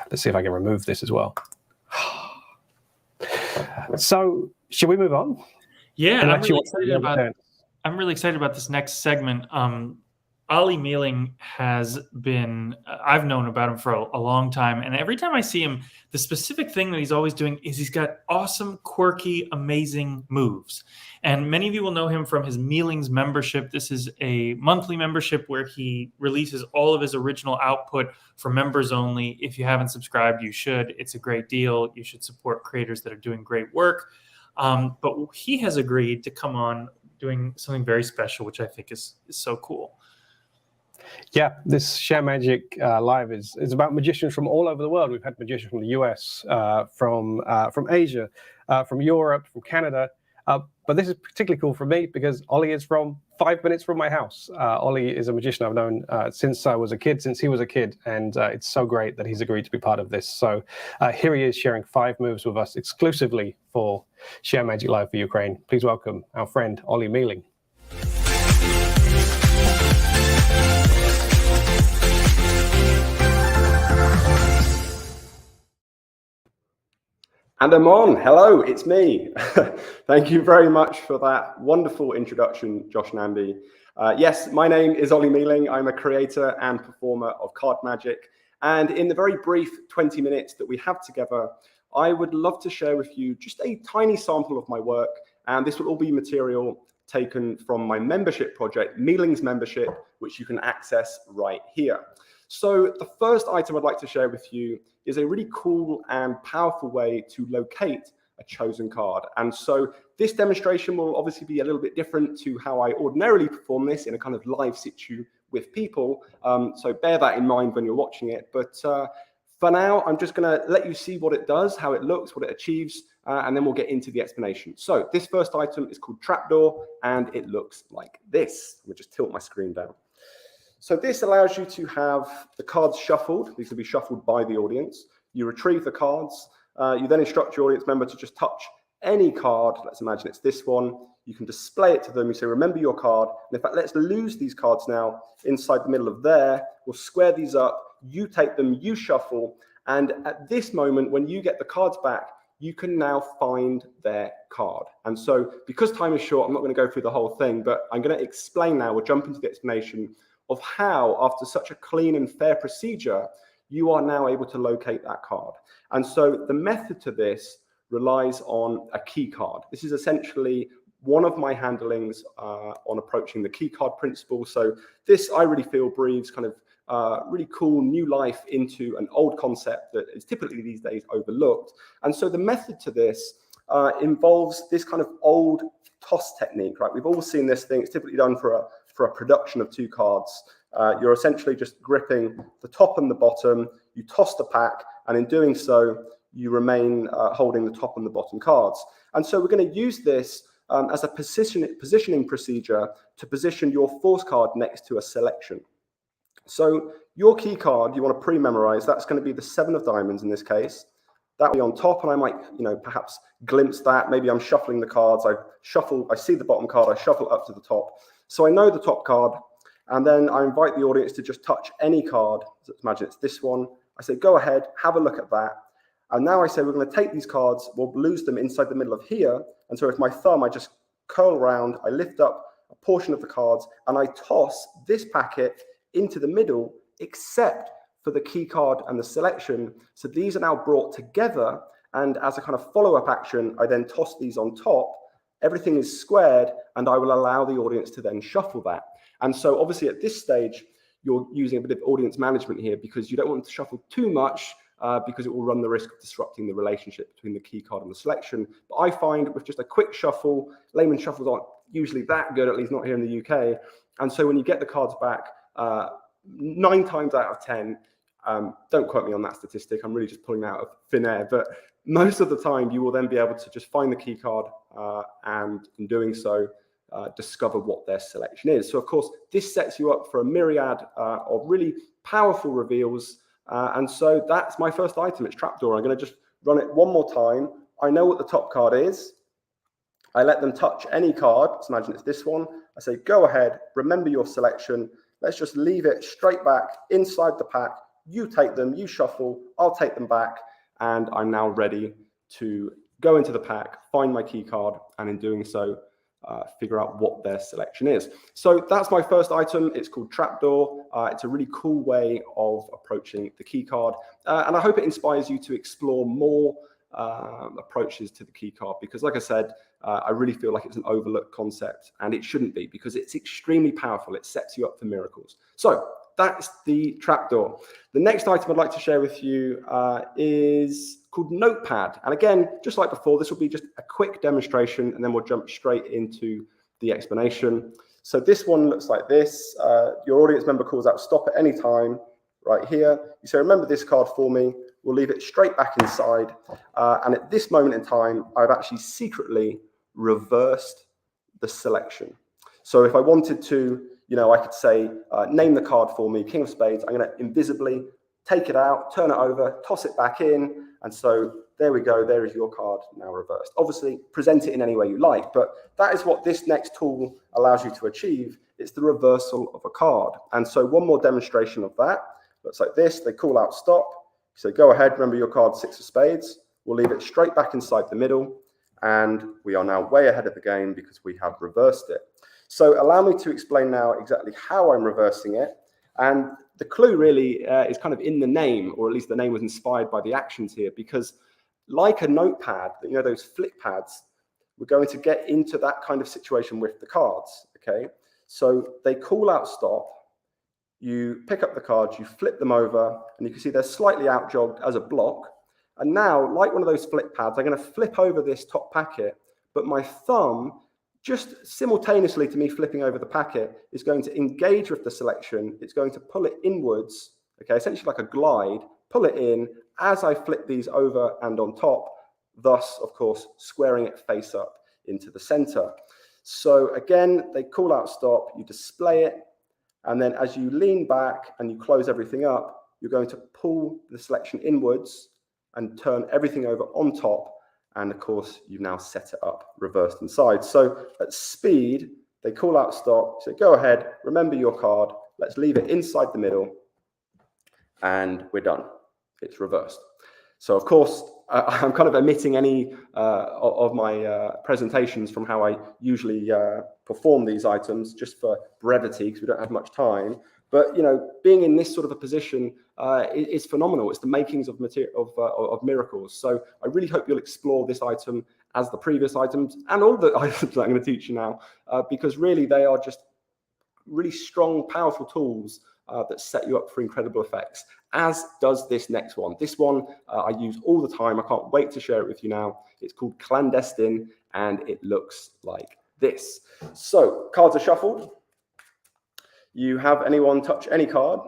Let's see if I can remove this as well. So, should we move on? Yeah, I'm Unless really excited about this next segment. Ollie Mealing has been, I've known about him for a long time. And every time I see him, the specific thing that he's always doing is he's got awesome, quirky, amazing moves. And many of you will know him from his Mealings membership. This is a monthly membership where he releases all of his original output for members only. If you haven't subscribed, you should. It's a great deal. You should support creators that are doing great work. But he has agreed to come on doing something very special, which I think is so cool. Yeah, this ShareMagic Live is about magicians from all over the world. We've had magicians from the US, from Asia, from Europe, from Canada. But this is particularly cool for me because Ollie is from 5 minutes from my house. Ollie is a magician I've known since I was a kid, since he was a kid. And it's so great that he's agreed to be part of this. So here he is sharing 5 moves with us exclusively for ShareMagic Live for Ukraine. Please welcome our friend, Ollie Mealing. And I'm on. Hello, it's me. Thank you very much for that wonderful introduction, Josh and Andy. Yes, my name is Ollie Mealing. I'm a creator and performer of card magic. And in the very brief 20 minutes that we have together, I would love to share with you just a tiny sample of my work. And this will all be material taken from my membership project, Mealings Membership, which you can access right here. So the first item I'd like to share with you is a really cool and powerful way to locate a chosen card. And so this demonstration will obviously be a little bit different to how I ordinarily perform this in a kind of live situ with people. So bear that in mind when you're watching it. But for now, I'm just going to let you see what it does, how it looks, what it achieves, and then we'll get into the explanation. So this first item is called Trapdoor, and it looks like this. Let me just tilt my screen down. So this allows you to have the cards shuffled. These will be shuffled by the audience. You retrieve the cards. You then instruct your audience member to just touch any card. Let's imagine it's this one. You can display it to them. You say, remember your card. And in fact, let's lose these cards now inside the middle of there. We'll square these up. You take them, you shuffle. And at this moment, when you get the cards back, you can now find their card. And so because time is short, I'm not going to go through the whole thing, but I'm going to explain now. We'll jump into the explanation of how, after such a clean and fair procedure, you are now able to locate that card. And so the method to this relies on a key card. This is essentially one of my handlings on approaching the key card principle. So this, I really feel, breathes kind of really cool new life into an old concept that is typically these days overlooked. And so the method to this involves this kind of old toss technique, right? We've all seen this thing. It's typically done for a production of 2 cards. You're essentially just gripping the top and the bottom. You toss the pack, and in doing so, you remain holding the top and the bottom cards. And so we're going to use this as a positioning procedure to position your force card next to a selection. So your key card, you want to pre-memorize, that's going to be the 7 of diamonds in this case. That will be on top, and I might, perhaps glimpse that. Maybe I'm shuffling the cards. I see the bottom card, I shuffle up to the top. So I know the top card, and then I invite the audience to just touch any card. Let's imagine it's this one. I say, go ahead, have a look at that. And now I say, we're going to take these cards, we'll lose them inside the middle of here. And so with my thumb, I just curl around, I lift up a portion of the cards, and I toss this packet into the middle, except for the key card and the selection. So these are now brought together, and as a kind of follow-up action, I then toss these on top. Everything is squared, and I will allow the audience to then shuffle that. And so obviously at this stage, you're using a bit of audience management here because you don't want to shuffle too much because it will run the risk of disrupting the relationship between the key card and the selection. But I find with just a quick shuffle, layman shuffles aren't usually that good, at least not here in the UK. And so when you get the cards back, 9 times out of 10, Don't quote me on that statistic. I'm really just pulling that out of thin air. But most of the time, you will then be able to just find the key card and in doing so, discover what their selection is. So, of course, this sets you up for a myriad of really powerful reveals. And so that's my first item. It's Trapdoor. I'm going to just run it one more time. I know what the top card is. I let them touch any card. Let's imagine it's this one. I say, go ahead, remember your selection. Let's just leave it straight back inside the pack. You take them, you shuffle, I'll take them back. And I'm now ready to go into the pack, find my key card, and in doing so, figure out what their selection is. So that's my first item. It's called Trapdoor. It's a really cool way of approaching the key card. And I hope it inspires you to explore more approaches to the key card, because like I said, I really feel like it's an overlooked concept, and it shouldn't be, because it's extremely powerful. It sets you up for miracles. So that's the Trapdoor. The next item I'd like to share with you is called Notepad. And again, just like before, this will be just a quick demonstration, and then we'll jump straight into the explanation. So this one looks like this. Your audience member calls out stop at any time right here. You say, remember this card for me. We'll leave it straight back inside. And at this moment in time, I've actually secretly reversed the selection. So if I wanted to, I could say, name the card for me, King of Spades. I'm going to invisibly take it out, turn it over, toss it back in. And so there we go. There is your card now reversed. Obviously, present it in any way you like, but that is what this next tool allows you to achieve. It's the reversal of a card. And so one more demonstration of that. Looks like this. They call out stop. So go ahead, remember your card, 6 of spades. We'll leave it straight back inside the middle. And we are now way ahead of the game because we have reversed it. So allow me to explain now exactly how I'm reversing it. And the clue really is kind of in the name, or at least the name was inspired by the actions here, because like a notepad, those flip pads, we're going to get into that kind of situation with the cards, okay? So they call out stop. You pick up the cards, you flip them over, and you can see they're slightly outjogged as a block. And now, like one of those flip pads, I'm going to flip over this top packet, but my thumb, just simultaneously to me flipping over the packet, is going to engage with the selection. It's going to pull it inwards, okay, essentially like a glide, pull it in as I flip these over and on top, thus, of course, squaring it face up into the center. So again, they call out stop, you display it, and then as you lean back and you close everything up, you're going to pull the selection inwards and turn everything over on top. And of course, you've now set it up reversed inside. So at speed, they call out stop. So go ahead, remember your card. Let's leave it inside the middle. And we're done. It's reversed. So of course, I'm kind of omitting any of my presentations from how I usually perform these items, just for brevity, because we don't have much time. But being in this sort of a position is phenomenal. It's the makings of miracles. So I really hope you'll explore this item as the previous items and all the items that I'm going to teach you now, because really they are just really strong, powerful tools that set you up for incredible effects, as does this next one. This one I use all the time. I can't wait to share it with you now. It's called Clandestine, and it looks like this. So cards are shuffled. You have anyone touch any card.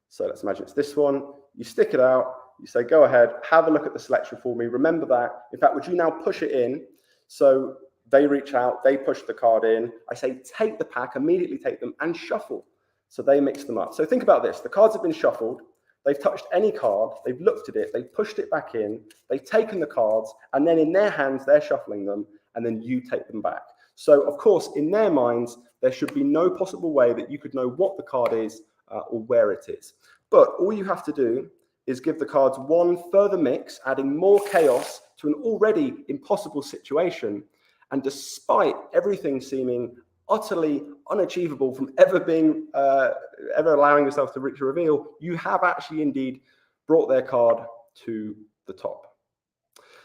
So let's imagine it's this one. You stick it out. You say, go ahead, have a look at the selection for me. Remember that. In fact, would you now push it in? So they reach out, they push the card in. I say, take the pack, immediately take them and shuffle. So they mix them up. So think about this. The cards have been shuffled. They've touched any card. They've looked at it. They've pushed it back in. They've taken the cards. And then in their hands, they're shuffling them. And then you take them back. So, of course, in their minds, there should be no possible way that you could know what the card is or where it is. But all you have to do is give the cards one further mix, adding more chaos to an already impossible situation. And despite everything seeming utterly unachievable from ever allowing yourself to reach a reveal, you have actually indeed brought their card to the top.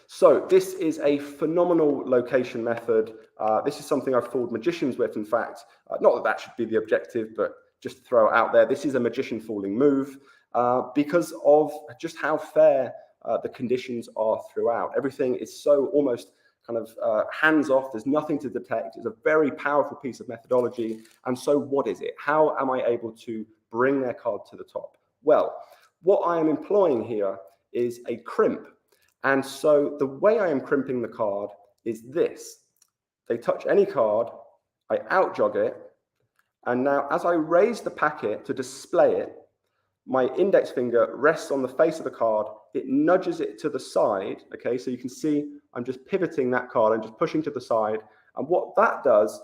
So this is a phenomenal location method. This is something I've fooled magicians with, in fact. Not that that should be the objective, but just to throw it out there, this is a magician fooling move because of just how fair the conditions are throughout. Everything is so almost kind of hands-off. There's nothing to detect. It's a very powerful piece of methodology. And so what is it? How am I able to bring their card to the top? Well, what I am employing here is a crimp. And so the way I am crimping the card is this. They touch any card, I outjog it, and now as I raise the packet to display it, my index finger rests on the face of the card, it nudges it to the side, okay, so you can see I'm just pivoting that card, I'm just pushing to the side, and what that does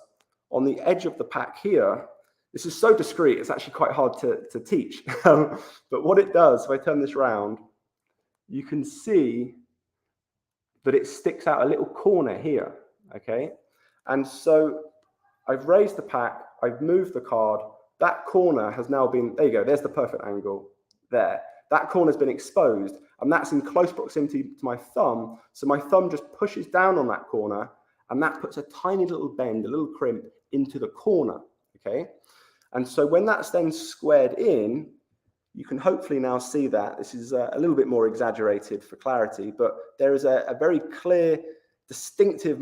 on the edge of the pack here, this is so discreet, it's actually quite hard to teach, but what it does, if I turn this round, you can see that it sticks out a little corner here, okay, and so I've raised the pack, I've moved the card, that corner has now been, there you go, there's the perfect angle there. That corner has been exposed, and that's in close proximity to my thumb, so my thumb just pushes down on that corner, and that puts a tiny little bend, a little crimp into the corner, okay? And so when that's then squared in, you can hopefully now see that. This is a little bit more exaggerated for clarity, but there is a very clear, distinctive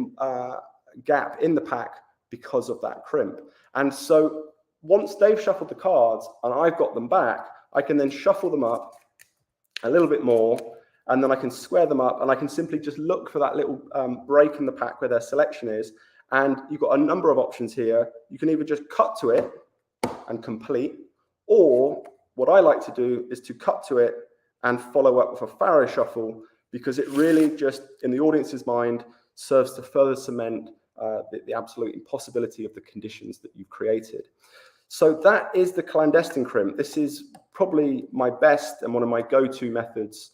gap in the pack because of that crimp. And so once they've shuffled the cards and I've got them back, I can then shuffle them up a little bit more, and then I can square them up, and I can simply just look for that little break in the pack where their selection is. And you've got a number of options here. You can either just cut to it and complete, or what I like to do is to cut to it and follow up with a Faro shuffle, because it really just, in the audience's mind, serves to further cement the absolute impossibility of the conditions that you've created. So that is the clandestine crimp. This is probably my best and one of my go-to methods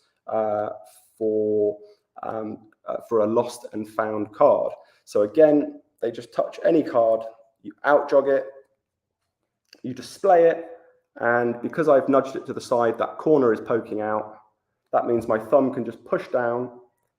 for a lost and found card. So again, they just touch any card, you outjog it, you display it, and because I've nudged it to the side, that corner is poking out. That means my thumb can just push down.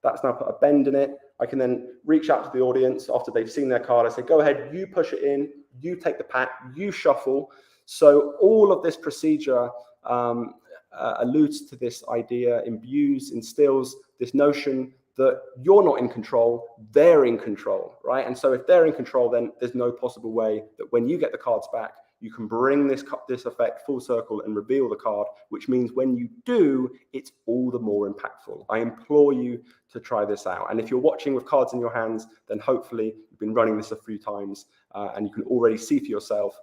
That's now put a bend in it. I can then reach out to the audience after they've seen their card. I say, go ahead, you push it in, you take the pack, you shuffle. So all of this procedure alludes to this idea, imbues, instills this notion that you're not in control, they're in control, right? And so if they're in control, then there's no possible way that when you get the cards back, you can bring this effect full circle and reveal the card, which means when you do, it's all the more impactful. I implore you to try this out. And if you're watching with cards in your hands, then hopefully you've been running this a few times and you can already see for yourself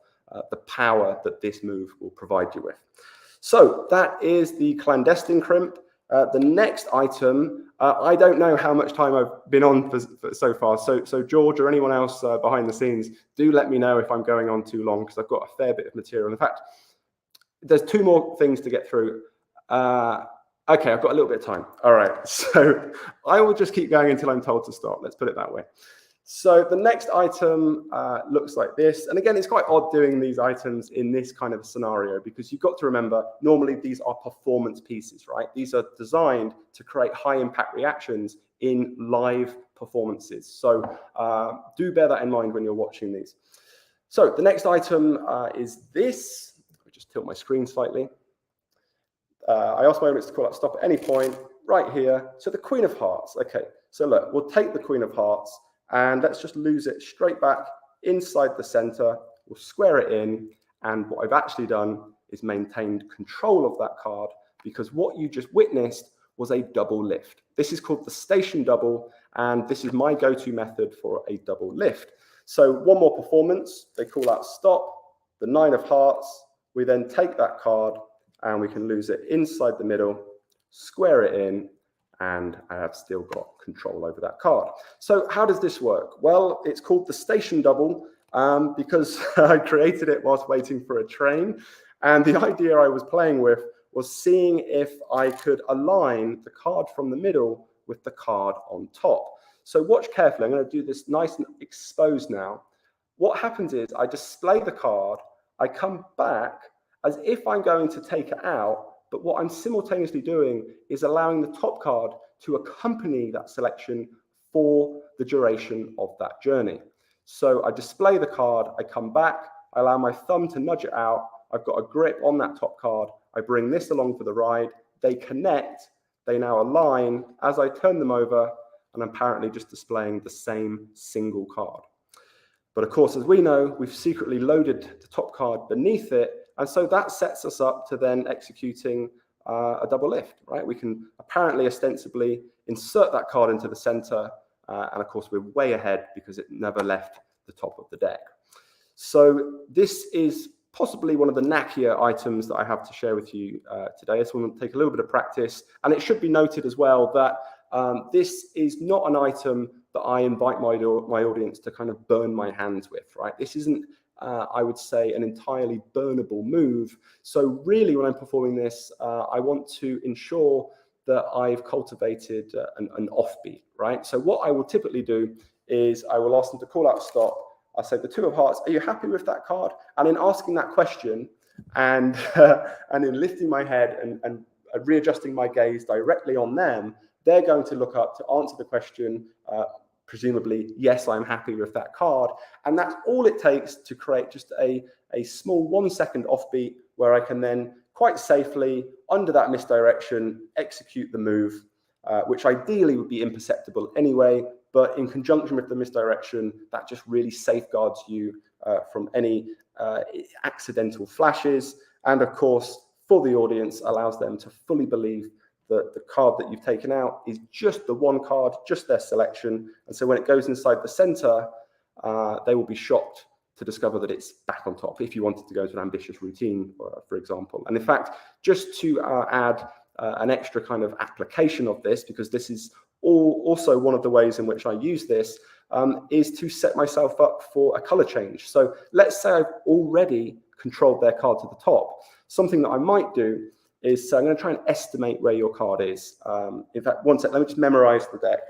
the power that this move will provide you with. So that is the clandestine crimp. The next item, I don't know how much time I've been on for so far. So George or anyone else behind the scenes, do let me know if I'm going on too long, because I've got a fair bit of material. In fact, there's two more things to get through. Okay, I've got a little bit of time. All right, so I will just keep going until I'm told to stop. Let's put it that way. So the next item looks like this. And again, it's quite odd doing these items in this kind of scenario, because you've got to remember, normally these are performance pieces, right? These are designed to create high impact reactions in live performances. So do bear that in mind when you're watching these. So the next item is this. I'll just tilt my screen slightly. I asked my audience to call out stop at any point right here. So the Queen of Hearts. Okay, so look, we'll take the Queen of Hearts and let's just lose it straight back inside the center. We'll square it in. And what I've actually done is maintained control of that card, because what you just witnessed was a double lift. This is called the station double, and this is my go-to method for a double lift. So one more performance, they call out stop, the 9 of Hearts. We then take that card and we can lose it inside the middle, square it in, and I have still got control over that card. So how does this work? Well, it's called the station double because I created it whilst waiting for a train. And the idea I was playing with was seeing if I could align the card from the middle with the card on top. So watch carefully. I'm going to do this nice and exposed now. What happens is I display the card, I come back as if I'm going to take it out, but what I'm simultaneously doing is allowing the top card to accompany that selection for the duration of that journey. So I display the card, I come back, I allow my thumb to nudge it out, I've got a grip on that top card, I bring this along for the ride, they connect, they now align as I turn them over, and I'm apparently just displaying the same single card. But of course, as we know, we've secretly loaded the top card beneath it, and so that sets us up to then executing a double lift, right? We can apparently ostensibly insert that card into the center, and of course we're way ahead because it never left the top of the deck. So this is possibly one of the knackier items that I have to share with you today. This will take a little bit of practice, and it should be noted as well that this is not an item that I invite my audience to kind of burn my hands with, right? This isn't, I would say, an entirely burnable move. So really, when I'm performing this, I want to ensure that I've cultivated an offbeat, right? So what I will typically do is I will ask them to call out stop. I say, the 2 of hearts, are you happy with that card? And in asking that question and in lifting my head and readjusting my gaze directly on them, they're going to look up to answer the question, presumably, yes, I'm happy with that card. And that's all it takes to create just a small 1-second offbeat where I can then quite safely, under that misdirection, execute the move, which ideally would be imperceptible anyway, but in conjunction with the misdirection, that just really safeguards you from any accidental flashes. And of course, for the audience, allows them to fully believe that the card that you've taken out is just the one card, just their selection. And so when it goes inside the center, they will be shocked to discover that it's back on top, if you wanted to go to an ambitious routine, for example. And in fact, just to add an extra kind of application of this, because this is also one of the ways in which I use this, is to set myself up for a color change. So let's say I've already controlled their card to the top. Something that I might do is, I'm going to try and estimate where your card is. In fact, one sec, let me just memorize the deck.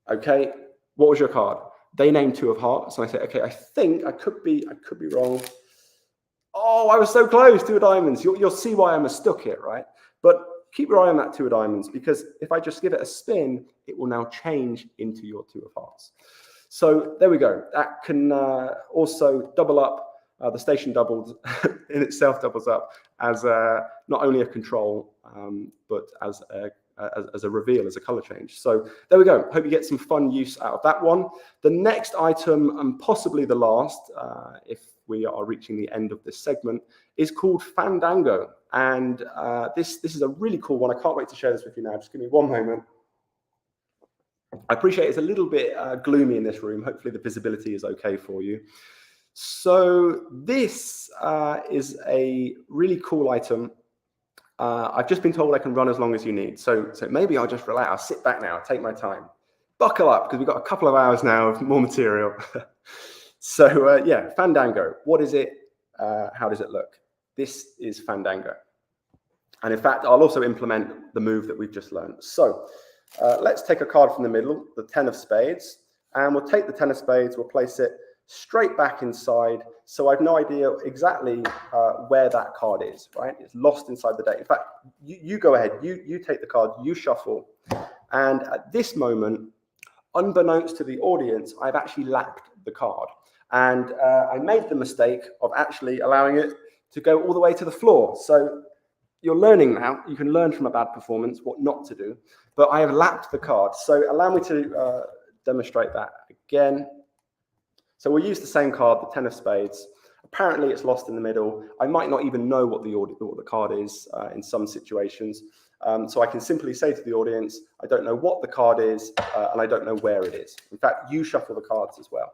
Okay, what was your card? They named 2 of hearts, and I say, okay, I think I could be wrong. Oh, I was so close, 2 of diamonds. You'll see why I mistook it, right? But keep your eye on that 2 of diamonds, because if I just give it a spin, it will now change into your 2 of hearts. So there we go. That can also double up. The station doubled in itself doubles up as not only a control, but as a reveal, as a color change. So there we go. Hope you get some fun use out of that one. The next item, and possibly the last, if we are reaching the end of this segment, is called Fandango. And this is a really cool one. I can't wait to share this with you now. Just give me one moment. I appreciate it's a little bit gloomy in this room. Hopefully the visibility is okay for you. So this is a really cool item. I've just been told I can run as long as you need. So maybe I'll just relax. I'll sit back now, take my time. Buckle up, because we've got a couple of hours now of more material. So yeah, Fandango. What is it? How does it look? This is Fandango. And in fact, I'll also implement the move that we've just learned. So let's take a card from the middle, the 10 of spades. And we'll take the 10 of spades, we'll place it straight back inside, so I've no idea exactly where that card is, right? It's lost inside the deck. In fact, you go ahead, you take the card, you shuffle, and at this moment, unbeknownst to the audience, I've actually lapped the card, and I made the mistake of actually allowing it to go all the way to the floor. So you're learning now, you can learn from a bad performance what not to do, but I have lapped the card. So allow me to demonstrate that again. So we'll use the same card, the 10 of spades. Apparently it's lost in the middle. I might not even know what the card is in some situations. So I can simply say to the audience, I don't know what the card is, and I don't know where it is. In fact, you shuffle the cards as well.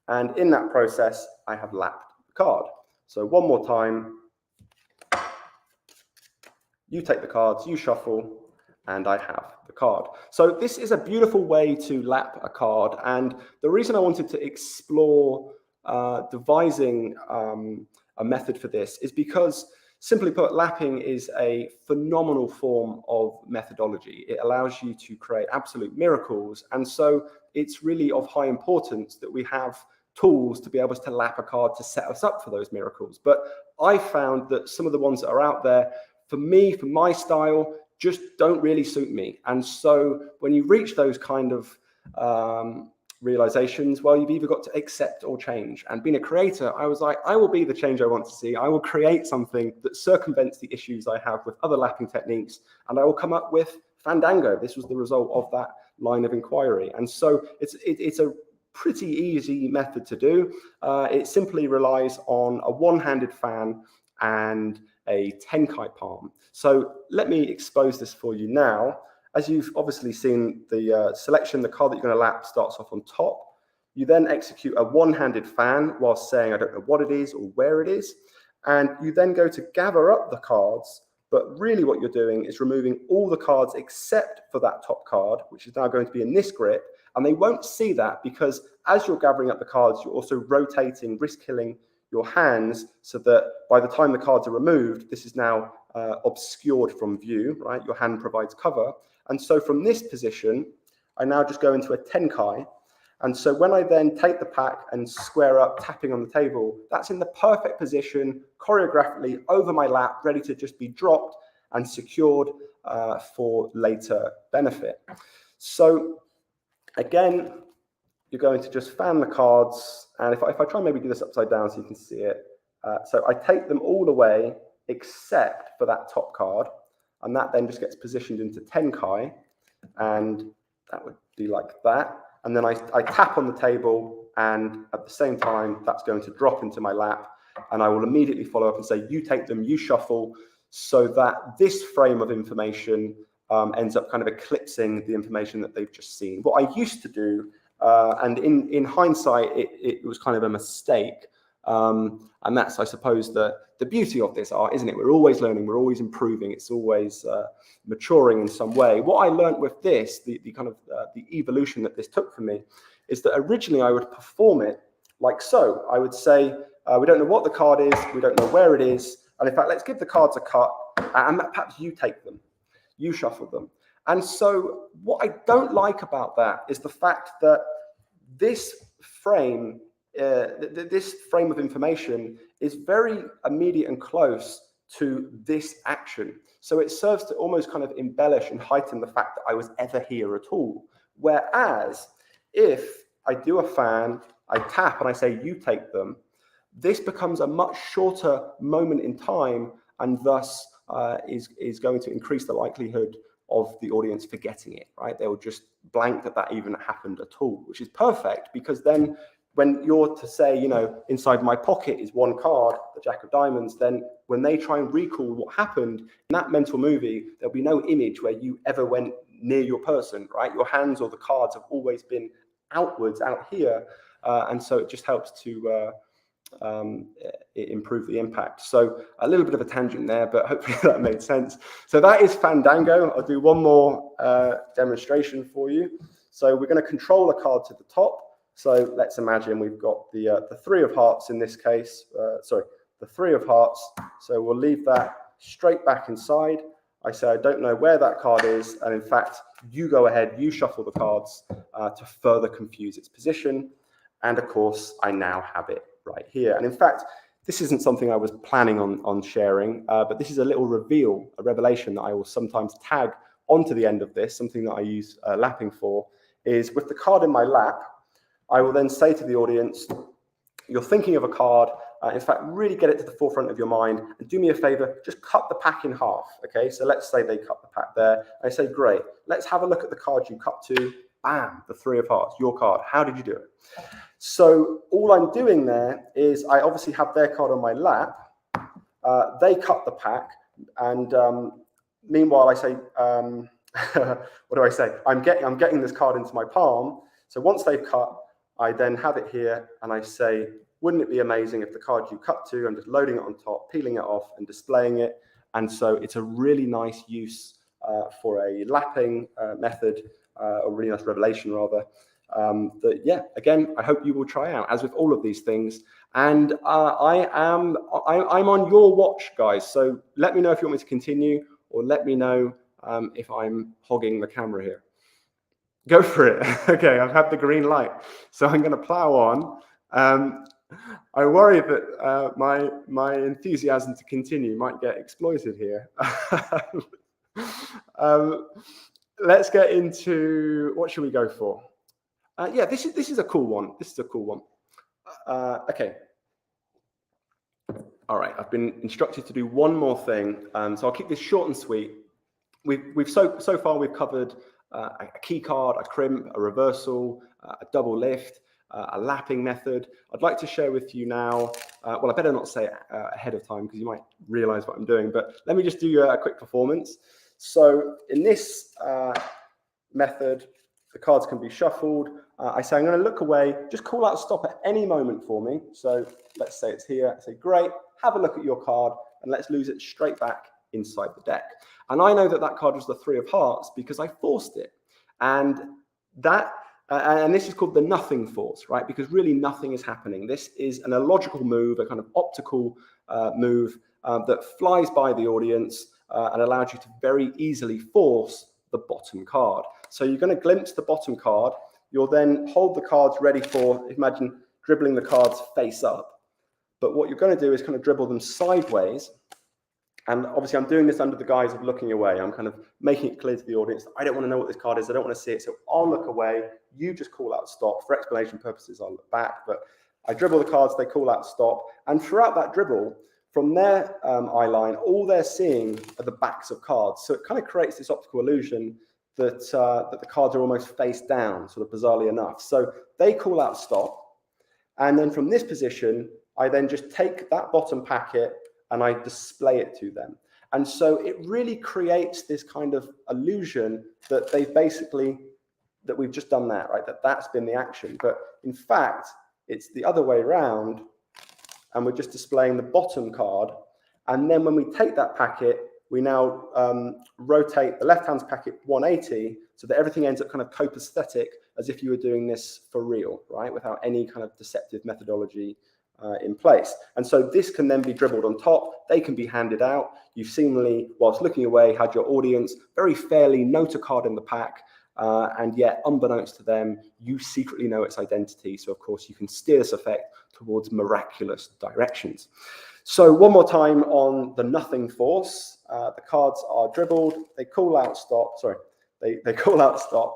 And in that process, I have lapped the card. So one more time. You take the cards, you shuffle, and I have the card. So this is a beautiful way to lap a card. And the reason I wanted to explore devising a method for this is because, simply put, lapping is a phenomenal form of methodology. It allows you to create absolute miracles. And so it's really of high importance that we have tools to be able to lap a card to set us up for those miracles. But I found that some of the ones that are out there, for me, for my style, just don't really suit me. And so when you reach those kind of realizations, well, you've either got to accept or change. And being a creator, I was like, I will be the change I want to see. I will create something that circumvents the issues I have with other lapping techniques, and I will come up with Fandango. This was the result of that line of inquiry. And so it's a pretty easy method to do. It simply relies on a one-handed fan and a Tenkai palm. So let me expose this for you now. As you've obviously seen, the selection, the card that you're going to lap starts off on top. You then execute a one-handed fan while saying, I don't know what it is or where it is. And you then go to gather up the cards, but really what you're doing is removing all the cards except for that top card, which is now going to be in this grip. And they won't see that because as you're gathering up the cards, you're also rotating, risk-killing your hands so that by the time the cards are removed, this is now obscured from view, right? Your hand provides cover. And so from this position, I now just go into a Tenkai. And so when I then take the pack and square up, tapping on the table, that's in the perfect position, choreographically over my lap, ready to just be dropped and secured for later benefit. So again, you're going to just fan the cards. And if I try and maybe do this upside down so you can see it. So I take them all away except for that top card. And that then just gets positioned into Tenkai. And that would be like that. And then I tap on the table, and at the same time, that's going to drop into my lap. And I will immediately follow up and say, you take them, you shuffle, so that this frame of information ends up kind of eclipsing the information that they've just seen. What I used to do, and in hindsight, it was kind of a mistake. And that's, I suppose, the beauty of this art, isn't it? We're always learning, we're always improving, it's always maturing in some way. What I learned with this, the kind of the evolution that this took for me, is that originally I would perform it like so. I would say, we don't know what the card is, we don't know where it is, and in fact, let's give the cards a cut, and perhaps you take them, you shuffle them. And so what I don't like about that is the fact that this frame of information is very immediate and close to this action. So it serves to almost kind of embellish and heighten the fact that I was ever here at all. Whereas if I do a fan, I tap and I say, you take them, this becomes a much shorter moment in time and thus is going to increase the likelihood of the audience forgetting it, right? They will just blank that even happened at all, which is perfect because then when you're to say, you know, inside my pocket is one card, the Jack of Diamonds, then when they try and recall what happened in that mental movie, there'll be no image where you ever went near your person, right? Your hands or the cards have always been outwards, out here. And so it just helps to improve the impact. So a little bit of a tangent there, but hopefully that made sense. So that is Fandango. I'll do one more demonstration for you. So we're going to control a card to the top. So let's imagine we've got the three of hearts in this case. The three of hearts. So we'll leave that straight back inside. I say, I don't know where that card is. And in fact, you go ahead, you shuffle the cards to further confuse its position. And of course, I now have it right here. And in fact, this isn't something I was planning on sharing, but this is a little reveal, a revelation that I will sometimes tag onto the end of this, something that I use lapping for, is with the card in my lap, I will then say to the audience, you're thinking of a card, in fact, really get it to the forefront of your mind, and do me a favor, just cut the pack in half, okay? So let's say they cut the pack there. I say, great, let's have a look at the card you cut to. Bam, the three of hearts, your card. How did you do it? So all I'm doing there is I obviously have their card on my lap. They cut the pack, and meanwhile I say, what do I say? I'm getting this card into my palm. So once they've cut, I then have it here, and I say, wouldn't it be amazing if the card you cut to, I'm just loading it on top, peeling it off, and displaying it. And so it's a really nice use for a lapping method, a really nice revelation rather. That, yeah, again, I hope you will try out, as with all of these things. And I'm on your watch, guys. So let me know if you want me to continue, or let me know if I'm hogging the camera here. Go for it. Okay, I've had the green light, so I'm going to plow on. I worry that my enthusiasm to continue might get exploited here. Let's get into, what should we go for? Yeah, this is a cool one. This is a cool one. Okay. All right, I've been instructed to do one more thing, so I'll keep this short and sweet. We've so far we've covered a key card, a crimp, a reversal, a double lift. a lapping method. I'd like to share with you now, well, I better not say it ahead of time because you might realize what I'm doing, but let me just do a quick performance. So in this method, the cards can be shuffled. I say I'm going to look away, just call out stop at any moment for me. So let's say it's here. I say, great, have a look at your card, and let's lose it straight back inside the deck. And I know that that card was the 3 of hearts because I forced it. And that, and this is called the nothing force, right? Because really nothing is happening. This is an illogical move, a kind of optical move that flies by the audience and allows you to very easily force the bottom card. So you're going to glimpse the bottom card. You'll then hold the cards ready for, imagine dribbling the cards face up. But what you're going to do is kind of dribble them sideways. And obviously I'm doing this under the guise of looking away. I'm kind of making it clear to the audience, I don't want to know what this card is. I don't want to see it. So I'll look away. You just call out stop. For explanation purposes, I'll look back. But I dribble the cards, they call out stop. And throughout that dribble, from their eye line, all they're seeing are the backs of cards. So it kind of creates this optical illusion that, that the cards are almost face down, sort of bizarrely enough. So they call out stop. And then from this position, I then just take that bottom packet and I display it to them. And so it really creates this kind of illusion that they've basically, that we've just done that, right? That that's been the action. But in fact, it's the other way around. And we're just displaying the bottom card. And then when we take that packet, we now rotate the left hand's packet 180 so that everything ends up kind of copaesthetic as if you were doing this for real, right? Without any kind of deceptive methodology in place. And so this can then be dribbled on top. They can be handed out. You've seemingly, whilst looking away, had your audience very fairly note a card in the pack. And yet, unbeknownst to them, you secretly know its identity. So, of course, you can steer this effect towards miraculous directions. So, one more time on the nothing force. The cards are dribbled. They call out stop. Sorry, they call out stop.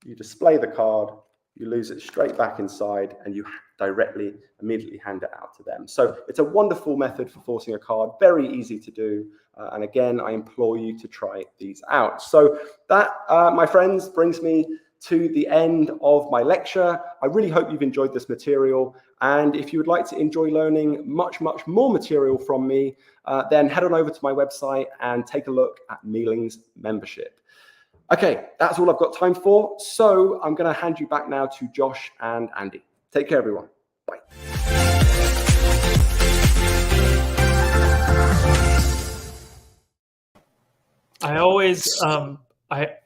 You display the card. You lose it straight back inside, and you directly, immediately hand it out to them. So it's a wonderful method for forcing a card, very easy to do. And again, I implore you to try these out. So that, my friends, brings me to the end of my lecture. I really hope you've enjoyed this material. And if you would like to enjoy learning much, much more material from me, then head on over to my website and take a look at Mealing's membership. Okay, that's all I've got time for. So I'm going to hand you back now to Josh and Andy. Take care, everyone. Bye. I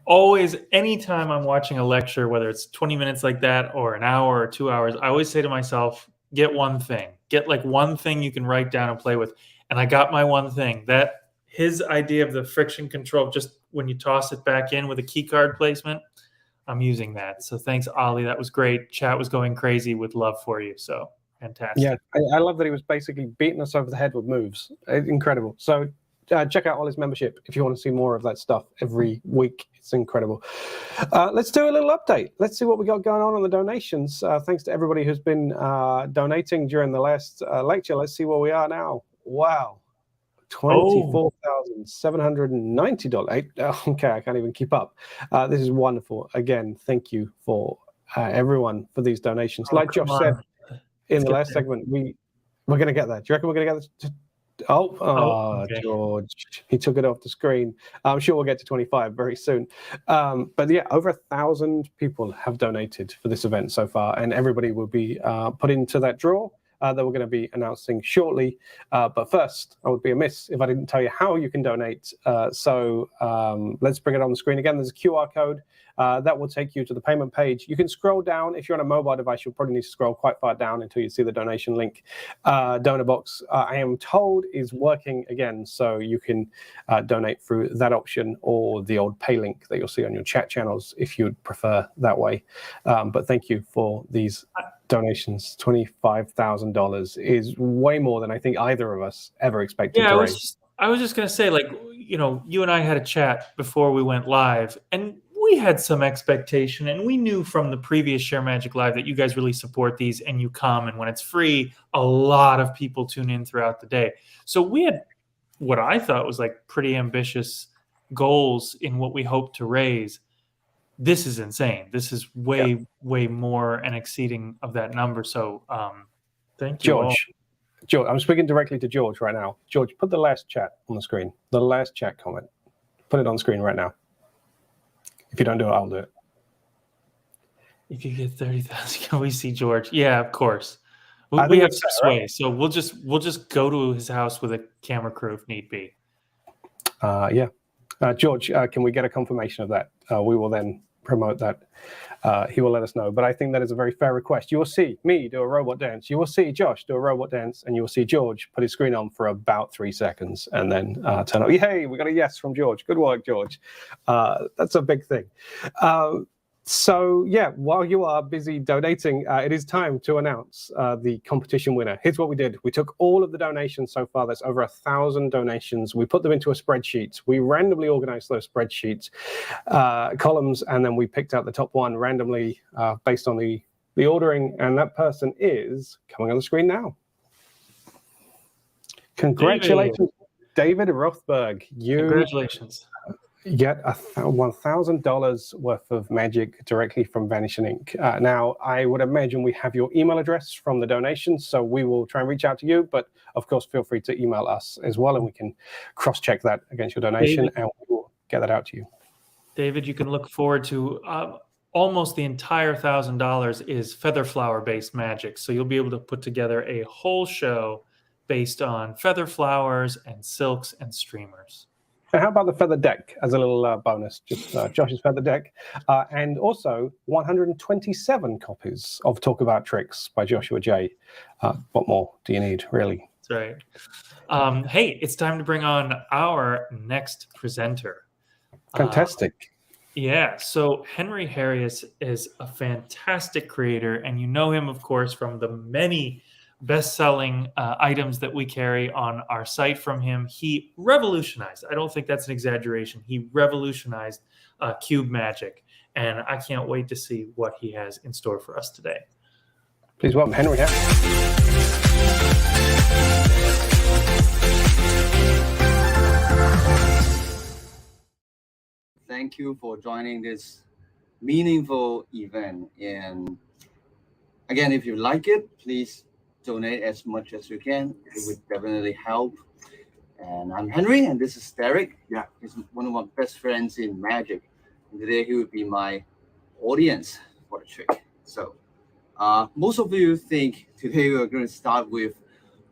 always, anytime I'm watching a lecture, whether it's 20 minutes like that or an hour or 2 hours, I always say to myself, get one thing. Get like one thing you can write down and play with. And I got my one thing. That his idea of the friction control, just when you toss it back in with a key card placement, I'm using that. So thanks, Ollie. That was great. Chat was going crazy with love for you. So fantastic. Yeah, I love that he was basically beating us over the head with moves. Incredible. So check out Ollie's membership if you want to see more of that stuff every week. It's incredible. Let's do a little update. Let's see what we got going on the donations. Thanks to everybody who's been donating during the last lecture. Let's see where we are now. Wow. $24,790. Okay, I can't even keep up. This is wonderful. Again, thank you for everyone for these donations. Like Josh said in the last segment, we're going to get that. Do you reckon we're going to get that? Okay. George, he took it off the screen. I'm sure we'll get to 25 very soon. But yeah, over 1,000 people have donated for this event so far, and everybody will be put into that draw that we're going to be announcing shortly. But first, I would be amiss if I didn't tell you how you can donate. So let's bring it on the screen again. There's a QR code that will take you to the payment page. You can scroll down. If you're on a mobile device, you'll probably need to scroll quite far down until you see the donation link. Donor box, I am told, is working again. So you can donate through that option or the old pay link that you'll see on your chat channels if you'd prefer that way. But thank you for these donations. $25,000 is way more than I think either of us ever expected to raise. I was just going to say, like, you know, you and I had a chat before we went live, and we had some expectation, and we knew from the previous ShareMagic Live that you guys really support these and you come, and when it's free, a lot of people tune in throughout the day. So we had what I thought was like pretty ambitious goals in what we hope to raise. this is insane. This is way more and exceeding of that number. So thank you all. George, I'm speaking directly to George right now. George, put the last chat on the screen. The last chat comment. Put it on screen right now. If you don't do it, I'll do it. If you get 30,000, can we see George? Yeah, of course. We have some sway, so we'll just go to his house with a camera crew if need be. George, can we get a confirmation of that? We will then promote that. He will let us know. But I think that is a very fair request. You will see me do a robot dance. You will see Josh do a robot dance, and you will see George put his screen on for about 3 seconds and then turn off. Yay, we got a yes from George. Good work, George. That's a big thing. So yeah, while you are busy donating, it is time to announce the competition winner. Here's what we did. We took all of the donations so far. That's over 1,000 donations. We put them into a spreadsheet. We randomly organized those spreadsheets columns, and then we picked out the top one randomly based on the ordering. And that person is coming on the screen now. Congratulations, David Rothberg. Congratulations. Get $1,000 worth of magic directly from Vanishing Ink. Now, I would imagine we have your email address from the donation, so we will try and reach out to you. But of course, feel free to email us as well, and we can cross-check that against your donation, and we will get that out to you. David, you can look forward to almost the entire $1,000 is feather flower-based magic, so you'll be able to put together a whole show based on feather flowers and silks and streamers. And how about the feather deck as a little bonus? Just Josh's feather deck. And also 127 copies of Talk About Tricks by Joshua J. What more do you need, really? That's right. Hey, it's time to bring on our next presenter. Fantastic. Yeah, so Henry Harris is a fantastic creator, and you know him, of course, from the many best-selling items that we carry on our site from him. He revolutionized, I don't think that's an exaggeration, he revolutionized cube magic, and I can't wait to see what he has in store for us today. Please welcome Henry Harris. Thank you for joining this meaningful event. And again, if you like it, please donate as much as you can. It would definitely help. And I'm Henry, and this is Derek. Yeah, he's one of my best friends in magic. And today he would be my audience for the trick. So most of you think today we're going to start with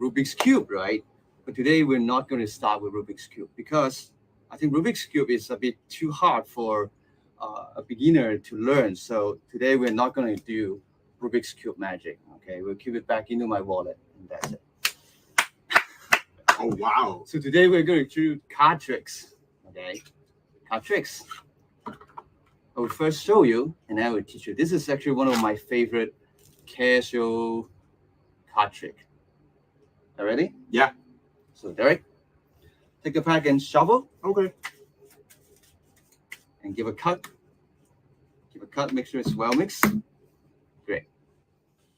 Rubik's Cube, right? But today we're not going to start with Rubik's Cube because I think Rubik's Cube is a bit too hard for a beginner to learn. So today we're not going to do Rubik's Cube magic. Okay, we'll keep it back into my wallet, and that's it. Oh, wow. So today we're going to do card tricks. Okay, card tricks. I will first show you, and I will teach you. This is actually one of my favorite casual card trick. Are you ready? Yeah. So Derek, take a pack and shuffle. Okay. And give a cut. Give a cut, make sure it's well mixed. Great.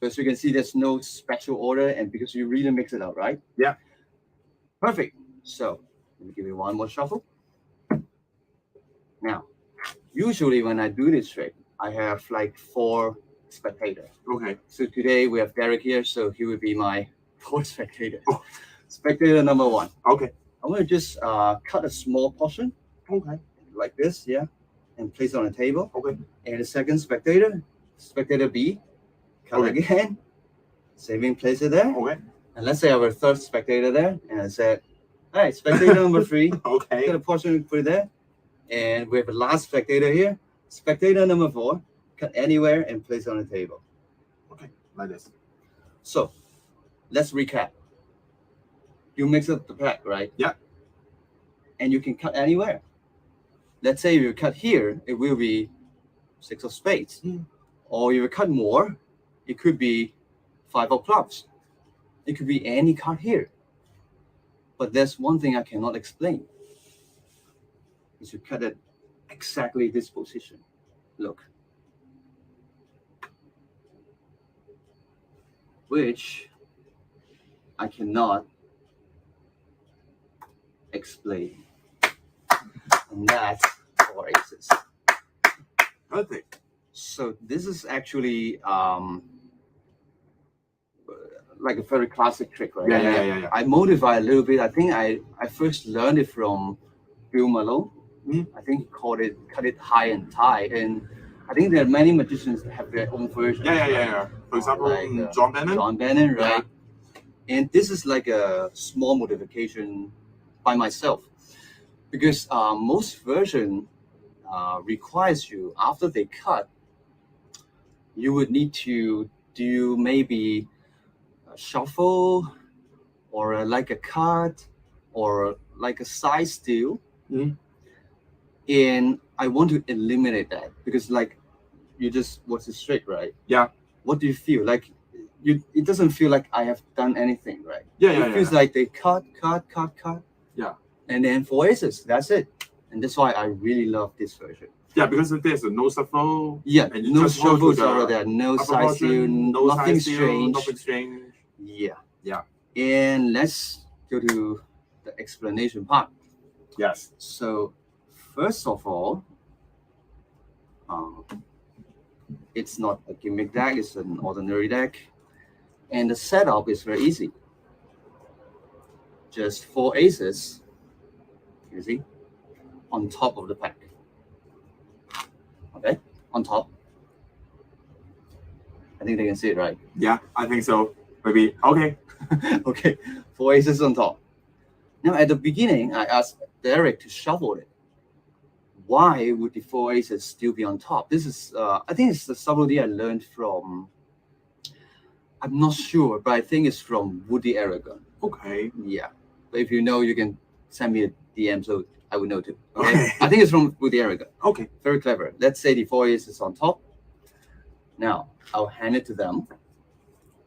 As you can see, there's no special order, and because you really mix it out, right? Yeah. Perfect. So let me give you one more shuffle. Now, usually when I do this trick, I have like 4 spectators. Okay. So today we have Derek here, so he will be my 4th spectator. Oh. Spectator number 1. Okay. I'm going to just cut a small portion. Okay. Like this, yeah. And place it on the table. Okay. And the second spectator, spectator B, cut again. Same place it there. Okay. And let's say I have a 3rd spectator there. And I said, all right, spectator number 3. Okay. Cut a portion, put it there. And we have a last spectator here. Spectator number 4, cut anywhere and place it on the table. Okay, like this. So let's recap. You mix up the pack, right? Yeah. And you can cut anywhere. Let's say you cut here, it will be 6 of spades. Or you cut more, it could be 5 of clubs. It could be any card here. But there's one thing I cannot explain. Is you cut it exactly this position. Look. Which I cannot explain. And that's 4 aces. Perfect. So this is actually like a very classic trick, right? Yeah. I modify a little bit. I think I first learned it from Bill Malone. I think he called it cut it high and tie, and I think there are many magicians that have their own versions. Yeah. For example, like, John Bannon. John Bannon, right? And this is like a small modification by myself, because most version requires you after they cut, you would need to do maybe a shuffle or like a cut or like a side steal. And I want to eliminate that because like you just watch it straight, right? Yeah. What do you feel like? It doesn't feel like I have done anything, right? Yeah. It feels like they cut. Yeah. And then 4 aces, that's it. And that's why I really love this version. Yeah, because there's no shuffle. Yeah, and you no just hold to shuffles the over there, no upper side steal, portion, nothing side steal, strange. nothing strange. Yeah. And let's go to the explanation part. Yes. So first of all, it's not a gimmick deck, it's an ordinary deck. And the setup is very easy. Just 4 aces, you see, on top of the pack. Okay, on top. I think they can see it, right? Yeah, I think so. Maybe, okay. Okay, 4 aces on top. Now, at the beginning, I asked Derek to shuffle it. Why would the 4 aces still be on top? This is, I think it's the subtlety I learned from, I'm not sure, but I think it's from Woody Aragon. Okay. Yeah. But if you know, you can send me a DM so I would know too. Okay. I think it's from Woody Aragon. Okay. Very clever. Let's say the 4 aces on top. Now, I'll hand it to them.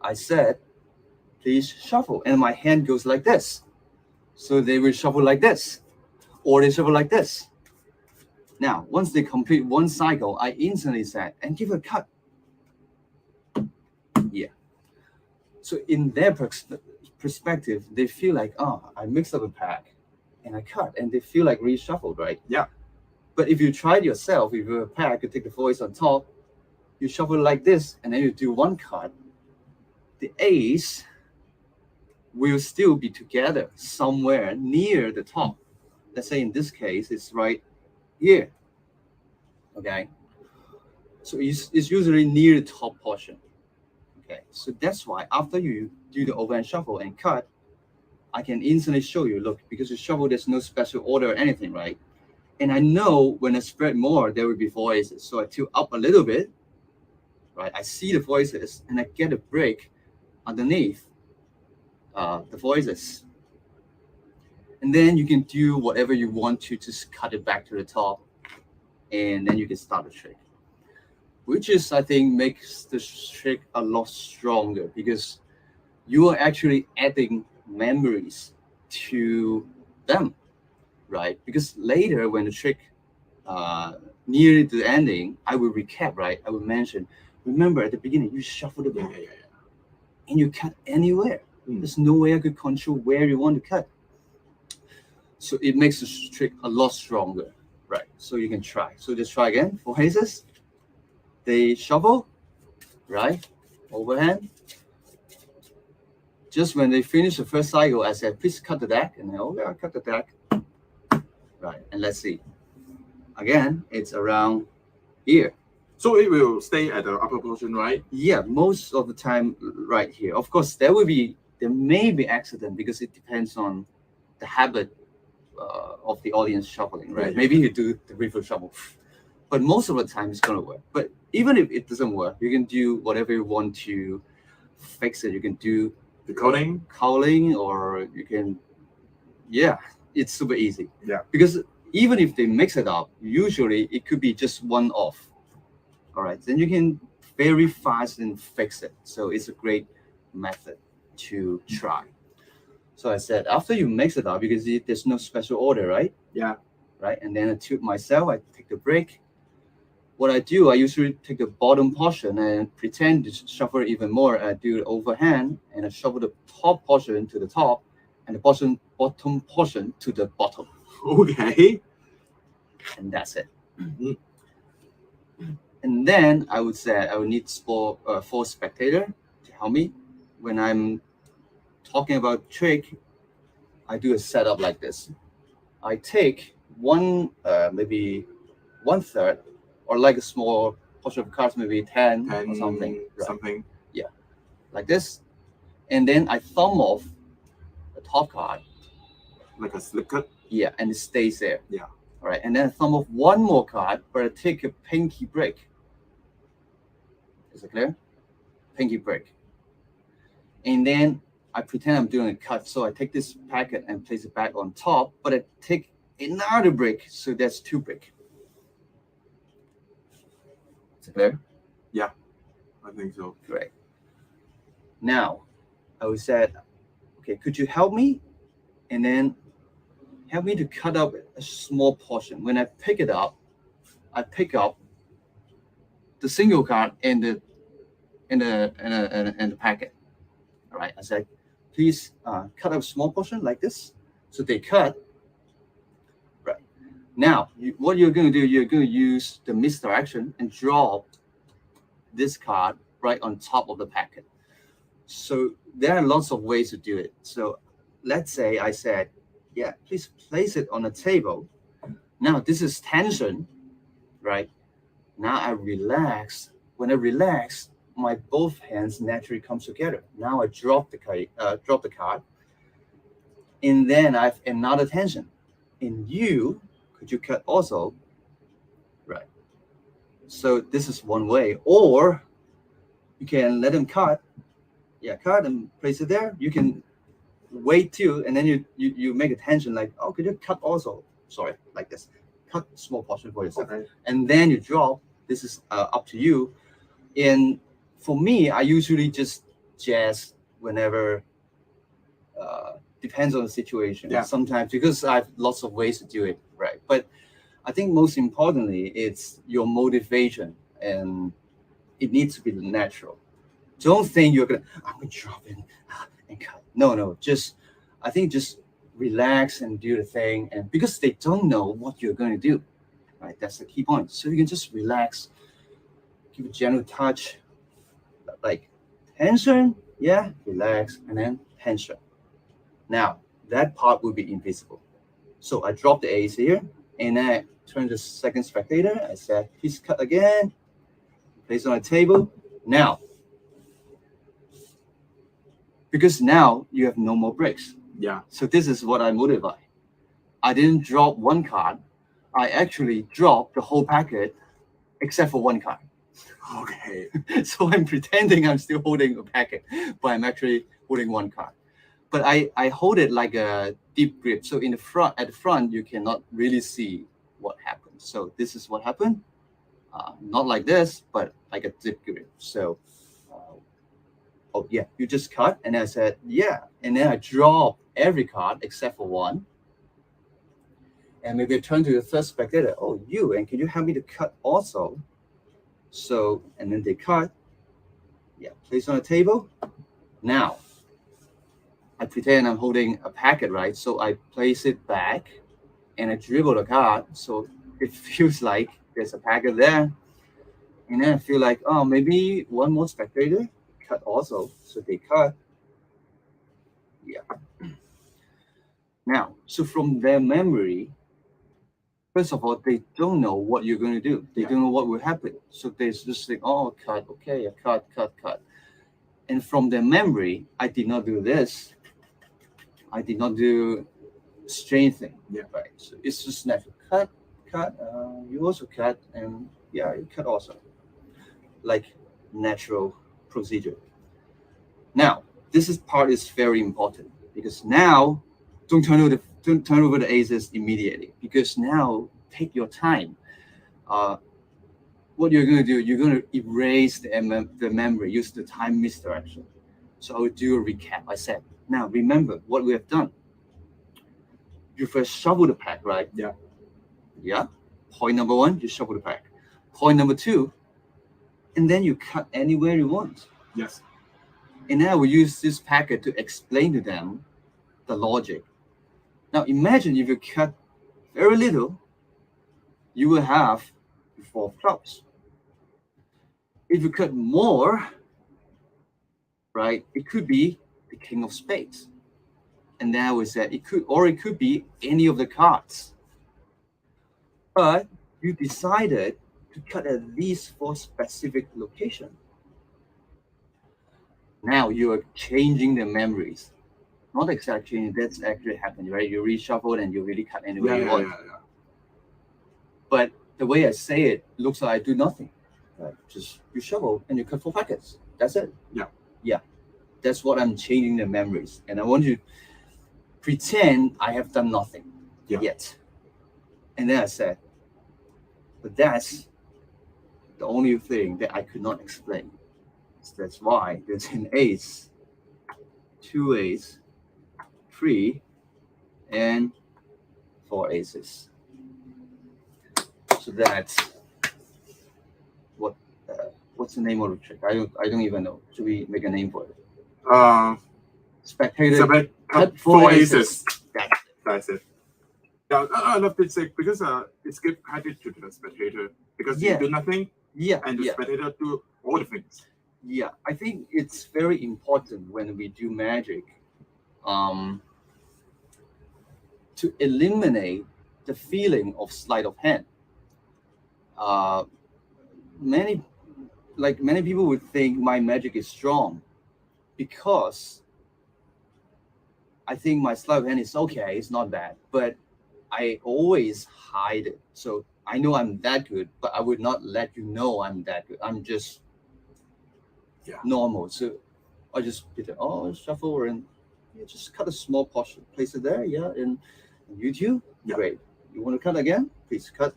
I said, please shuffle. And my hand goes like this. So they will shuffle like this. Or they shuffle like this. Now, once they complete one cycle, I instantly said, and give a cut. Yeah. So in their perspective, they feel like, oh, I mixed up a pack and I cut, and they feel like reshuffled, right? Yeah. But if you tried yourself, if you have a pack, you take the 4 aces on top, you shuffle like this, and then you do one cut, the ace will still be together somewhere near the top. Let's say in this case, it's right here. Okay. So it's usually near the top portion. Okay. So that's why after you do the overhand shuffle and cut, I can instantly show you, look, because you shuffle, there's no special order or anything, right? And I know when I spread more, there will be 4 aces. So I tilt up a little bit, right? I see the 4 aces and I get a break underneath the 4 aces. And then you can do whatever you want to just cut it back to the top. And then you can start the trick. Which is, I think, makes the trick a lot stronger because you are actually adding memories to them, right? Because later when the trick near the ending, I will recap, right? I will mention, remember at the beginning, you shuffle the ball and you cut anywhere. There's no way I could control where you want to cut. So it makes the trick a lot stronger, right? So you can try. So just try again. 4 aces. They shuffle, right? Overhand. Just when they finish the first cycle, I said, please cut the deck. And then, okay, I cut the deck. Right, and let's see. Again, it's around here. So it will stay at the upper portion, right? Yeah, most of the time right here. Of course, there may be accident because it depends on the habit of the audience shuffling, right? Yeah. Maybe you do the reverse shuffle. But most of the time it's gonna work. But even if it doesn't work, you can do whatever you want to fix it. You can do the cowling, or you can, yeah, it's super easy. Yeah. Because even if they mix it up, usually it could be just one off. All right, then you can very fast and fix it. So it's a great method to try. So I said, after you mix it up, because there's no special order, right? Yeah. Right, and then I tilt myself, I take the break. What I do, I usually take the bottom portion and pretend to shuffle it even more. I do the overhand and I shuffle the top portion to the top and the bottom portion to the bottom. Okay. And that's it. And then I would say I would need four spectator to help me. When I'm talking about trick, I do a setup like this. I take one, maybe 1/3, or like a small portion of cards, maybe 10 or something. Something. Yeah, like this. And then I thumb off the top card. Like a slip cut? Yeah, and it stays there. Yeah. All right, and then I thumb off one more card, but I take a pinky break. Is it clear? Pinky break. And then I pretend I'm doing a cut. So I take this packet and place it back on top, but I take another break. So that's 2 break. Is it clear? Yeah, I think so. Great. Now, I would say, okay, could you help me? And then help me to cut up a small portion. When I pick it up, I pick up the single card and the packet. All right, I said, please cut up a small portion like this. So they cut. Right. Now, what you're going to do, you're going to use the misdirection and drop this card right on top of the packet. So there are lots of ways to do it. So let's say I said, yeah, please place it on a table. Now this is tension, right? Now I relax. When I relax, my both hands naturally come together. Now I drop the card, and then I have another tension. And you, could you cut also? Right. So this is one way. Or you can let them cut. Yeah, cut and place it there. You can wait too, and then you make a tension like, oh, could you cut also? Sorry, like this. Cut small portion for yourself. Okay. And then you drop. This is up to you. And for me, I usually just jazz whenever, depends on the situation. Yeah. Sometimes, because I have lots of ways to do it, right? But I think most importantly, it's your motivation, and it needs to be natural. Don't think I'm going to drop in and cut. No, I think just relax and do the thing. And because they don't know what you're going to do, right? That's the key point. So you can just relax, give a gentle touch, like tension, yeah, relax, and then tension. Now, that part will be invisible. So I drop the ace here, and then I turn the second spectator. I said, please cut again, place it on a table. Now, because now you have no more breaks. Yeah. So this is what I motivate. I didn't drop one card. I actually dropped the whole packet except for one card. Okay. So I'm pretending I'm still holding a packet, but I'm actually holding one card. But I hold it like a deep grip. So at the front, you cannot really see what happened. So this is what happened. Not like this, but like a deep grip. So, oh yeah, you just cut. And I said, yeah. And then I drop every card except for one. And maybe I turn to the third spectator. Oh, you, and can you help me to cut also? So, and then they cut. Yeah, place on the table. Now, I pretend I'm holding a packet, right? So I place it back and I dribble the card. So it feels like there's a packet there. And then I feel like, oh, maybe one more spectator cut also. So they cut. Yeah. Now, so from their memory, first of all, they don't know what you're going to do. They don't know what will happen. So they just think, oh, cut, okay, cut. And from their memory, I did not do this. I did not do strange thing. Yeah. Right. So it's just natural. Cut. You also cut, and yeah, you cut also. Like natural procedure. Now, part is very important because now don't turn over the aces immediately, because now take your time. What you're going to do, you're going to erase the memory, use the time misdirection. So I will do a recap. I said, now remember what we have done. You first shuffle the pack, right? Yeah. Yeah. Point number one, you shuffle the pack. Point number two, and then you cut anywhere you want. Yes. And then I will use this packet to explain to them the logic. Now imagine if you cut very little, you will have 4 clubs. If you cut more, right, it could be the king of spades. And then we said it could be any of the cards. But you decided to cut at least for specific location. Now you are changing the memories. Not exactly changing, that's actually happening, right? You reshuffle and you really cut anywhere you want. But the way I say it looks like I do nothing. Right? Just you shuffle and you cut 4 packets. That's it. Yeah. That's what I'm changing the memories. And I want you to pretend I have done nothing yet. And then I said, but that's the only thing that I could not explain. So that's why there's an ace, 2 aces, 3, and 4 aces. So that's what's the name of the trick? I don't even know. Should we make a name for it? Spectator cut 4 aces. That's it. Yeah, I love this because it's give credit to the spectator because you do nothing. And the spectator do all the things. Yeah, I think it's very important when we do magic to eliminate the feeling of sleight of hand. Many people would think my magic is strong because I think my sleight of hand is okay, it's not bad, but I always hide it. So I know I'm that good, but I would not let you know I'm that good. I'm just normal. So I just pretend, shuffle and just cut a small portion, place it there. And you too? Great. You want to cut again? Please cut.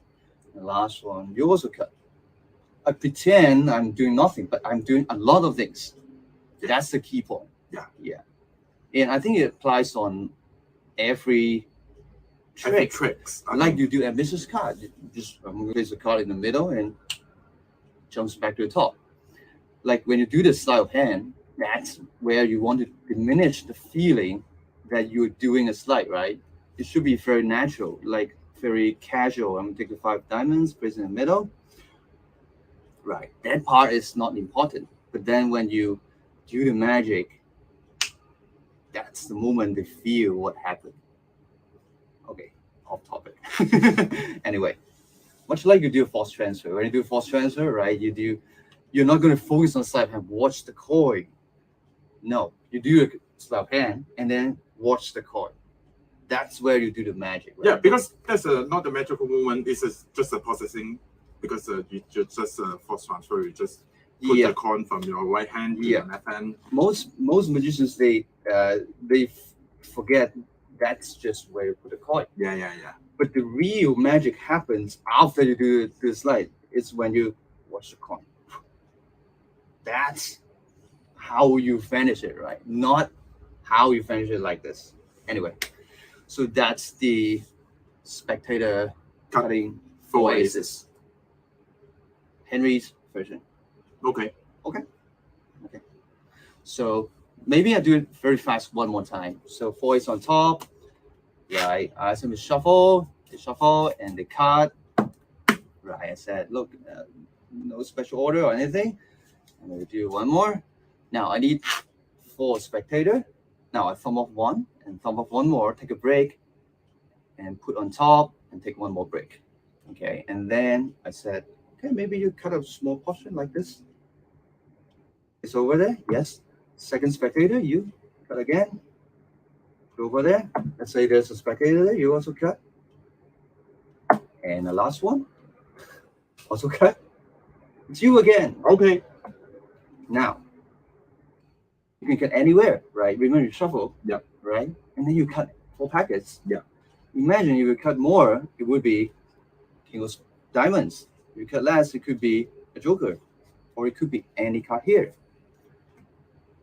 And last one, you also cut. I pretend I'm doing nothing, but I'm doing a lot of things. That's the key point. Yeah. And I think it applies on every tricks. Like you do a business card. I'm going to place a card in the middle and jumps back to the top. Like when you do the sleight of hand, that's where you want to diminish the feeling that you're doing a slide, right? It should be very natural, like very casual. I'm going to take the 5 diamonds, place in the middle. Right. That part is not important. But then when you do the magic, that's the moment they feel what happened. Okay, off topic. Anyway, much like you do a force transfer. When you do a force transfer, right, you're not going to focus on sleight of hand, watch the coin. No, you do a sleight of hand and then watch the coin. That's where you do the magic. Right? Yeah, because that's not the magical moment. This is just a processing. Because you just force transfer, you just put the coin from your right hand to your left hand. Most magicians they forget that's just where you put the coin. Yeah. But the real magic happens after you do the slide. It's when you watch the coin. That's how you finish it, right? Not how you finish it like this. Anyway, so that's the spectator cutting 4 aces. Henry's version. Okay. So maybe I do it very fast one more time. So 4 is on top. Right. I asked them to shuffle. They shuffle and they cut. Right. I said, look, no special order or anything. I'm going to do one more. Now I need 4 spectator. Now I thumb off 1 and thumb off 1 more. Take a break and put on top and take 1 more break. Okay. And then I said, okay, maybe you cut a small portion like this. It's over there. Yes. Second spectator, you cut again. Go over there. Let's say there's a spectator there. You also cut. And the last one, also cut. It's you again. Okay. Now, you can cut anywhere, right? Remember you shuffle. Yep. Right? And then you cut 4 packets. Yeah. Imagine if you cut more, it would be king of diamonds. If you cut less, it could be a joker, or it could be any card here.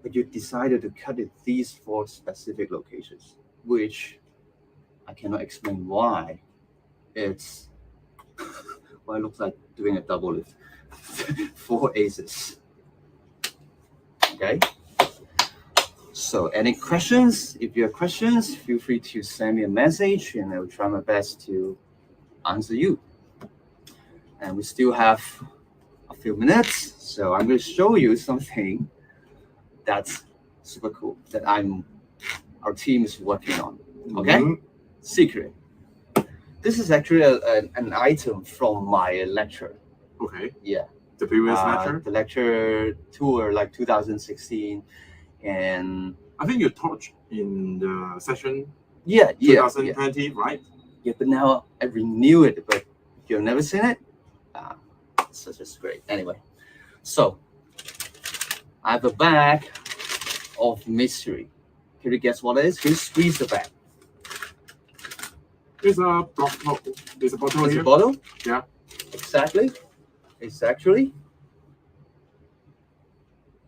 But you decided to cut at these 4 specific locations, which I cannot explain why. It's well, it looks like doing a double lift. 4 aces. Okay. So, any questions? If you have questions, feel free to send me a message, and I will try my best to answer you. And we still have a few minutes. So I'm going to show you something that's super cool that our team is working on. Okay, secret. This is actually an item from my lecture. Okay. Yeah. The previous lecture? The lecture tour, like 2016. And I think you taught in the session 2020, right? Yeah, but now I renew it, but you've never seen it? Such a great. Anyway, so I have a bag of mystery. Can you guess what it is? Can you squeeze the bag? There's a bottle. There's a bottle It's here. a bottle? Yeah. Exactly. It's actually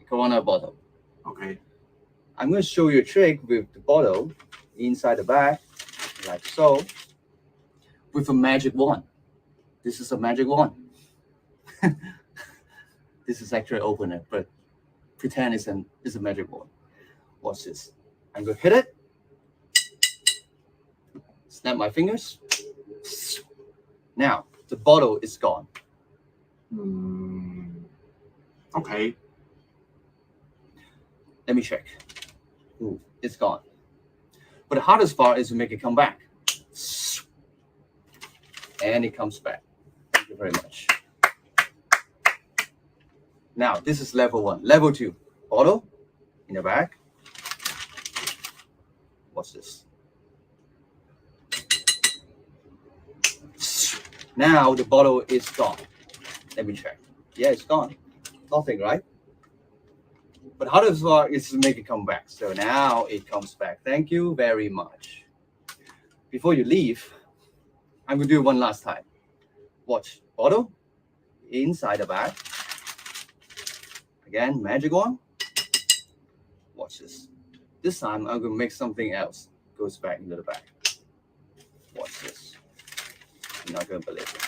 a Corona bottle. Okay. I'm going to show you a trick with the bottle inside the bag, like so, with a magic wand. This is a magic wand. This is actually opener, but pretend it's a magic wand. Watch this. I'm going to hit it. Snap my fingers. Now, the bottle is gone. Okay. Let me check. Ooh, it's gone. But the hardest part is to make it come back. And it comes back. Thank you very much. Now, this is level 1. Level 2, bottle in the back. What's this? Now the bottle is gone. Let me check. Yeah, it's gone. Nothing, right? But hardest part is to make it come back. So now it comes back. Thank you very much. Before you leave, I'm going to do it one last time. Watch. Bottle inside the bag. Again, magic wand. Watch this. This time, I'm going to make something else. Goes back into the bag. Watch this. You're not going to believe it.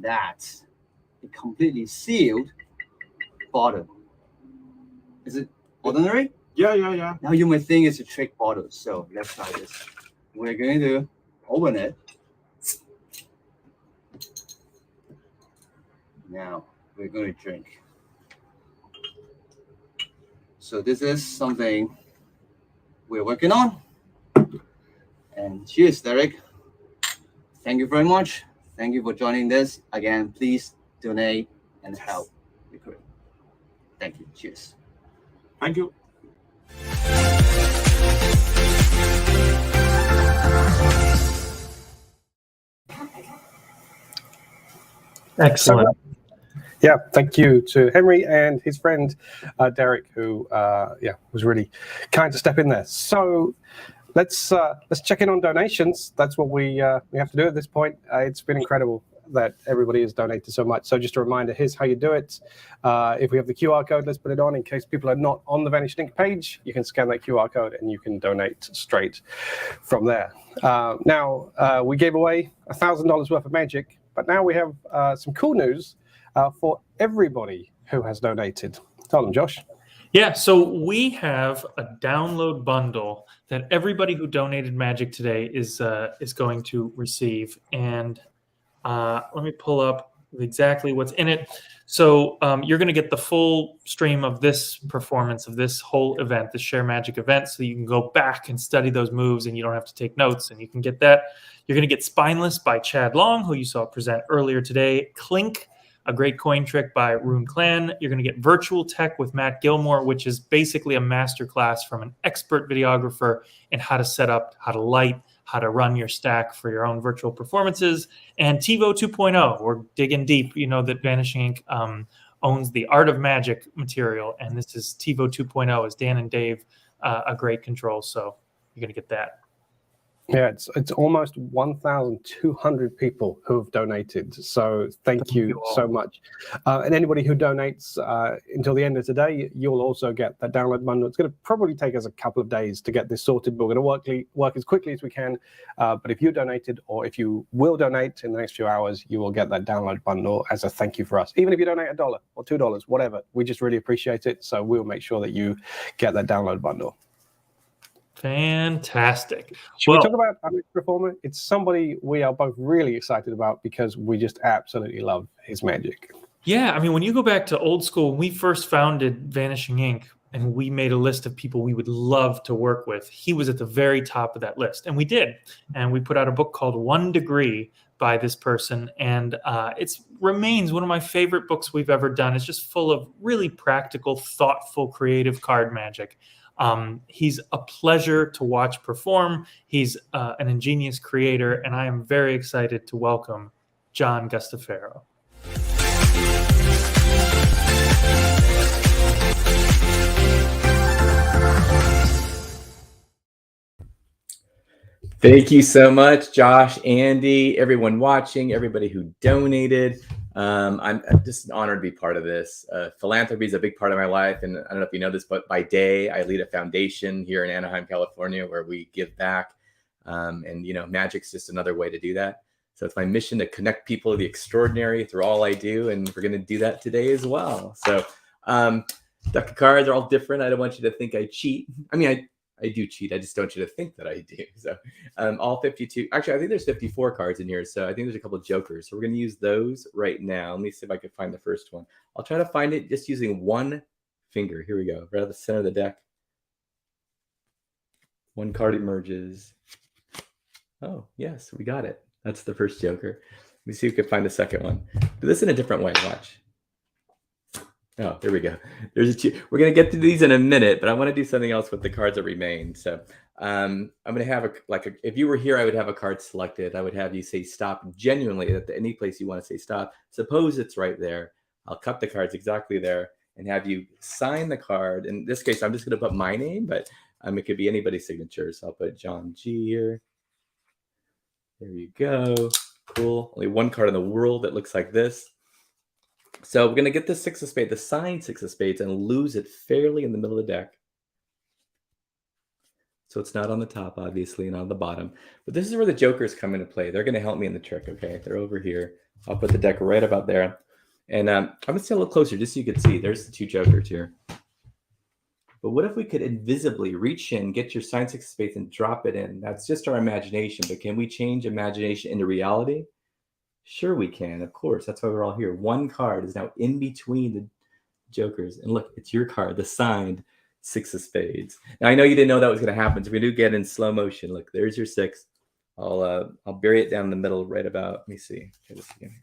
That's a completely sealed bottle. Is it ordinary? Yeah. Now you might think it's a trick bottle. So let's try this. We're going to open it. Now we're going to drink. So this is something we're working on. And cheers, Derek. Thank you very much. Thank you for joining this. Again, please donate and help Ukraine. Thank you. Cheers. Thank you. Excellent. Yeah, thank you to Henry and his friend Derek, who was really kind to step in there. So let's check in on donations. That's what we have to do at this point. It's been incredible that everybody has donated so much. So just a reminder, here's how you do it. If we have the QR code, let's put it on in case people are not on the Vanish Link page. You can scan that QR code and you can donate straight from there. Now, we gave away $1,000 worth of magic, but now we have some cool news for everybody who has donated. Tell them, Josh. Yeah, so we have a download bundle that everybody who donated magic today is going to receive. And let me pull up exactly what's in it. So you're going to get the full stream of this performance of this whole event, the ShareMagic event, so you can go back and study those moves and you don't have to take notes, and you can get that. You're going to get Spineless by Chad Long, who you saw present earlier today. Clink, a great coin trick by Rune Clan. You're going to get Virtual Tech with Matt Gilmore, which is basically a masterclass from an expert videographer in how to set up, how to light, how to run your stack for your own virtual performances. And TiVo 2.0, we're digging deep. You know that Vanishing Ink owns the Art of Magic material, and this is TiVo 2.0, is Dan and Dave, a great control. So you're going to get that. Yeah, it's almost 1,200 people who have donated. So thank you so much. And anybody who donates until the end of today, you'll also get that download bundle. It's going to probably take us a couple of days to get this sorted, but we're going to work as quickly as we can. But if you donated, or if you will donate in the next few hours, you will get that download bundle as a thank you for us. Even if you donate $1 or $2, whatever, we just really appreciate it. So we'll make sure that you get that download bundle. Fantastic. Should we talk about our next performer? It's somebody we are both really excited about because we just absolutely love his magic. Yeah, I mean, when you go back to old school, when we first founded Vanishing Ink and we made a list of people we would love to work with, he was at the very top of that list. And we did. And we put out a book called 1 Degree by this person. And it remains one of my favorite books we've ever done. It's just full of really practical, thoughtful, creative card magic. He's a pleasure to watch perform. He's an ingenious creator. And I am very excited to welcome John Gustafaro. Thank you so much, Josh, Andy, everyone watching, everybody who donated. I'm just honored to be part of this. Philanthropy is a big part of my life, and I don't know if you know this, but by day I lead a foundation here in Anaheim, California, where we give back. And you know, magic's just another way to do that. So it's my mission to connect people to the extraordinary through all I do, and we're going to do that today as well. So deck of cards are all different. I don't want you to think I cheat. I mean, I do cheat. I just don't want you to think that I do. So all 52, actually, I think there's 54 cards in here. So I think there's a couple of jokers. So we're going to use those right now. Let me see if I can find the first one. I'll try to find it just using one finger. Here we go. Right at the center of the deck. One card emerges. Oh, yes, we got it. That's the first joker. Let me see if we can find the second one. Do this in a different way. Watch. Oh, there we go. There's a two. We're going to get to these in a minute, but I want to do something else with the cards that remain. So I'm going to have if you were here, I would have a card selected. I would have you say stop genuinely at any place you want to say stop. Suppose it's right there. I'll cut the cards exactly there and have you sign the card. In this case, I'm just going to put my name, but it could be anybody's signature. So I'll put John G here. There you go. Cool. Only one card in the world that looks like this. So we're going to get the 6 of spades, the signed 6 of spades, and lose it fairly in the middle of the deck. So it's not on the top, obviously, and on the bottom. But this is where the jokers come into play. They're going to help me in the trick, okay? They're over here. I'll put the deck right about there. And I'm going to stay a little closer just so you can see. There's the 2 jokers here. But what if we could invisibly reach in, get your signed 6 of spades, and drop it in? That's just our imagination. But can we change imagination into reality? Sure we can, of course. That's why we're all here. One card is now in between the jokers. And look, it's your card, the signed 6 of spades. Now, I know you didn't know that was going to happen. So we do get in slow motion. Look, there's your 6. I'll bury it down in the middle right about, let me see. Try this again.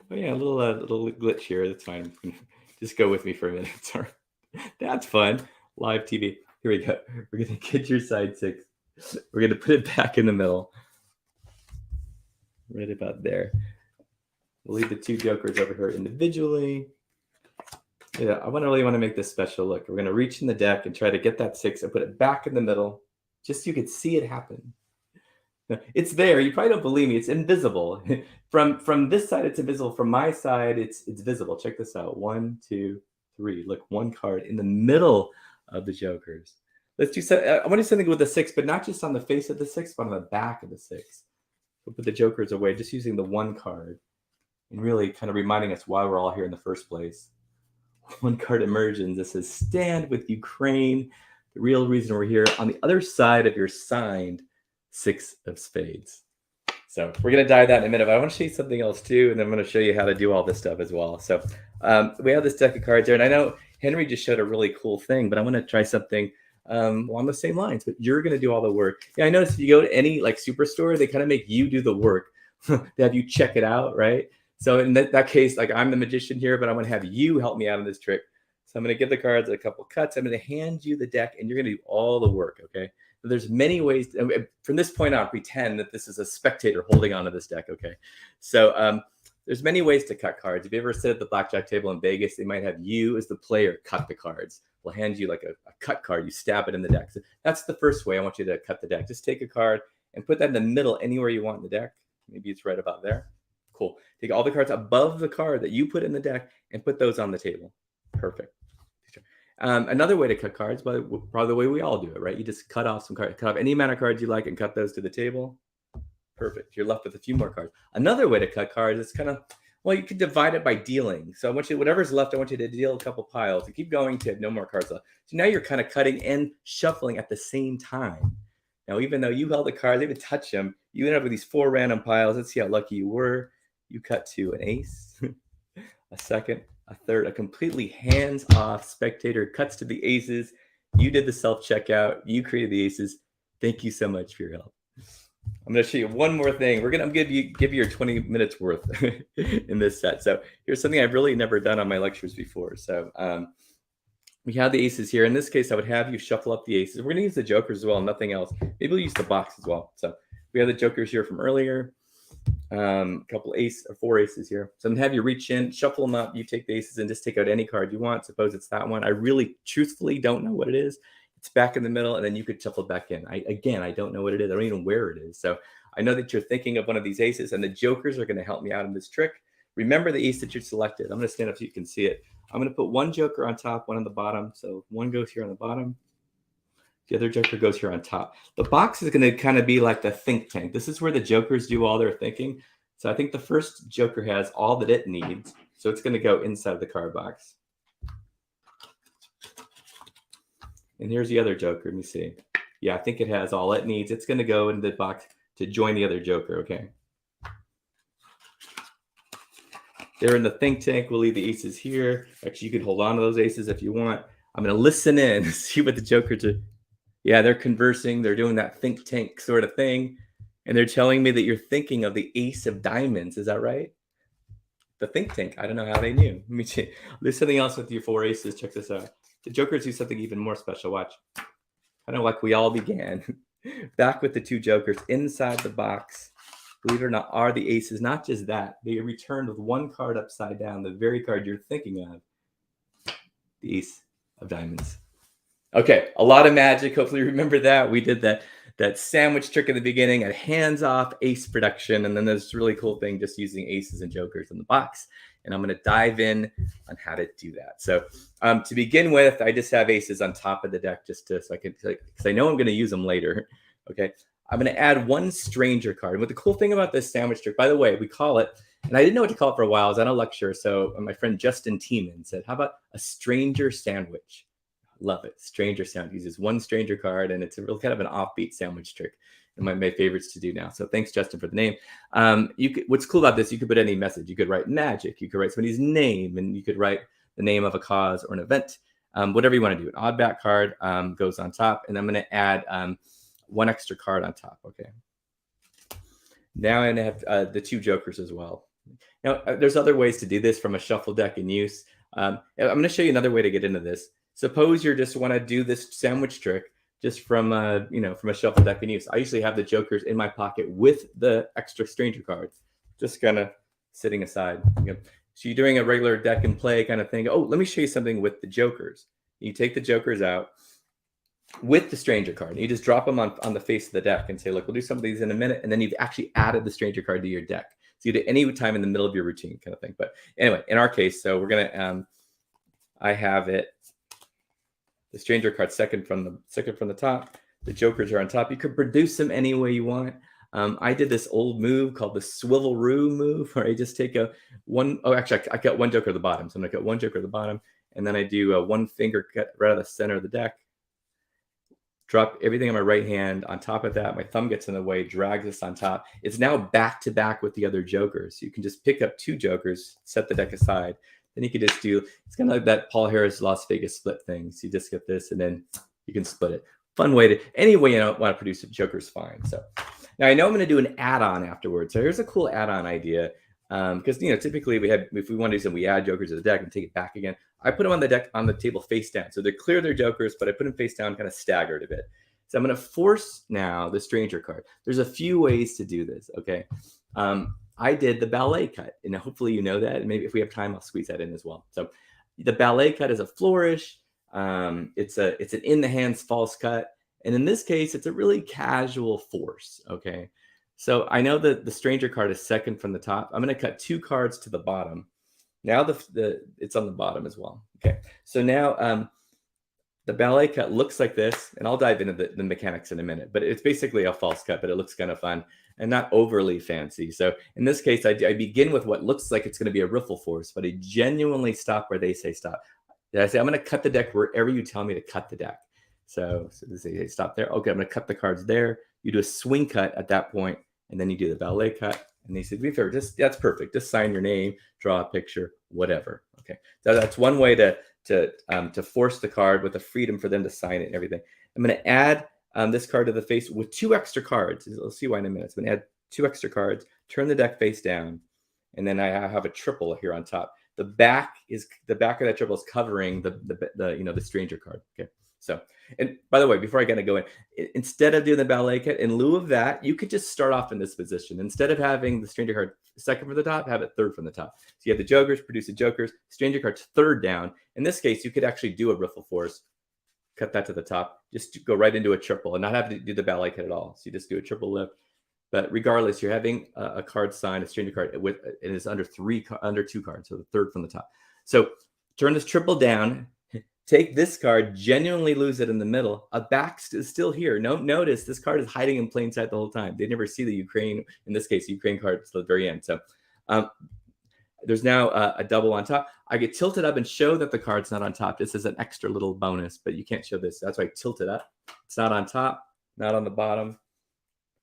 Oh, yeah, a little glitch here. That's fine. Just go with me for a minute. Sorry. That's fun. Live TV. Here we go. We're going to get your side 6. We're going to put it back in the middle. Right about there. We'll leave the 2 jokers over here individually. Yeah, I really want to make this special. Look, we're going to reach in the deck and try to get that 6 and put it back in the middle, just so you could see it happen. It's there. You probably don't believe me. It's invisible. From this side, it's invisible. From my side, it's visible. Check this out. 1, 2, 3. Look, one card in the middle of the jokers. Let's do. I want to do something with the 6, but not just on the face of the 6, but on the back of the 6. We'll put the jokers away, just using the one card, and really kind of reminding us why we're all here in the first place. One card emerges. This says, "Stand with Ukraine." The real reason we're here on the other side of your signed 6 of spades. So we're going to dive that in a minute, but I want to show you something else too, and then I'm going to show you how to do all this stuff as well. So we have this deck of cards here, and I know Henry just showed a really cool thing, but I want to try something along the same lines, but you're going to do all the work. Yeah, I noticed if you go to any superstore, they kind of make you do the work. They have you check it out, right? So in that case, I'm the magician here, but I'm going to have you help me out on this trick. So I'm going to give the cards a couple cuts. I'm going to hand you the deck, and you're going to do all the work, okay? So there's many ways. From this point on, pretend that this is a spectator holding onto this deck, okay? So there's many ways to cut cards. If you ever sit at the blackjack table in Vegas, they might have you as the player cut the cards. We'll hand you a cut card. You stab it in the deck. So that's the first way I want you to cut the deck. Just take a card and put that in the middle anywhere you want in the deck. Maybe it's right about there. Cool. Take all the cards above the card that you put in the deck and put those on the table. Perfect. Another way to cut cards, but probably the way we all do it, right? You just cut off some cards. Cut off any amount of cards you like and cut those to the table. Perfect. You're left with a few more cards. Another way to cut cards is kind of Well, you could divide it by dealing. So I want you, whatever's left, I want you to deal a couple piles. You keep going to have no more cards left. So now you're kind of cutting and shuffling at the same time. Now, even though you held the cards, they didn't touch them, you end up with these 4 random piles. Let's see how lucky you were. You cut to an ace, a second, a third, a completely hands-off spectator cuts to the aces. You did the self-checkout. You created the aces. Thank you so much for your help. I'm going to show you one more thing. I'm going to give you your 20 minutes worth in this set. So here's something I've really never done on my lectures before. So we have the aces here. In this case, I would have you shuffle up the aces. We're going to use the jokers as well, nothing else. Maybe we'll use the box as well. So we have the jokers here from earlier. A couple 4 aces here. So I'm going to have you reach in, shuffle them up. You take the aces and just take out any card you want. Suppose it's that one. I really truthfully don't know what it is. It's back in the middle, and then you could shuffle it back in. I don't know what it is. I don't even know where it is. So I know that you're thinking of one of these aces, and the jokers are going to help me out in this trick. Remember the ace that you selected. I'm going to stand up so you can see it. I'm going to put one joker on top, one on the bottom. So one goes here on the bottom. The other joker goes here on top. The box is going to kind of be like the think tank. This is where the jokers do all their thinking. So I think the first joker has all that it needs. So it's going to go inside the card box. And here's the other joker. Let me see. Yeah, I think it has all it needs. It's going to go in the box to join the other joker. Okay. They're in the think tank. We'll leave the aces here. Actually, you can hold on to those aces if you want. I'm going to listen in, see what the jokers are. Yeah, they're conversing. They're doing that think tank sort of thing. And they're telling me that you're thinking of the ace of diamonds. Is that right? The think tank. I don't know how they knew. Let me see. There's something else with your 4 aces. Check this out. The jokers do something even more special. Watch. Kind of like we all began. Back with the 2 jokers inside the box. Believe it or not, are the aces. Not just that. They returned with 1 card upside down. The very card you're thinking of. The ace of diamonds. Okay, a lot of magic. Hopefully you remember that. We did that sandwich trick in the beginning, a hands-off ace production, and then there's this really cool thing just using aces and jokers in the box. And I'm going to dive in on how to do that. So to begin with, I just have aces on top of the deck just so I can, because I know I'm going to use them later. Okay, I'm going to add 1 stranger card. And what the cool thing about this sandwich trick, by the way, we call it, and I didn't know what to call it for a while. I was on a lecture, so my friend Justin Tiemann said, how about a stranger sandwich? Love it. Stranger sound uses 1 stranger card, and it's a real kind of an offbeat sandwich trick. And my favorites to do now. So thanks, Justin, for the name. What's cool about this, you could put any message. You could write magic. You could write somebody's name, and you could write the name of a cause or an event. Whatever you want to do. An odd back card goes on top, and I'm going to add 1 extra card on top. Okay. Now I'm going to have the 2 jokers as well. Now, there's other ways to do this from a shuffle deck in use. I'm going to show you another way to get into this. Suppose you just want to do this sandwich trick just from from a shuffle deck in use. I usually have the jokers in my pocket with the extra stranger card, just kind of sitting aside. So you're doing a regular deck and play kind of thing. Oh, let me show you something with the jokers. You take the jokers out with the stranger card. And you just drop them on the face of the deck and say, look, we'll do some of these in a minute. And then you've actually added the stranger card to your deck. So you do it any time in the middle of your routine kind of thing. But anyway, in our case, so we're going to, I have it. The stranger card second from the top. The jokers are on top. You could produce them any way you want. I did this old move called the swivel-roo move, where I just take I got 1 joker at the bottom. So I'm going to cut 1 joker at the bottom, and then I do a 1 finger cut right out of the center of the deck. Drop everything on my right hand. On top of that, my thumb gets in the way, drags this on top. It's now back to back with the other jokers. So you can just pick up 2 jokers, set the deck aside. Then you can just do, it's kind of like that Paul Harris Las Vegas split thing. So you just get this and then you can split it. Fun way to, any way you want to produce a joker's fine. So now I know I'm going to do an add-on afterwards. So here's a cool add-on idea. Because, typically if we want to do something, we add jokers to the deck and take it back again. I put them on the deck, on the table face down. So they're clear their jokers, but I put them face down, kind of staggered a bit. So I'm going to force now the stranger card. There's a few ways to do this. Okay. I did the ballet cut, and hopefully you know that. And maybe if we have time, I'll squeeze that in as well. So the ballet cut is a flourish. It's an in the hands false cut. And in this case, it's a really casual force. Okay. So I know that the stranger card is second from the top. I'm going to cut 2 cards to the bottom. Now it's on the bottom as well. Okay. So now the ballet cut looks like this, and I'll dive into the mechanics in a minute, but it's basically a false cut, but it looks kind of fun and not overly fancy. So in this case, I begin with what looks like it's going to be a riffle force, but I genuinely stop where they say stop. I say, I'm going to cut the deck wherever you tell me to cut the deck. So they say stop there. Okay, I'm going to cut the cards there. You do a swing cut at that point, and then you do the ballet cut. And they said, be fair, that's perfect. Just sign your name, draw a picture, whatever. Okay, so that's one way to force the card with the freedom for them to sign it and everything. I'm going to add this card to the face with 2 extra cards. We'll see why in a minute. I'm going to add 2 extra cards, turn the deck face down, and then I have a triple here on top. The back of that triple is covering the stranger card. Okay. So, and by the way, before I go in, instead of doing the ballet cut, in lieu of that, you could just start off in this position. Instead of having the stranger card second from the top, have it third from the top. So you have the jokers, produce the jokers, stranger card's third down. In this case, you could actually do a riffle force, cut that to the top, just go right into a triple and not have to do the ballet cut at all. So you just do a triple lift. But regardless, you're having a card signed, a stranger card, it is under 2 cards, so the third from the top. So turn this triple down. Take this card, genuinely lose it in the middle. A back is still here. Notice this card is hiding in plain sight the whole time. They never see the Ukraine, in this case, Ukraine card until the very end. So there's now a double on top. I get tilted up and show that the card's not on top. This is an extra little bonus, but you can't show this. That's why I tilt it up. It's not on top, not on the bottom.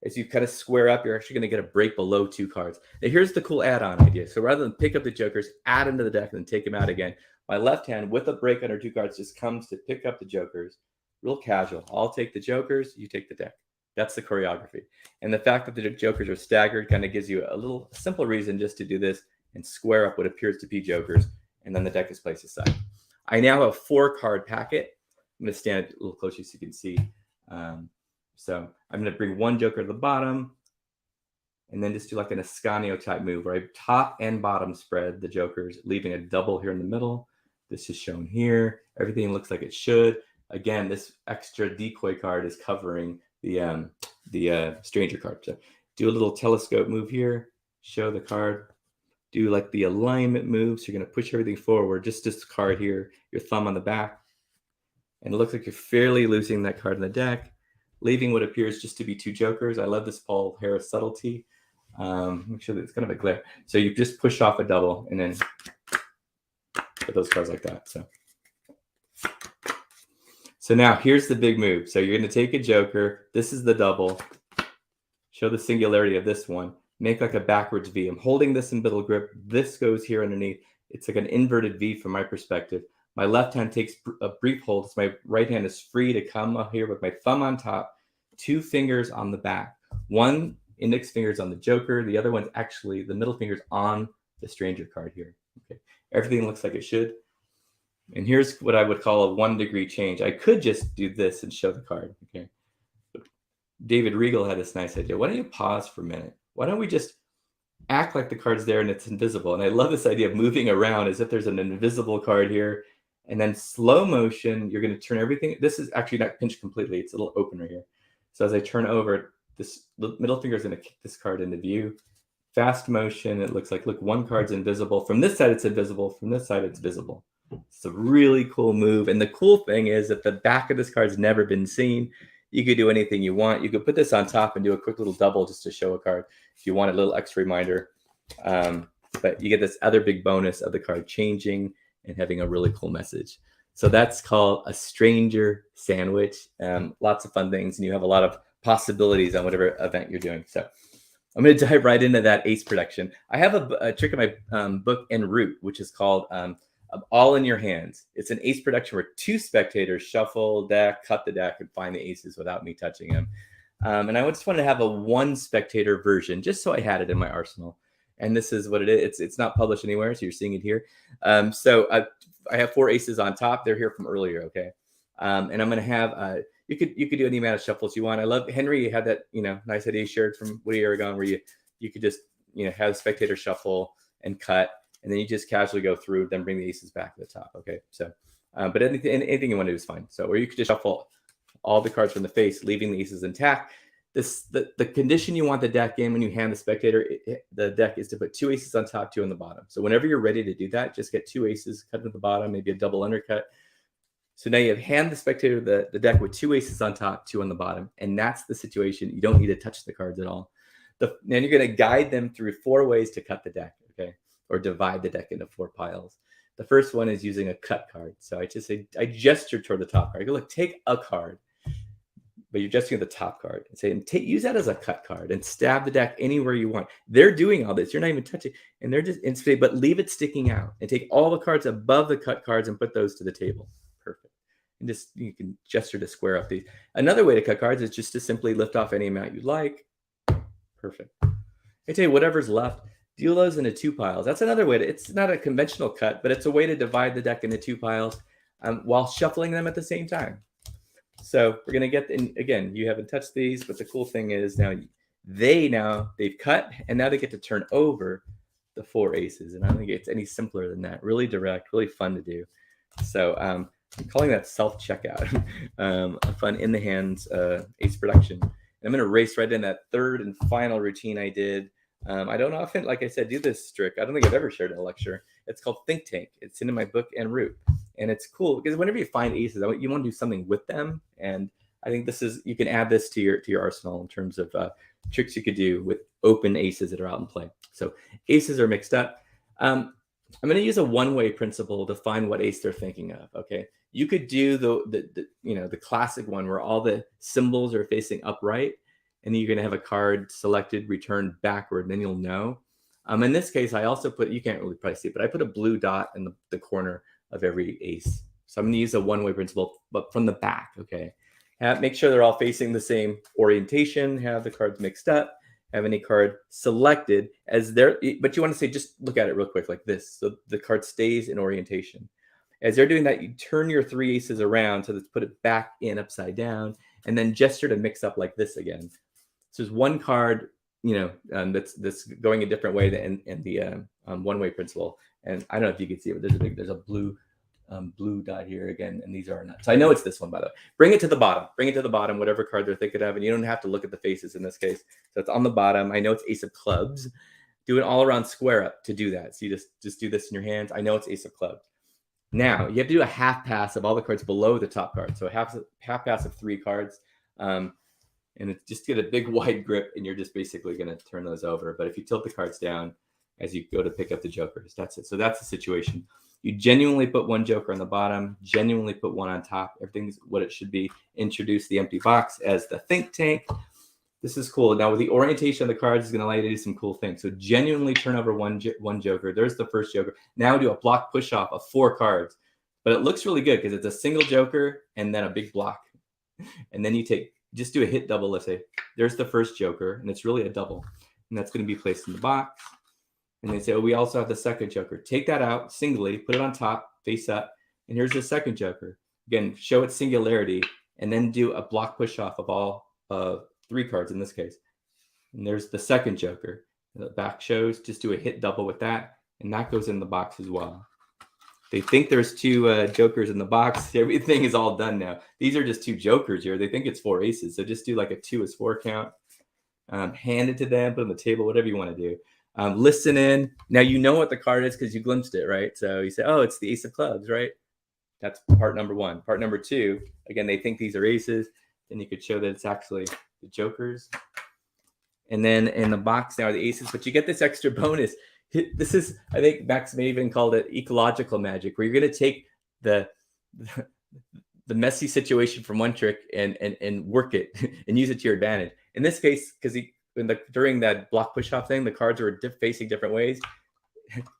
As you kind of square up, you're actually going to get a break below 2 cards. Now, here's the cool add-on idea. So rather than pick up the jokers, add them to the deck, and then take them out again, my left hand with a break under 2 cards just comes to pick up the jokers. Real casual. I'll take the jokers, you take the deck. That's the choreography. And the fact that the jokers are staggered kind of gives you a little simple reason just to do this and square up what appears to be jokers, and then the deck is placed aside. I now have a 4-card packet. I'm going to stand a little closer so you can see. So I'm going to bring 1 joker to the bottom and then just do like an Ascanio type move where I top and bottom spread the jokers, leaving a double here in the middle. This is shown here. Everything looks like it should. Again, this extra decoy card is covering the stranger card. So do a little telescope move here, show the card, do like the alignment move. So you're going to push everything forward, just this card here, your thumb on the back. And it looks like you're fairly losing that card in the deck, leaving what appears just to be 2 jokers. I love this Paul Harris subtlety. Make sure that it's kind of a glare. So you just push off a double and then put those cards like that. So now here's the big move. So you're going to take a joker. This is the double. Show the singularity of this one. Make like a backwards V. I'm holding this in middle grip. This goes here underneath. It's like an inverted V from my perspective. My left hand takes a brief hold. So my right hand is free to come up here with my thumb on top, 2 fingers on the back. 1 index finger's on the joker. The other one's actually, the middle finger's on the stranger card here. Okay. Everything looks like it should. And here's what I would call a 1-degree change. I could just do this and show the card. Okay. But David Regal had this nice idea. Why don't you pause for a minute? Why don't we just act like the card's there and it's invisible? And I love this idea of moving around as if there's an invisible card here. And then slow motion, you're going to turn everything. This is actually not pinched completely. It's a little opener here. So as I turn over, this middle finger is going to kick this card into view. Fast motion, it looks like, look, 1 card's invisible. From this side, it's invisible. From this side, it's visible. It's a really cool move. And the cool thing is that the back of this card's never been seen. You could do anything you want. You could put this on top and do a quick little double just to show a card if you want a little extra reminder. But you get this other big bonus of the card changing and having a really cool message. So that's called a stranger sandwich. Lots of fun things, and you have a lot of possibilities on whatever event you're doing. So I'm going to dive right into that ace production. I have a trick in my book En route, which is called All in Your Hands. It's an ace production where 2 spectators shuffle deck, cut the deck, and find the aces without me touching them. And I just wanted to have a 1 spectator version, just so I had it in my arsenal. And this is what it is. It's not published anywhere, so you're seeing it here. So I have 4 aces on top. They're here from earlier, okay? And I'm going to have you could do any amount of shuffles you want. I love Henry had that nice idea shared from Woody Aragon where you could just have a spectator shuffle and cut, and then you just casually go through, then bring the aces back to the top, okay? So, but anything you want to do is fine. So, or you could just shuffle all the cards from the face, leaving the aces intact. The condition you want the deck in when you hand the spectator the deck is to put 2 aces on top, 2 on the bottom. So whenever you're ready to do that, just get 2 aces, cut to the bottom, maybe a double undercut, So now you have hand the spectator the deck with 2 aces on top, 2 on the bottom, and that's the situation. You don't need to touch the cards at all. Then you're going to guide them through 4 ways to cut the deck, okay, or divide the deck into 4 piles. The first one is using a cut card. So I gesture toward the top card. I go, look, take a card, but you're gesturing at the top card and say, use that as a cut card and stab the deck anywhere you want. They're doing all this. You're not even touching, and they're just but leave it sticking out and take all the cards above the cut cards and put those to the table. Perfect. And just you can gesture to square up these. Another way to cut cards is just to simply lift off any amount you like. Perfect. I tell you, whatever's left, deal those into 2 piles. That's another way it's not a conventional cut, but it's a way to divide the deck into 2 piles while shuffling them at the same time. So we're going to get, again, you haven't touched these, but the cool thing is now they've cut, and now they get to turn over the 4 aces. And I don't think it's any simpler than that. Really direct, really fun to do. So I'm calling that self-checkout, a fun in the hands ace production. And I'm going to race right in that third and final routine I did. I don't often, like I said, do this trick. I don't think I've ever shared in a lecture. It's called Think Tank. It's in my book en route. And it's cool because whenever you find aces, you want to do something with them. And I think you can add this to your arsenal in terms of tricks you could do with open aces that are out in play. So aces are mixed up. I'm going to use a one-way principle to find what ace they're thinking of. Okay, you could do the classic one where all the symbols are facing upright, and then you're going to have a card selected, returned backward, and then you'll know. In this case, I also put, you can't really probably see it, but I put a blue dot in the corner of every ace. So I'm going to use a one-way principle, but from the back, okay? Make sure they're all facing the same orientation, have the cards mixed up, have any card selected as there, but you want to say, just look at it real quick like this. So the card stays in orientation. As they're doing that, you turn your 3 aces around, so let's put it back in upside down, and then gesture to mix up like this again. So there's one card, that's going a different way than in the one-way principle. And I don't know if you can see it, but there's a blue dot here again, and these are not. So I know it's this one, by the way. Bring it to the bottom. Bring it to the bottom, whatever card they're thinking of, and you don't have to look at the faces in this case. So it's on the bottom. I know it's ace of clubs. Do an all-around square up to do that. So you just do this in your hands. I know it's ace of clubs. Now you have to do a half pass of all the cards below the top card. So a half pass of 3 cards. And it's just get a big wide grip, and you're just basically going to turn those over. But if you tilt the cards down as you go to pick up the jokers, that's it. So that's the situation. You genuinely put 1 joker on the bottom, genuinely put 1 on top. Everything's what it should be. Introduce the empty box as the think tank. This is cool. Now with the orientation of the cards is going to allow you to do some cool things. So genuinely turn over one joker. There's the first joker. Now do a block push off of 4 cards. But it looks really good because it's a single joker and then a big block. And then you just do a hit double. Let's say there's the first joker, and it's really a double, and that's going to be placed in the box. And they say, oh, we also have the second joker. Take that out singly, put it on top, face up, and here's the second joker. Again, show its singularity, and then do a block push off of all 3 cards in this case. And there's the second joker. The back shows, just do a hit double with that, and that goes in the box as well. They think there's 2 jokers in the box. Everything is all done now. These are just 2 jokers here. They think it's 4 aces. So just do like a 2 is 4 count. Hand it to them, put it on the table, whatever you want to do. Listen in. Now you know what the card is because you glimpsed it, right? So you say, oh, it's the ace of clubs, right? That's part number 1. Part number 2, again, they think these are aces. Then you could show that it's actually the jokers. And then in the box now are the aces, but you get this extra bonus. This is, I think Max may even called it ecological magic, where you're going to take the messy situation from one trick and work it and use it to your advantage. In this case, because during that block push off thing, the cards were facing different ways.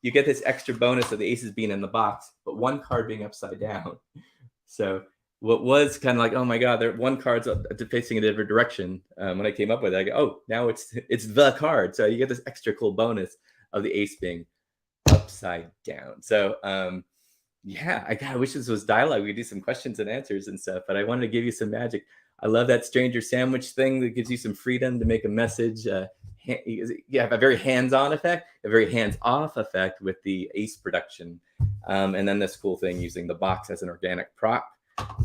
You get this extra bonus of the aces being in the box, but 1 card being upside down. So what was kind of like, oh my God, one card's facing a different direction. When I came up with it, I go, oh, now it's the card. So you get this extra cool bonus of the ace being upside down. So yeah, I wish this was dialogue. We could do some questions and answers and stuff, but I wanted to give you some magic. I love that stranger sandwich thing that gives you some freedom to make a message. You have a very hands-on effect, a very hands-off effect with the ace production. And then this cool thing using the box as an organic prop.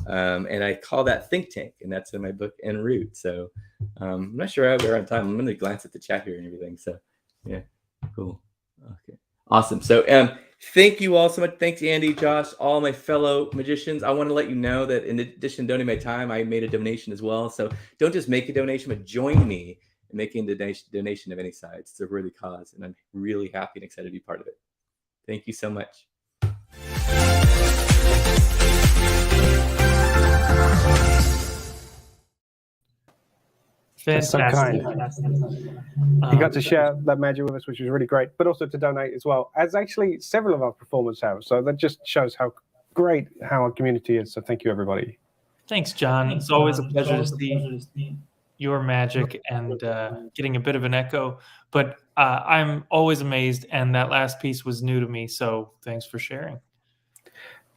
And I call that Think Tank, and that's in my book en route. So I'm not sure how we're on time. I'm going to glance at the chat here and everything. So yeah. Cool. Okay. Awesome. So Thank you all so much. Thanks, Andy, Josh, all my fellow magicians. I want to let you know that in addition to donating my time, I made a donation as well. So don't just make a donation, but join me in making a donation of any size. It's a worthy cause, and I'm really happy and excited to be part of it. Thank you so much. That's so kind. He got to share that magic with us, which was really great, but also to donate as well, as actually several of our performers have. So that just shows how great our community is. So thank you, everybody. Thanks, John. It's always a pleasure to see your magic and getting a bit of an echo. But I'm always amazed, and that last piece was new to me. So thanks for sharing.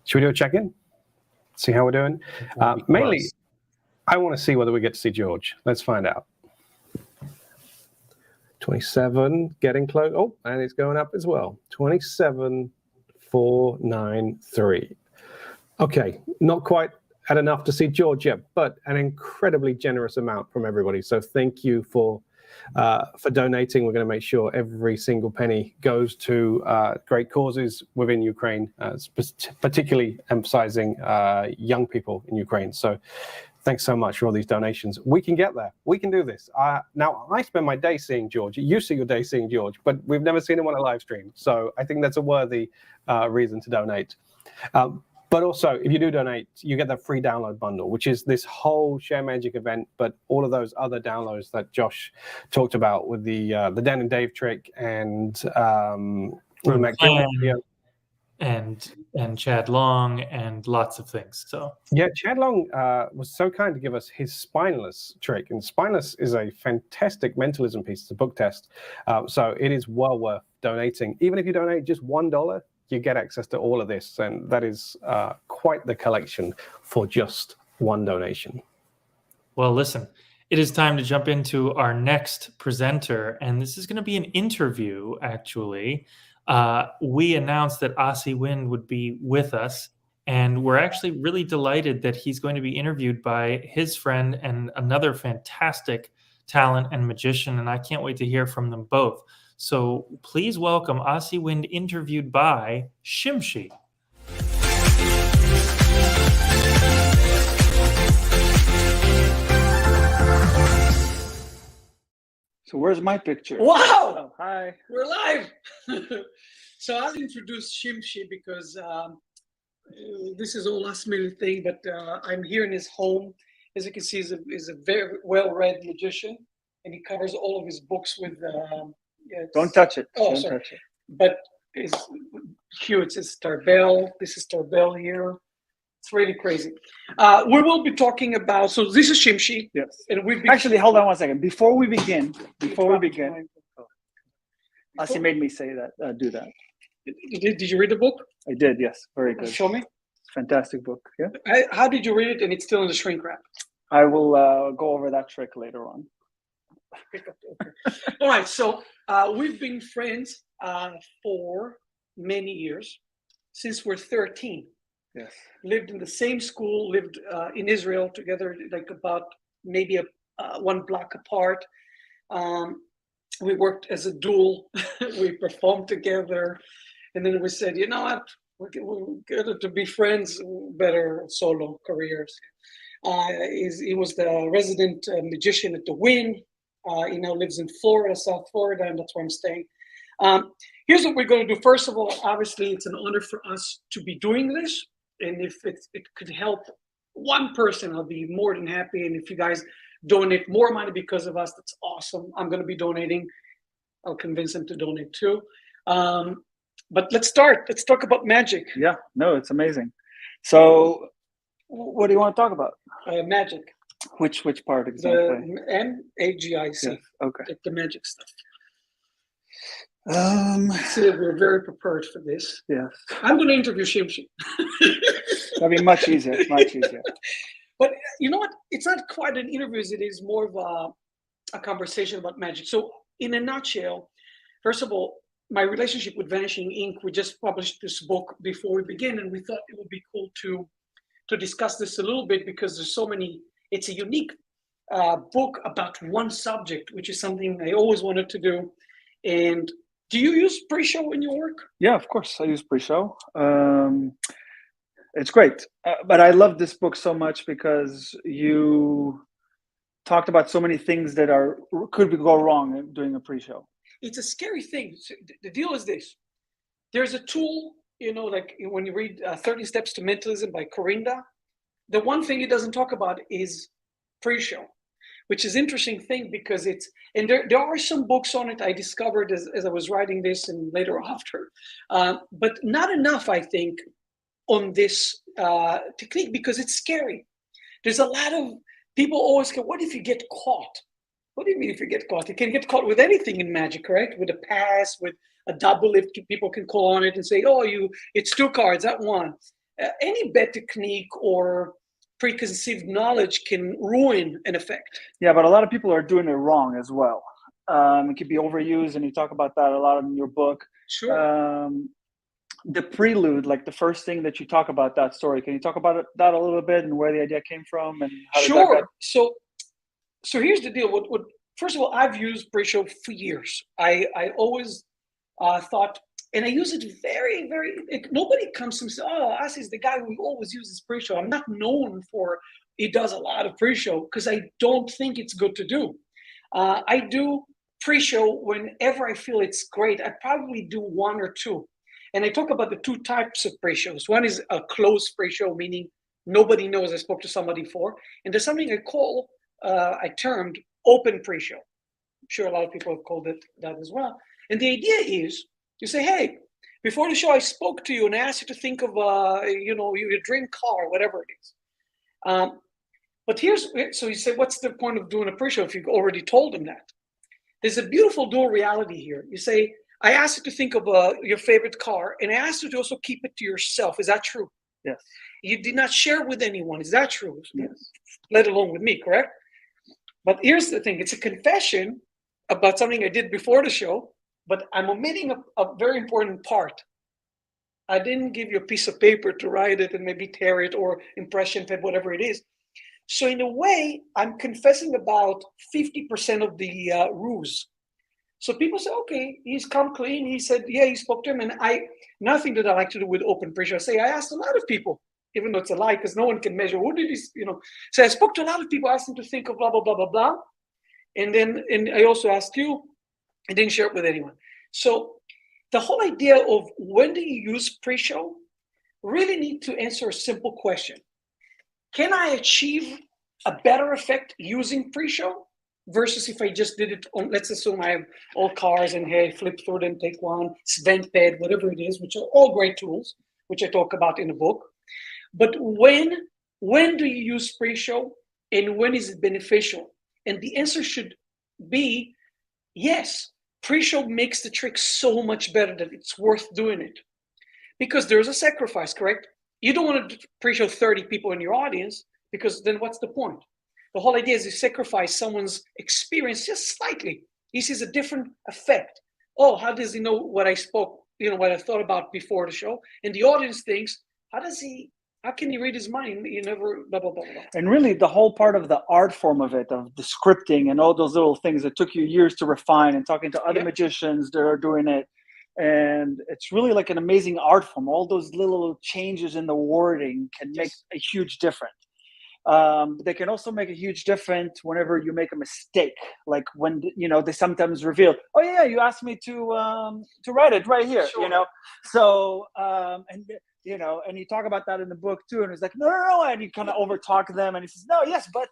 Should we do a check-in? See how we're doing? Mainly, I want to see whether we get to see George. Let's find out. 27, getting close. Oh, and it's going up as well. 27,493. Okay, not quite at enough to see George yet, but an incredibly generous amount from everybody. So thank you for donating. We're going to make sure every single penny goes to great causes within Ukraine, particularly emphasizing young people in Ukraine. So thanks so much for all these donations. We can get there. We can do this. Now, I spend my day seeing George. You see your day seeing George, but we've never seen him on a live stream. So I think that's a worthy reason to donate. But also, if you do donate, you get the free download bundle, which is this whole ShareMagic event, but all of those other downloads that Josh talked about with the Dan and Dave trick and the Matt Gilman video. And Chad Long and lots of things. So yeah, Chad Long was so kind to give us his spineless trick, and spineless is a fantastic mentalism piece. It's a book test, so it is well worth donating. Even if you donate just $1, you get access to all of this, and that is quite the collection for just one donation. Well, listen, it is time to jump into our next presenter, and this is going to be an interview, actually. We announced that Asi Wind would be with us, and we're actually really delighted that he's going to be interviewed by his friend and another fantastic talent and magician, and I can't wait to hear from them both. So please welcome Asi Wind, interviewed by Shimshi. So where's my picture? Wow! Oh, hi. We're live! So I'll introduce Shimshi because this is all last minute thing, but I'm here in his home. As you can see, he's a very well-read magician, and he covers all of his books with... Don't touch it. Oh, Don't sorry. touch it. But it's huge. It's Tarbell. This is Tarbell here. It's really crazy. We will be talking about, so this is Shimshi. Yes. And we've Actually, hold on one second. Before we begin, Asi made me say that, do that. Did you read the book? I did, yes. Very good. Show me. Fantastic book, yeah. How did you read it and it's still in the shrink wrap? I will go over that trick later on. All right, so we've been friends for many years, since we're 13. Yes. Lived in the same school, lived in Israel together, like about maybe one block apart. We worked as a duo. We performed together. And then we said, you know what, we're good to be friends, better solo careers. He was the resident magician at the Wynn. He now lives in Florida, South Florida, and that's where I'm staying. Here's what we're going to do. First of all, obviously, it's an honor for us to be doing this. And if it could help one person, I'll be more than happy. And if you guys donate more money because of us, that's awesome. I'm going to be donating. I'll convince them to donate too. But let's start. Let's talk about magic. Yeah, no, it's amazing. So what do you want to talk about? Magic. Which part exactly? The M-A-G-I-C. Yes, okay. The magic stuff. So we're very prepared for this. Yes. I'm going to interview Shimshi. That'll be much easier, much easier. But you know what? It's not quite an interview as it is more of a conversation about magic. So in a nutshell, first of all, my relationship with Vanishing Ink, we just published this book before we begin, and we thought it would be cool to discuss this a little bit because there's so many, it's a unique book about one subject, which is something I always wanted to do. And Do you use pre-show in your work? Yeah, of course. I use pre-show. It's great. But I love this book so much because you talked about so many things that could go wrong doing a pre-show. It's a scary thing. So the deal is this. There's a tool, like when you read 30 Steps to Mentalism by Corinda, the one thing it doesn't talk about is pre-show, which is interesting thing because and there are some books on it I discovered as I was writing this and later after, but not enough, I think, on this technique because it's scary. There's a lot of people always go, what if you get caught? What do you mean if you get caught? You can get caught with anything in magic, right? With a pass, with a double, if people can call on it and say, oh, it's 2 cards, that one. Any bet technique or preconceived knowledge can ruin an effect. Yeah, but a lot of people are doing it wrong as well. It can be overused, and you talk about that a lot in your book. Sure. The prelude, like the first thing that you talk about that story, can you talk about that a little bit and where the idea came from and how did that Sure. go? So here's the deal. What first of all, I've used pre-show for years. I always thought, and I use it very, very. Nobody comes to me and says, "Oh, Asi is the guy who always uses pre-show." I'm not known for he does a lot of pre-show because I don't think it's good to do. I do pre-show whenever I feel it's great. I probably do 1 or 2, and I talk about the 2 types of pre-shows. One is a closed pre-show, meaning nobody knows I spoke to somebody for, and there's something I termed open pre-show. I'm sure a lot of people have called it that as well. And the idea is, you say, hey, before the show, I spoke to you and I asked you to think of, your dream car, whatever it is. But so you say, what's the point of doing a pre-show if you've already told them that? There's a beautiful dual reality here. You say, I asked you to think of your favorite car, and I asked you to also keep it to yourself. Is that true? Yes. You did not share with anyone. Is that true? Yes. Let alone with me, correct? But here's the thing. It's a confession about something I did before the show, but I'm omitting a very important part. I didn't give you a piece of paper to write it and maybe tear it or impression pad, whatever it is. So in a way, I'm confessing about 50% of the ruse. So people say, okay, he's come clean. He said, yeah, he spoke to him. And nothing that I like to do with open pre-show. I say, I asked a lot of people, even though it's a lie, because no one can measure. Who did he, So I spoke to a lot of people, asked them to think of blah, blah, blah, blah, blah. And I also asked you, I didn't share it with anyone. So the whole idea of when do you use pre-show really need to answer a simple question. Can I achieve a better effect using pre-show versus if I just did it on, let's assume I have all cars and hey, flip through them, take one, Svent pad, whatever it is, which are all great tools, which I talk about in the book. But when do you use pre-show and when is it beneficial? And the answer should be yes. Pre-show makes the trick so much better that it's worth doing it. Because there's a sacrifice, correct? You don't want to pre-show 30 people in your audience because then what's the point? The whole idea is you sacrifice someone's experience just slightly. He sees a different effect. Oh, how does he know what I spoke, what I thought about before the show? And the audience thinks, how can he read his mind? You never, blah, blah, blah, blah. And really the whole part of the art form of it, of the scripting and all those little things that took you years to refine and talking to other magicians that are doing it. And it's really like an amazing art form. All those little changes in the wording can make a huge difference. They can also make a huge difference whenever you make a mistake. Like when, they sometimes reveal, oh yeah, you asked me to write it right here, Sure. So, and you talk about that in the book too. And it's like, no. And you kind of over talk them and he says, no, yes, but,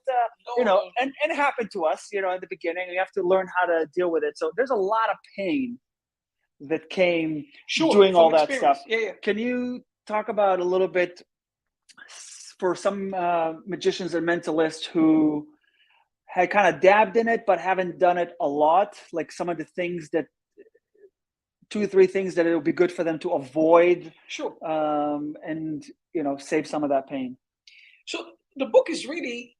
and it happened to us, at the beginning. You have to learn how to deal with it. So there's a lot of pain that came doing all that stuff. Yeah. Can you talk about a little bit for some magicians and mentalists who had kind of dabbed in it but haven't done it a lot, like some of the things that 2 or 3 things that it would be good for them to avoid, sure, and save some of that pain? So the book is really,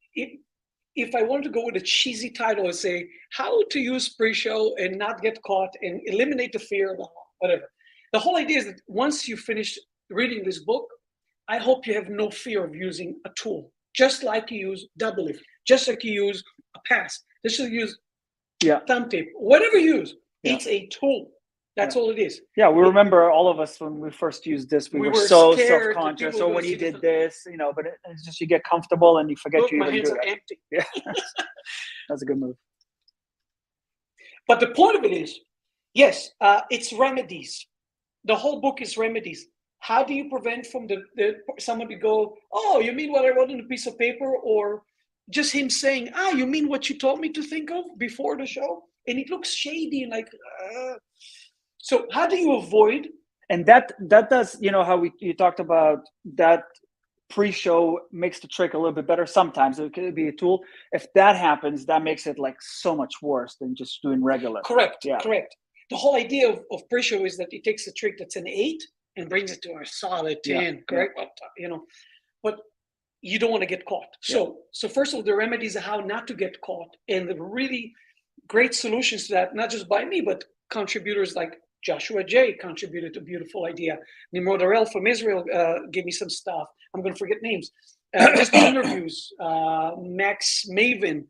if I wanted to go with a cheesy title, I'd say how to use pre-show and not get caught and eliminate the fear, whatever. The whole idea is that once you finish reading this book, I hope you have no fear of using a tool, just like you use double lift, just like you use a pass, just like you use thumb tape, whatever you use, it's a tool. That's all it is. Yeah, we remember all of us when we first used this. We were scared so that self-conscious. people Or were when gonna you see did this, you know, but it's just you get comfortable and you forget Look, you my even hands do are that. empty. Yeah, that's a good move. But the point of it is, yes, it's remedies. The whole book is remedies. How do you prevent from someone to go, oh, you mean what I wrote on a piece of paper? Or just him saying, you mean what you told me to think of before the show? And it looks shady and like, so how do you avoid? And that does, you know, how you talked about that pre-show makes the trick a little bit better. Sometimes it could be a tool. If that happens, that makes it like so much worse than just doing regular. Correct, Yeah. correct. The whole idea of pre-show is that it takes a trick that's an 8 and brings it to a solid 10, Yeah, correct? But, you know, but you don't want to get caught. So first of all, the remedies are how not to get caught, and the really great solutions to that, not just by me, but contributors like Joshua J contributed a beautiful idea. Nimrod Arel from Israel gave me some stuff. I'm going to forget names. Just the interviews. Max Maven,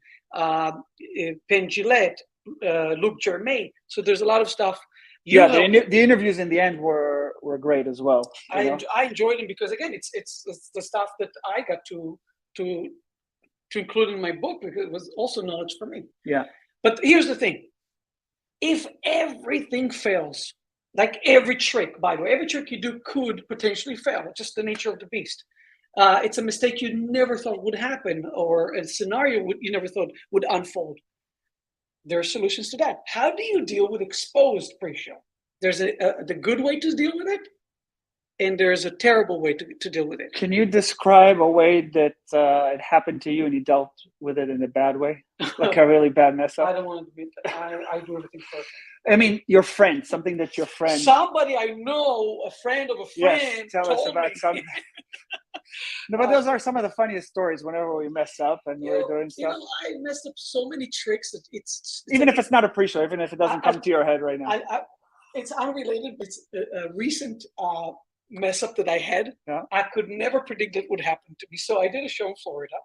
Penn Gillette, Luke Germain. So there's a lot of stuff. The interviews in the end were great as well. I enjoyed them because again, it's the stuff that I got to include in my book because it was also knowledge for me. Yeah. But here's the thing. If everything fails, like every trick, by the way, every trick you do could potentially fail. It's just the nature of the beast. It's a mistake you never thought would happen, or a scenario you never thought would unfold. There are solutions to that. How do you deal with exposed pre-show? There's the good way to deal with it, and there's a terrible way to deal with it. Can you describe a way that it happened to you and you dealt with it in a bad way? Like a really bad mess up? I don't want to be, I do everything perfect. I mean, your friend, something that your friend. Somebody I know, a friend of a friend, yes, tell us about something. No, but those are some of the funniest stories whenever we mess up and we're doing stuff. I messed up so many tricks that it's even if it's not a pre-show, even if it doesn't come to your head right now. It's unrelated, but it's a recent mess up that I had. Yeah. I could never predict it would happen to me. So I did a show in Florida,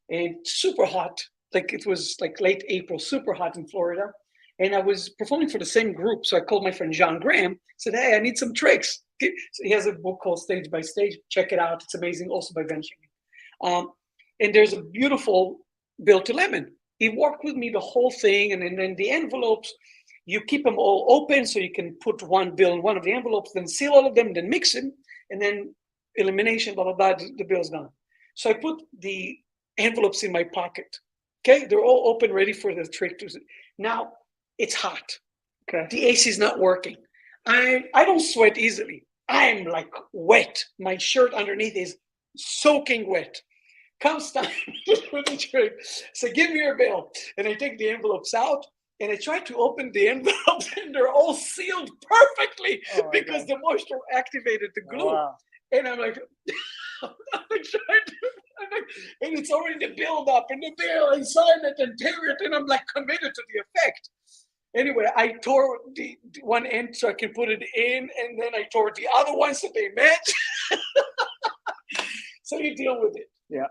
and super hot. Like it was like late April, super hot in Florida. And I was performing for the same group. So I called my friend John Graham, said, hey, I need some tricks. So he has a book called Stage by Stage. Check it out. It's amazing. Also by Ben Shannon. And there's a beautiful Bill to Lemon. He worked with me the whole thing. And then the envelopes, you keep them all open so you can put one bill in one of the envelopes, then seal all of them, then mix them, and then elimination, blah, blah, blah, the bill's gone. So I put the envelopes in my pocket. Okay, they're all open, ready for the trick. Now, it's hot. Okay. The AC is not working. I don't sweat easily. I'm like wet. My shirt underneath is soaking wet. Comes time to do the trick. So give me your bill. And I take the envelopes out and I try to open the envelopes and they're all sealed perfectly because the moisture activated the glue. Oh, wow. And I'm like, and it's already the build up and the bill and sign it and tear it. And I'm like committed to the effect. Anyway, I tore the one end so I can put it in, and then I tore the other one so they match. So you deal with it. Yeah.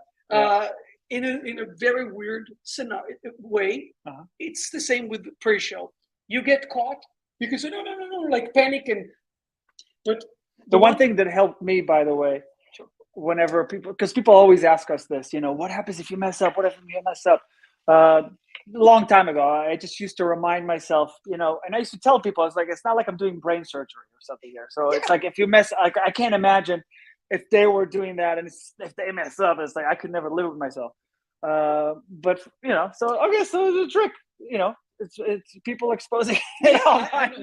In a very weird scenario way. It's the same with the pre-show. You get caught, you can say no, like panic but the one thing that helped me, by the way, whenever because people always ask us this, what happens if you mess up? What if you mess up? Long time ago, I just used to remind myself, and I used to tell people, it's like, it's not like I'm doing brain surgery or something here. So it's like, if you mess, like, I can't imagine if they were doing that and if they mess up, it's like, I could never live with myself. But, so, okay, so the trick, it's people exposing it all the time.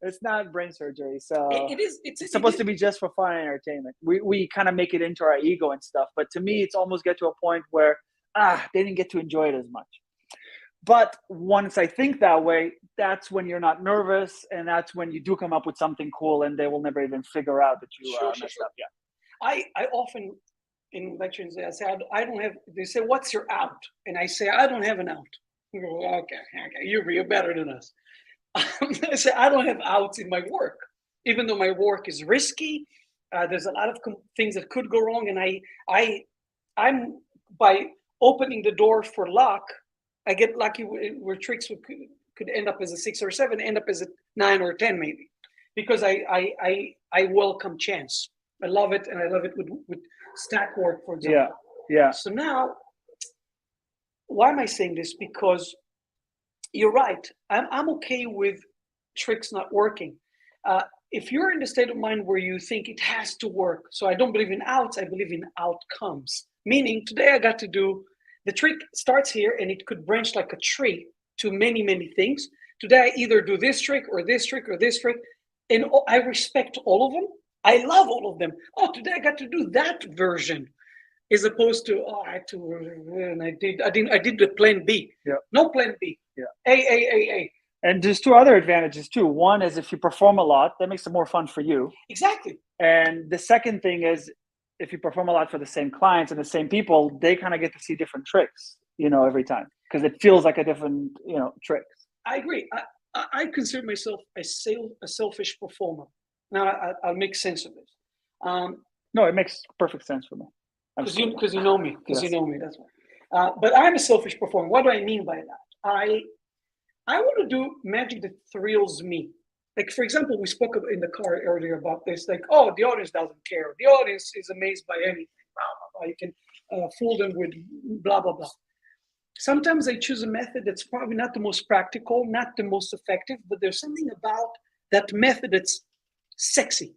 It's not brain surgery. So it's supposed to be just for fun and entertainment. We kind of make it into our ego and stuff. But to me, it's almost get to a point where, they didn't get to enjoy it as much. But once I think that way, that's when you're not nervous, and that's when you do come up with something cool, and they will never even figure out that you messed up. Yeah. I often in lectures I say I don't have. They say, "What's your out?" And I say, "I don't have an out." You go, "Okay, you're better than us." I say, "I don't have outs in my work, even though my work is risky. There's a lot of things that could go wrong, and I'm by opening the door for luck, I get lucky where tricks could end up as a 6 or 7, end up as a 9 or 10 maybe, because I welcome chance. I love it, and I love it with stack work, for example. Yeah. So now, why am I saying this? Because you're right. I'm okay with tricks not working. If you're in the state of mind where you think it has to work, so I don't believe in outs, I believe in outcomes. Meaning, today I got to do, the trick starts here, and it could branch like a tree to many, many things. Today I either do this trick or this trick or this trick, and I respect all of them. I love all of them. Oh, today I got to do that version, as opposed to, oh, I had to, and I did the plan B. Yeah. No plan B. Yeah. A. And there's two other advantages too. One is if you perform a lot, that makes it more fun for you. Exactly. And the second thing is, if you perform a lot for the same clients and the same people, they kind of get to see different tricks, every time, because it feels like a different, trick. I agree. I consider myself a selfish performer. Now I'll make sense of this. No, it makes perfect sense for me. Because you know me. Because Yes. you know me. That's why. But I'm a selfish performer. What do I mean by that? I want to do magic that thrills me. Like, for example, we spoke in the car earlier about this. Like, oh, the audience doesn't care. The audience is amazed by anything. Blah, blah, blah. You can fool them with blah, blah, blah. Sometimes I choose a method that's probably not the most practical, not the most effective, but there's something about that method that's sexy,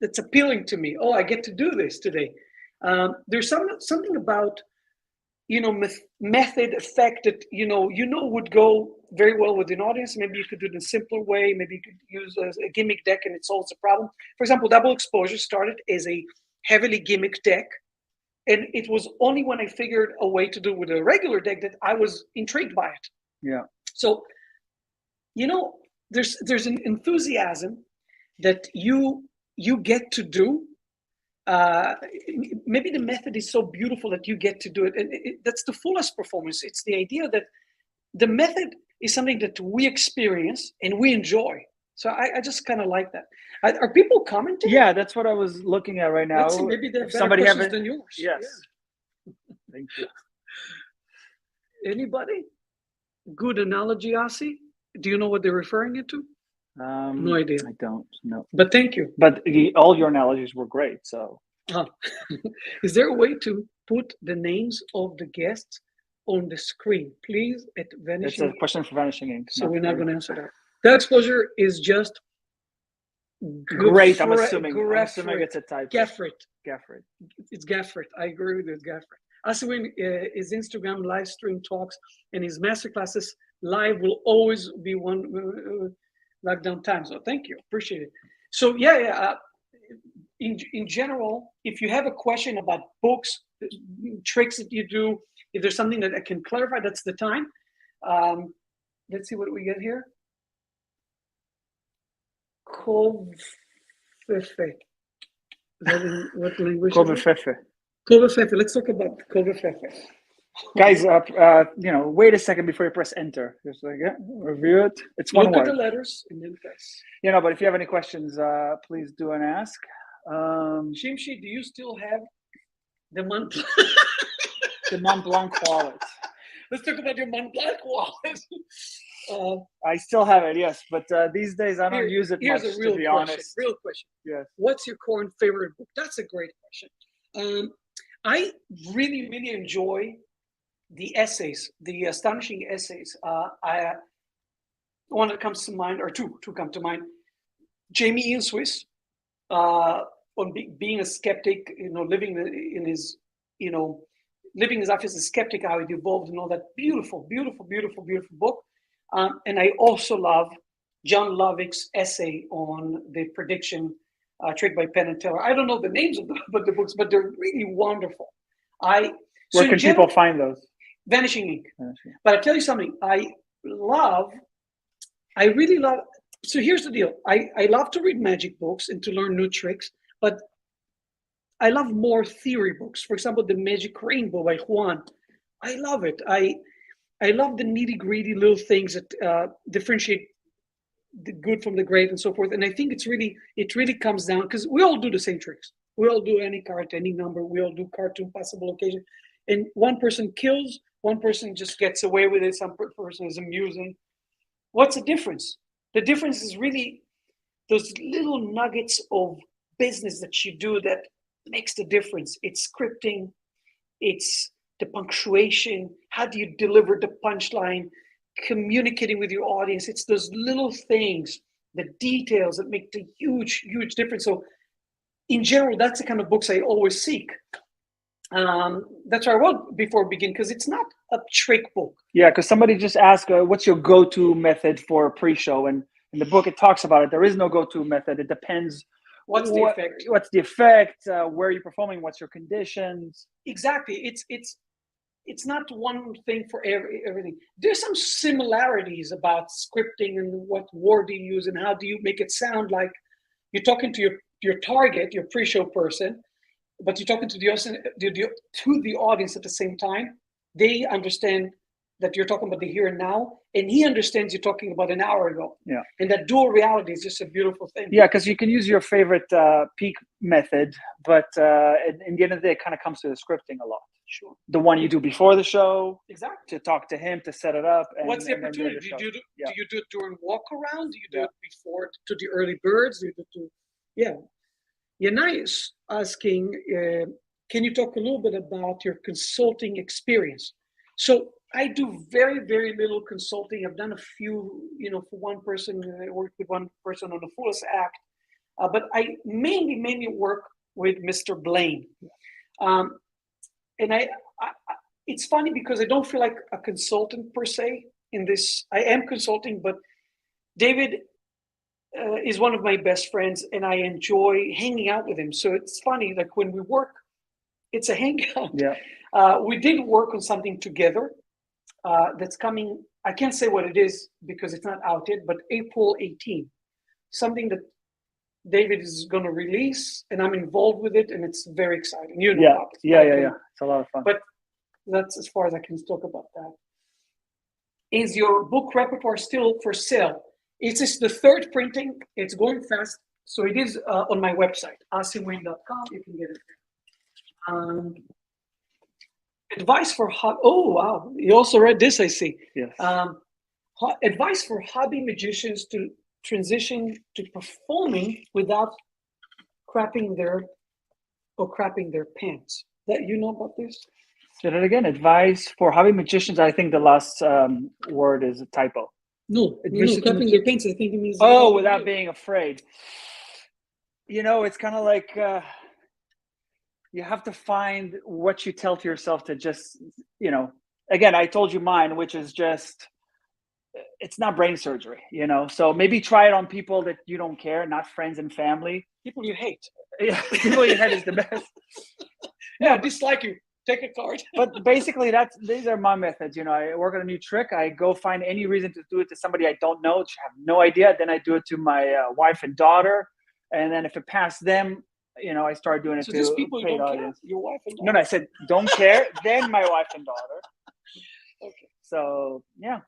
that's appealing to me. Oh, I get to do this today. There's something about, method effect that, would go very well with an audience. Maybe you could do it in a simpler way. Maybe you could use a gimmick deck and it solves the problem. For example, Double Exposure started as a heavily gimmick deck. And it was only when I figured a way to do it with a regular deck that I was intrigued by it. Yeah. So, there's an enthusiasm that you get to do. Maybe the method is so beautiful that you get to do it. And that's the fullest performance. It's the idea that the method is something that we experience and we enjoy. So I just kind of like that. Are people commenting? Yeah, that's what I was looking at right now. Let's see, maybe they have If better somebody questions have than yours. Yes. Thank you. Anybody? Good analogy, Asi? Do you know what they're referring it to? No idea. I don't know. But thank you. But all your analogies were great. So, is there a way to put the names of the guests on the screen, please? At it's Vanishing. a question for Vanishing Ink. So we're not going to answer that. That exposure is just Great. I'm assuming it's a type. Gaffrit. Gaffrit. It's Gaffrit. I agree with you. It's Gaffrit. Aswin, his Instagram live stream talks and his masterclasses live will always be one lockdown time. So thank you. Appreciate it. So in general, if you have a question about books, tricks that you do, if there's something that I can clarify, that's the time. Let's see what we get here. Kovefefe. What language? Kovefefe. Kovefefe. Let's talk about Kovefefe. Guys, wait a second before you press enter. Just like review it. It's one Look word. at the letters and then press. But if you have any questions, please do and ask. Shimshi, do you still have the Mont Blanc? The Mont Blanc wallet. Let's talk about your Mont Blanc wallet. I still have it, yes, but these days I don't use it much, Here's a real to be question. honest. Real question. Yes. What's your current favorite book? That's a great question. I really, really enjoy the essays, the astonishing essays. One that comes to mind, or two come to mind. Jamie Ian Swiss, on being a skeptic, living in his, living his life as a skeptic, how it evolved and all that. Beautiful, beautiful, beautiful, beautiful book. And I also love John Lovick's essay on the prediction trick by Penn and Teller. I don't know the names of the books, but they're really wonderful. Where can people find those? Vanishing Ink. But I tell you something, I really love, so here's the deal. I love to read magic books and to learn new tricks, but I love more theory books. For example, The Magic Rainbow by Juan. I love it. I love the nitty-gritty little things that differentiate the good from the great and so forth. And I think it really comes down, because we all do the same tricks. We all do any card, any number. We all do cartoon possible occasion. And one person kills, one person just gets away with it. Some person is amusing. What's the difference? The difference is really those little nuggets of business that you do that makes the difference. It's scripting, it's the punctuation, how do you deliver the punchline, communicating with your audience. It's those little things, the details that make the huge, huge difference. So in general, that's the kind of books I always seek. That's why I wrote before begin, because it's not a trick book. Yeah, because somebody just asked, what's your go-to method for a pre-show? And in the book, it talks about it. There is no go-to method. It depends. What's the effect? What's the effect? Where are you performing? What's your conditions? Exactly. It's not one thing for everything. There's some similarities about scripting and what word you use and how do you make it sound like you're talking to your target, your pre-show person, but you're talking to the audience at the same time. They understand that you're talking about the here and now, and he understands you're talking about an hour ago. Yeah. And that dual reality is just a beautiful thing. Yeah, because you can use your favorite peak method, but in the end of the day, it kind of comes to the scripting a lot. Sure. The one you do before the show, exactly, to talk to him, to set it up. And, what's the and then opportunity? the Do show. you do it during walk around? Do you do it before to the early birds? Do you do Yanai is asking, can you talk a little bit about your consulting experience? So I do very, very little consulting. I've done a few, for one person. I worked with one person on the Fullest Act, but I mainly work with Mr. Blaine. And it's funny because I don't feel like a consultant per se in this. I am consulting, but David is one of my best friends, and I enjoy hanging out with him. So it's funny, like when we work, it's a hangout. Yeah. We did work on something together that's coming. I can't say what it is because it's not out yet, but April 18th, something that David is going to release, and I'm involved with it, and it's very exciting. You know about it. Yeah. It's a lot of fun. But that's as far as I can talk about that. Is your book repertoire still for sale? It's just the third printing. It's going fast. So it is on my website, asimwayne.com. You can get it there. Advice for oh, wow. You also read this, I see. Yes. Advice for hobby magicians to transition to performing without crapping their pants. That you know about this? Say that again. Advice for hobby magicians. I think the last word is a typo. No, crapping their pants. I think it means. Oh, without being afraid. It's kind of like you have to find what you tell to yourself to just, again, I told you mine, which is just, it's not brain surgery, So maybe try it on people that you don't care, not friends and family. People you hate. Yeah, people you hate is the best. Yeah, dislike you. Take a card. But basically, these are my methods. I work on a new trick. I go find any reason to do it to somebody I don't know, have no idea. Then I do it to my wife and daughter, and then if it passed them, I start doing it so to just people who paid don't audience. care. Your wife and daughter. No, I said don't care. Then my wife and daughter. Okay. So yeah,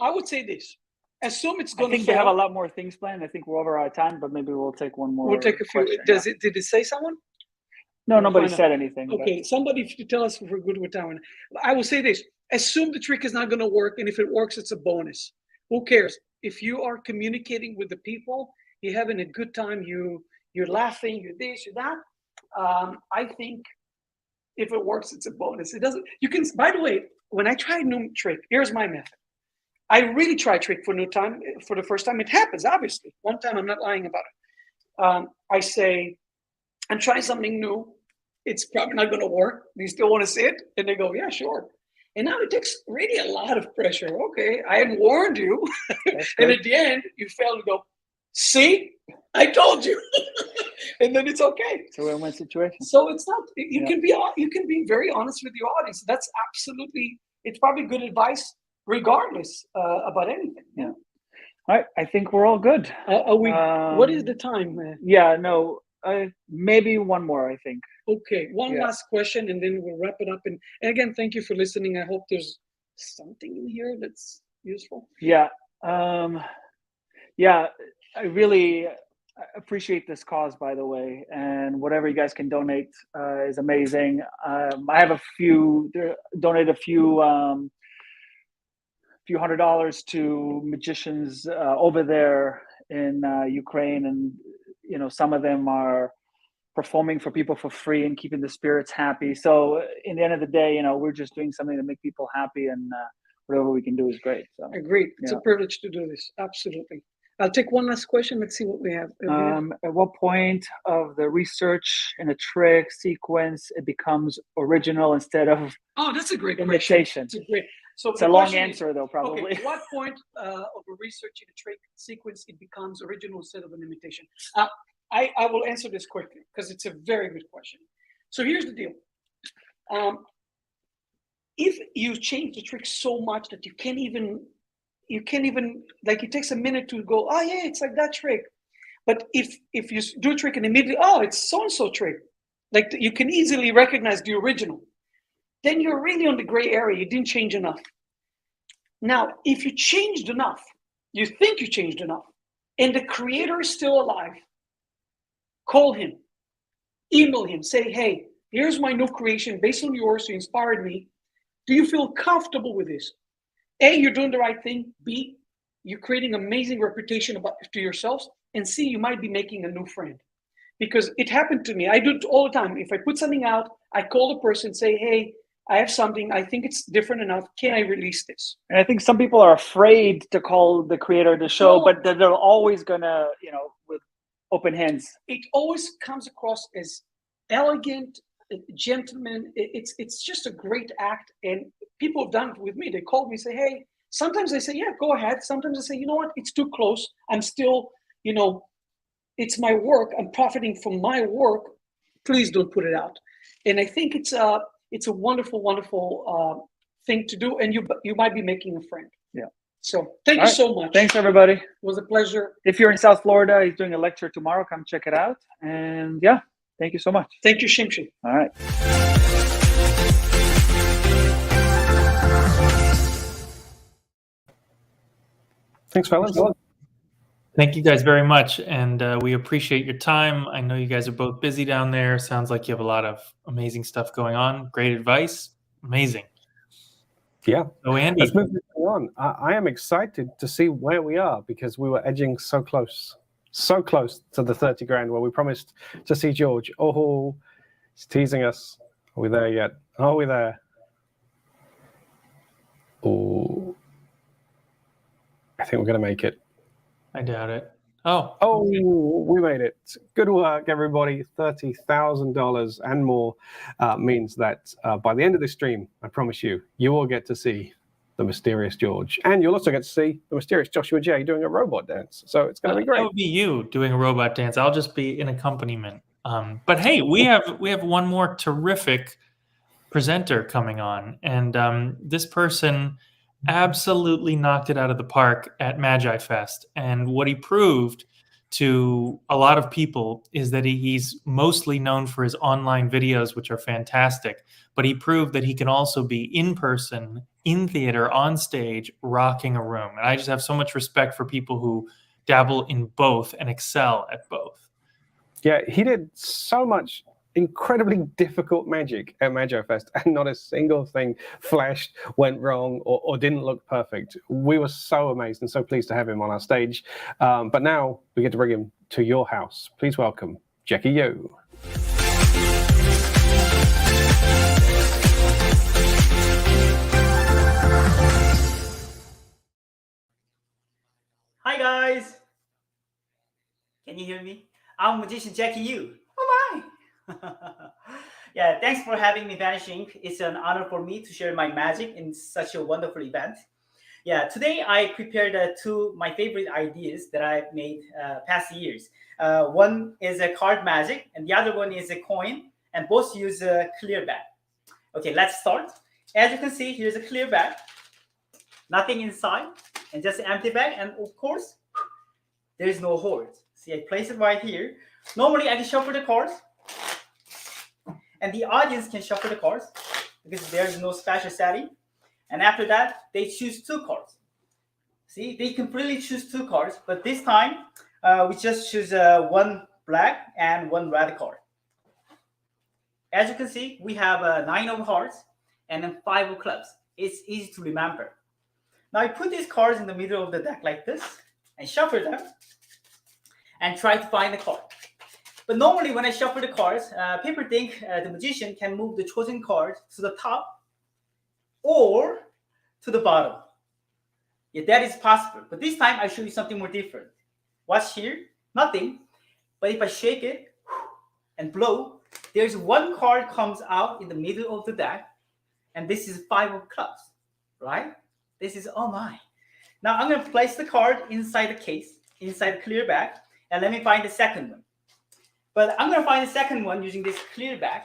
I would say this. Assume it's I going to think fail. they have a lot more things planned. I think we're over our time, but maybe we'll take one more. We'll take a few. question, Did it say someone? No, nobody said anything. Okay, somebody to tell us if we're good with time. I will say this. Assume the trick is not going to work, and if it works, it's a bonus. Who cares? If you are communicating with the people, you're having a good time, you're laughing, you're this, you're that, I think if it works, it's a bonus. It doesn't. You can. By the way, when I try a new trick, here's my method. I really try a trick for the first time. It happens, obviously. One time, I'm not lying about it. I say, I'm trying something new. It's probably not going to work. Do you still want to see it? And they go, yeah, sure. And now it takes really a lot of pressure. Okay, I had warned you. And at the end, you fail to go, see, I told you. And then it's okay. It's a win-win situation. So it's not, you can be very honest with your audience. That's absolutely, it's probably good advice regardless about anything. Yeah. All right, I think we're all good. Are we? What is the time? Yeah, no, maybe one more, I think. Okay, one last question, and then we'll wrap it up. And again, thank you for listening. I hope there's something in here that's useful. Yeah, yeah, I really appreciate this cause, by the way, and whatever you guys can donate is amazing. I have donated a few few $100s to magicians over there in Ukraine, and some of them are performing for people for free and keeping the spirits happy. So in the end of the day, we're just doing something to make people happy, and whatever we can do is great. So Agreed. It's a privilege to do this. Absolutely. I'll take one last question. Let's see what we have. At what point of the research in a trick sequence it becomes original instead of that's a great imitation? It's a great. So it's the a long question answer, though, probably. Okay, what point of a research in a trick sequence it becomes original instead of an imitation? I will answer this quickly because it's a very good question. So here's the deal. If you change the trick so much that you can't even like, it takes a minute to go, oh yeah, it's like that trick. But if you do a trick and immediately, oh, it's so-and-so trick, like you can easily recognize the original, then you're really on the gray area. You didn't change enough. Now, if you changed enough, you think you changed enough, and the creator is still alive, call him, email him, say, hey, here's my new creation based on yours, you inspired me. Do you feel comfortable with this? A, you're doing the right thing. B, you're creating amazing reputation to yourselves. And C, you might be making a new friend. Because it happened to me. I do it all the time. If I put something out, I call the person, say, hey, I have something. I think it's different enough. Can I release this? And I think some people are afraid to call the creator of the show, but they're always gonna, with open hands. It always comes across as elegant, gentleman. It's just a great act, and people have done it with me. They called me, say, hey. Sometimes they say, yeah, go ahead. Sometimes I say, you know what? It's too close. I'm still, it's my work. I'm profiting from my work. Please don't put it out. And I think it's a wonderful, wonderful thing to do, and you might be making a friend. Yeah. So thank you so much. Thanks, everybody. It was a pleasure. If you're in South Florida, he's doing a lecture tomorrow. Come check it out. And yeah, thank you so much. Thank you, Shimshi. All right. Thanks, fellas. Thank you guys very much, and we appreciate your time. I know you guys are both busy down there. Sounds like you have a lot of amazing stuff going on. Great advice. Amazing. Yeah. So Andy, let's move this on. I am excited to see where we are, because we were edging so close to the 30 grand where we promised to see George. Oh, he's teasing us. Are we there yet? Are we there? Oh, I think we're going to make it. I doubt it. Oh, we made it. Good work, everybody. $30,000 and more means that by the end of this stream, I promise you, you will get to see the mysterious George. And you'll also get to see the mysterious Joshua J doing a robot dance. So it's going to be great. That would be you doing a robot dance. I'll just be in accompaniment. But hey, we have one more terrific presenter coming on. And this person absolutely knocked it out of the park at Magi Fest. And what he proved to a lot of people is that he's mostly known for his online videos, which are fantastic. But he proved that he can also be in person, in theater, on stage, rocking a room. And I just have so much respect for people who dabble in both and excel at both. Yeah, he did so much incredibly difficult magic at Magi Fest, and not a single thing flashed, went wrong, or didn't look perfect. We were so amazed and so pleased to have him on our stage. But now we get to bring him to your house. Please welcome Jackie Yu. Hi guys, can you hear me? I'm magician Jackie Yu. Oh my! Yeah, thanks for having me, Vanishing. It's an honor for me to share my magic in such a wonderful event. Yeah, today I prepared two my favorite ideas that I've made past years. One is a card magic, and the other one is a coin, and both use a clear bag. Okay, let's start. As you can see, here's a clear bag, nothing inside, and just an empty bag, and of course, there is no holes. See, I place it right here. Normally, I can shuffle the cards, and the audience can shuffle the cards because there is no special setting. And after that, they choose two cards. See, they completely choose two cards, but this time we just choose one black and one red card. As you can see, we have 9 of hearts and then 5 of clubs. It's easy to remember. Now I put these cards in the middle of the deck like this and shuffle them and try to find the card. But normally when I shuffle the cards, people think the magician can move the chosen card to the top or to the bottom. Yeah, that is possible. But this time I show you something more different. Watch here, nothing. But if I shake it and blow, there's one card comes out in the middle of the deck, and this is 5 of clubs, right? This is, oh my. Now I'm going to place the card inside the case, inside the clear bag, and let me find the second one. But I'm going to find the second one using this clear bag.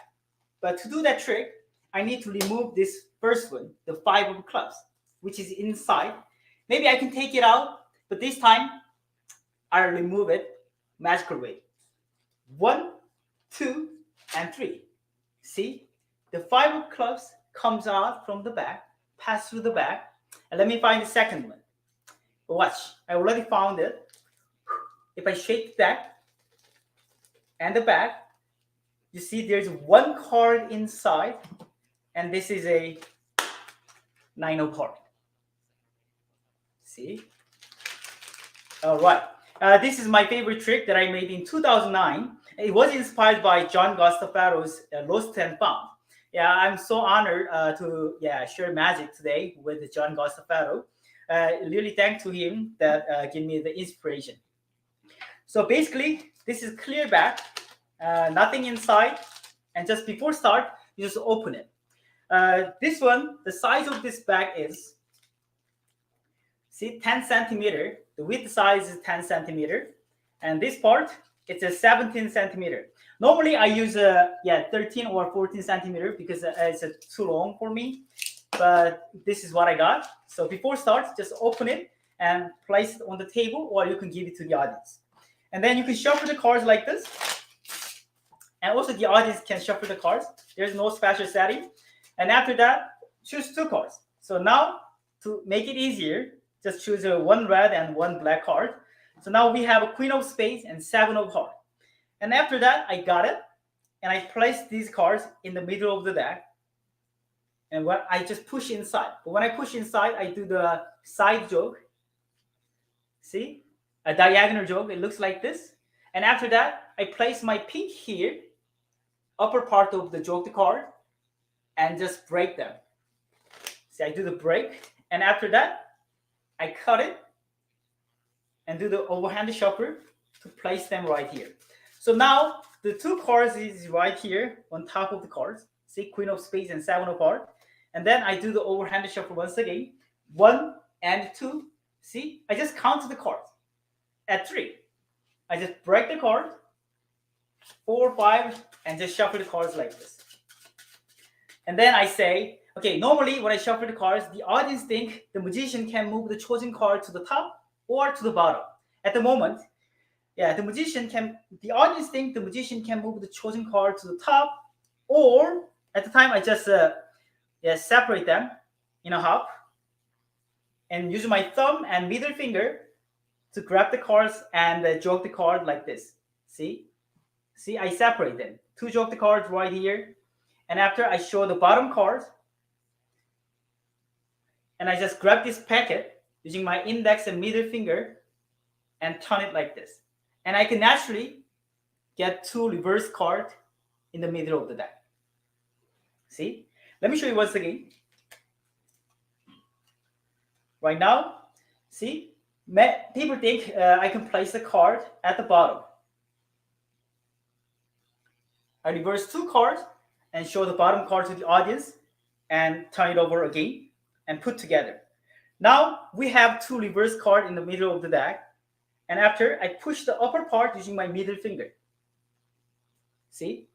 But to do that trick, I need to remove this first one, the 5 of clubs, which is inside. Maybe I can take it out, but this time I'll remove it magical way. 1, 2, and 3. See, the 5 of clubs comes out from the back, pass through the back, and let me find the second one. Watch, I already found it. If I shake the deck and the back, you see there's one card inside, and this is a 9 of card. See? All right. This is my favorite trick that I made in 2009. It was inspired by John Gostafaro's Lost and Found. Yeah, I'm so honored to share magic today with John Gostafaro. Really thanks to him that gave me the inspiration. So basically, this is clear back, nothing inside, and just before start, you just open it. This one, the size of this bag is, see, 10 centimeter. The width size is 10 centimeter, and this part, it's a 17 centimeter. Normally, I use 13 or 14 centimeter because it's too long for me. But this is what I got. So before start, just open it and place it on the table, or you can give it to the audience. And then you can shuffle the cards like this. And also the audience can shuffle the cards. There's no special setting. And after that, choose 2 cards. So now, to make it easier, just choose one red and one black card. So now we have a Queen of Spades and 7 of Hearts. And after that, I got it. And I placed these cards in the middle of the deck. And what I just push inside. But when I push inside, I do the side joke. See? A diagonal joke. It looks like this. And after that, I place my pink here, upper part of the joke card, and just break them. See, I do the break. And after that, I cut it and do the overhand shuffle to place them right here. So now the 2 cards is right here on top of the cards. See, Queen of Spades and 7 of Hearts. And then I do the overhand shuffle once again. 1 and 2. See, I just count the cards. At 3, I just break the card. 4, 5, and just shuffle the cards like this. And then I say, okay, normally when I shuffle the cards, the audience think the magician can move the chosen card to the top or to the bottom. At the moment, the audience think the magician can move the chosen card to the top, or at the time I just separate them in a half and use my thumb and middle finger to grab the cards and joke the card like this. See, I separate them. 2 joke the cards right here. And after I show the bottom card, and I just grab this packet using my index and middle finger and turn it like this. And I can naturally get 2 reverse cards in the middle of the deck. See? Let me show you once again. Right now, see? People think I can place the card at the bottom. I reverse 2 cards and show the bottom card to the audience and turn it over again and put together. Now we have 2 reverse cards in the middle of the deck. And after I push the upper part using my middle finger. See?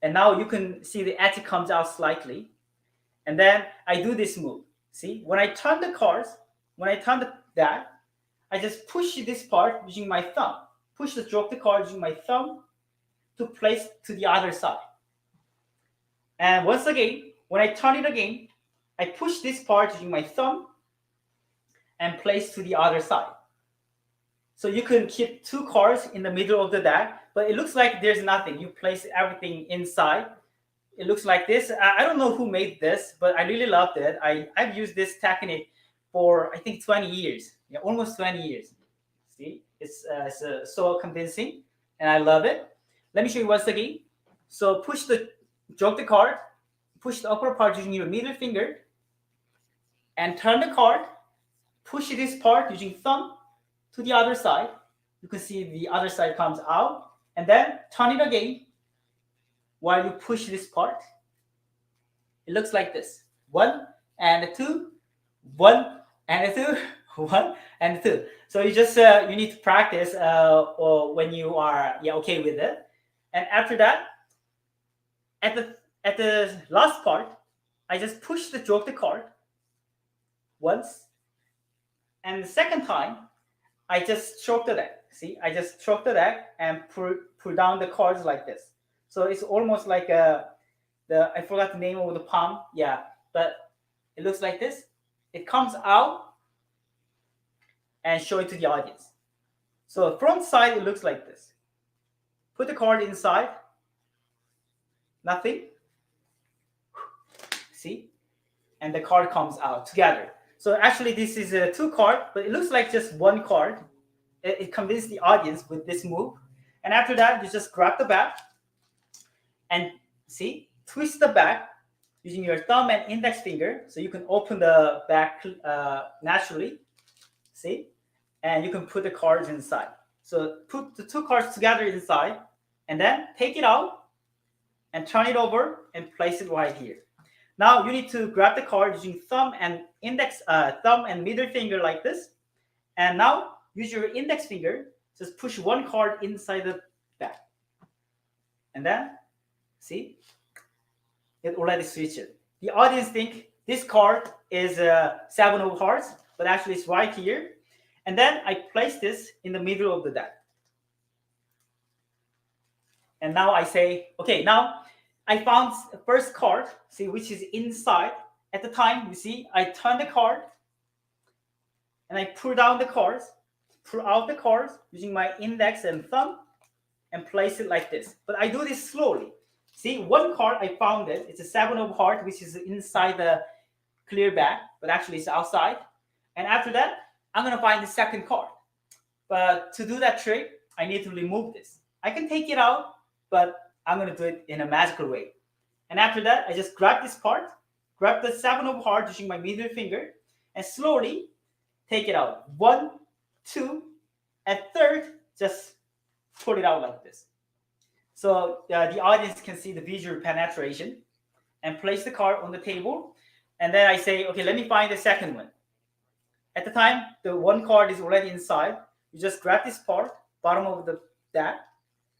And now you can see the edge comes out slightly. And then I do this move. See? When I turn the cards, when I turn the deck, I just push this part using my thumb. Push the joke the card using my thumb to place to the other side. And once again, when I turn it again, I push this part using my thumb and place to the other side. So you can keep 2 cards in the middle of the deck, but it looks like there's nothing. You place everything inside. It looks like this. I don't know who made this, but I really loved it. I've used this technique for I think 20 years. Yeah, almost 20 years. See, it's so convincing, and I love it. Let me show you once again. So drop the card, push the upper part using your middle finger, and turn the card. Push this part using thumb to the other side. You can see the other side comes out, and then turn it again while you push this part. It looks like this: 1 and 2, 1 and 2, 1 and 2. So you just you need to practice or when you are okay with it. And after that, at the last part, I just push drop the card once, and the second time I just stroke the deck. See, I just stroke the deck and pull down the cards like this. So it's almost like I forgot the name of the palm. Yeah, but it looks like this. It comes out and show it to the audience. So front side, it looks like this. Put the card inside. Nothing. See? And the card comes out together. So actually this is a 2 card, but it looks like just 1 card. It convinced the audience with this move. And after that, you just grab the back and see, twist the back using your thumb and index finger. So you can open the back naturally. See? And you can put the cards inside. So put the 2 cards together inside and then take it out and turn it over and place it right here. Now you need to grab the card using thumb and middle finger like this. And now use your index finger, just push 1 card inside the back. And then, see, it already switched it. The audience think this card is 7 of hearts, but actually it's right here. And then I place this in the middle of the deck. And now I say, okay, now I found the first card, see, which is inside. At the time, you see, I turn the card and I pull down the cards, pull out the cards using my index and thumb and place it like this. But I do this slowly. See, 1 card, I found it. It's a 7 of hearts, which is inside the clear back, but actually it's outside. And after that, I'm going to find the second card. But to do that trick, I need to remove this. I can take it out, but I'm going to do it in a magical way. And after that, I just grab this part, grab the 7 of hearts using my middle finger, and slowly take it out. 1, 2, and third, just pull it out like this. So the audience can see the visual penetration and place the card on the table. And then I say, okay, let me find the second one. At the time, the 1 card is already inside. You just grab this part, bottom of the deck,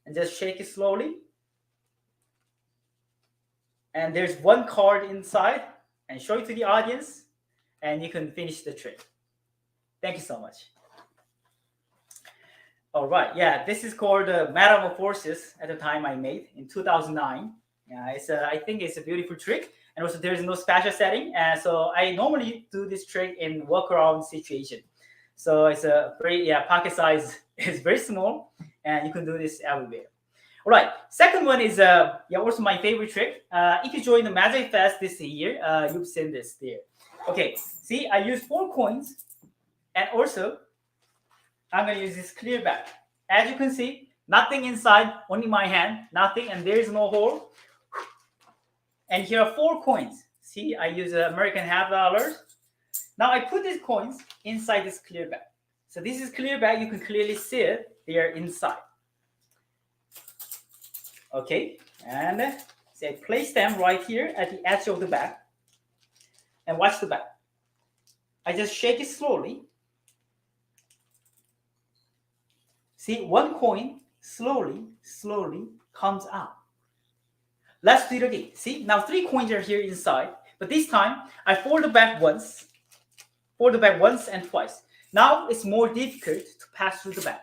and just shake it slowly. And there's 1 card inside, and show it to the audience, and you can finish the trick. Thank you so much. All right, yeah, this is called Metamorphosis at the time I made in 2009. Yeah, I think it's a beautiful trick. And also there is no special setting. So I normally do this trick in workaround situation. So it's a very, pocket size is very small, and you can do this everywhere. All right, second one is also my favorite trick. If you join the Magic Fest this year, you've seen this there. Okay, see, I use 4 coins, and also I'm going to use this clear back. As you can see, nothing inside, only my hand, nothing, and there is no hole. And here are 4 coins. See, I use American half dollars. Now I put these coins inside this clear bag. So this is clear bag. You can clearly see it there inside. Okay, and so I place them right here at the edge of the bag. And watch the bag. I just shake it slowly. See, 1 coin slowly comes out. Let's do it again. See, now 3 coins are here inside, but this time I fold the bag once and twice. Now it's more difficult to pass through the bag.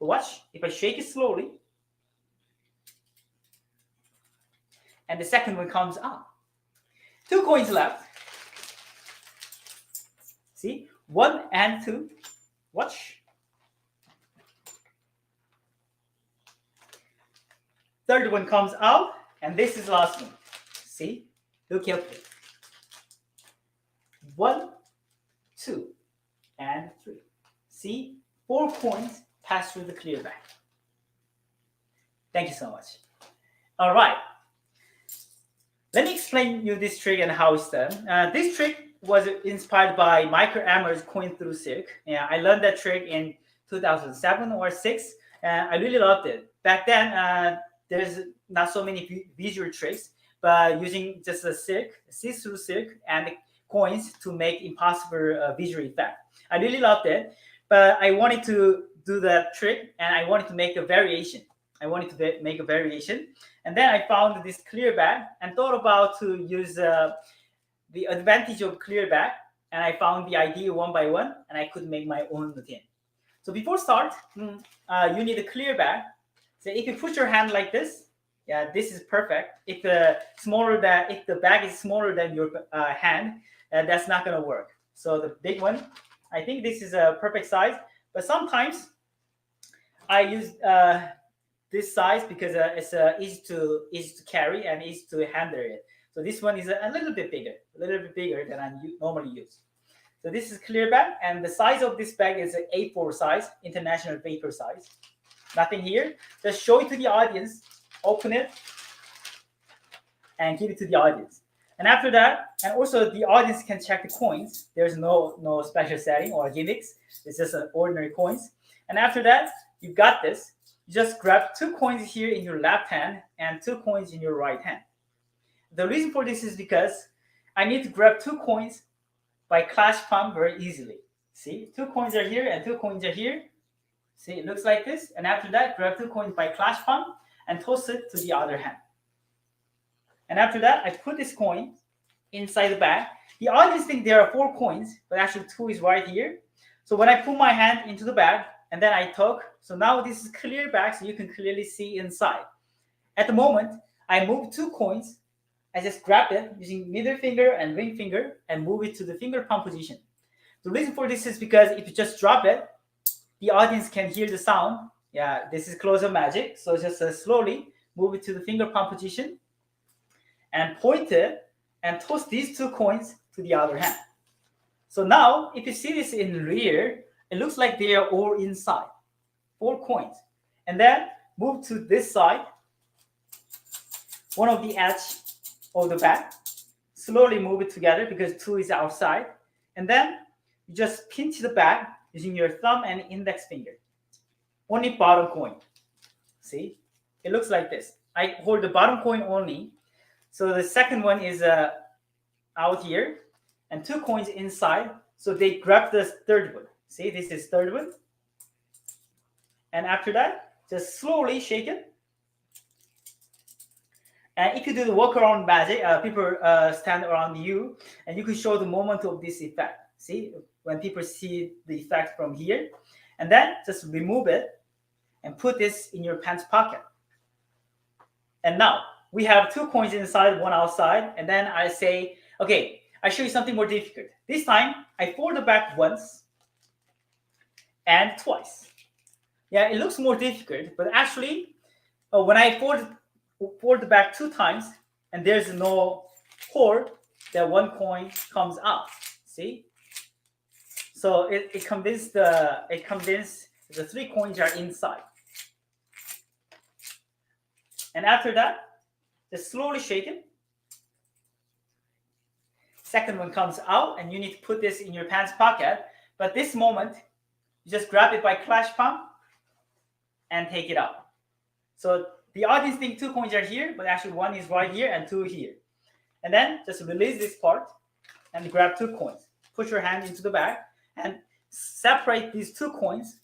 Watch, if I shake it slowly, and the second one comes out. 2 coins left. See, 1 and 2. Watch. Third one comes out, and this is the last one. See, look carefully. 1, 2, and 3. See, 4 coins pass through the clear bag. Thank you so much. All right. Let me explain you this trick and how it's done. This trick was inspired by Michael Ammer's coin through circ. Yeah, I learned that trick in 2007 or 6, and I really loved it. Back then, there's not so many visual tricks, but using just a circ, see-through circ, and coins to make impossible visual effect. I really loved it, but I wanted to do that trick, and I wanted to make a variation. And then I found this clear bag and thought about to use the advantage of clear bag, and I found the idea one by one, and I could make my own routine. So before start, you need a clear bag. So if you put your hand like this, yeah, this is perfect. If the bag is smaller than your hand, that's not gonna work. So the big one, I think this is a perfect size. But sometimes I use this size because it's easy to carry and easy to handle it. So this one is a little bit bigger than I normally use. So this is clear bag, and the size of this bag is an A4 size, international paper size. Nothing here. Just show it to the audience, open it, and give it to the audience. And after that, and also the audience can check the coins. There's no special setting or gimmicks. It's just an ordinary coins. And after that, you got this. You just grab 2 coins here in your left hand and 2 coins in your right hand. The reason for this is because I need to grab 2 coins by clash palm very easily. See, 2 coins are here and 2 coins are here. See, it looks like this. And after that, grab 2 coins by clash palm and toss it to the other hand. And after that, I put this coin inside the bag. The audience think there are 4 coins, but actually 2 is right here. So when I put my hand into the bag and then I talk, so now this is clear bag, so you can clearly see inside. At the moment, I move 2 coins. I just grab it using middle finger and ring finger and move it to the finger palm position. The reason for this is because if you just drop it, the audience can hear the sound. Yeah, this is close-up magic. So just slowly move it to the finger palm position and point it and toss these 2 coins to the other hand. So now, if you see this in rear, it looks like they are all inside, 4 coins. And then move to this side, one of the edge of the bag, slowly move it together because 2 is outside. And then you just pinch the bag using your thumb and index finger. Only bottom coin. See, it looks like this. I hold the bottom coin only. So the second one is out here and 2 coins inside. So they grab the third one. See, this is third one. And after that, just slowly shake it. And if you do the walk around magic, people stand around you and you can show the moment of this effect. See, when people see the effect from here. And then just remove it and put this in your pants pocket. And now we have 2 coins inside, 1 outside. And then I say, okay, I show you something more difficult. This time I fold the back once and twice. Yeah, it looks more difficult, but actually when I fold the back 2 times and there's no cord, that 1 coin comes out. See? So it convinced the 3 coins are inside. And after that, just slowly shake it. Second one comes out, and you need to put this in your pants pocket. But this moment, you just grab it by clash palm and take it out. So the audience think 2 coins are here, but actually 1 is right here and 2 here. And then just release this part and grab 2 coins. Put your hand into the bag and separate these 2 coins,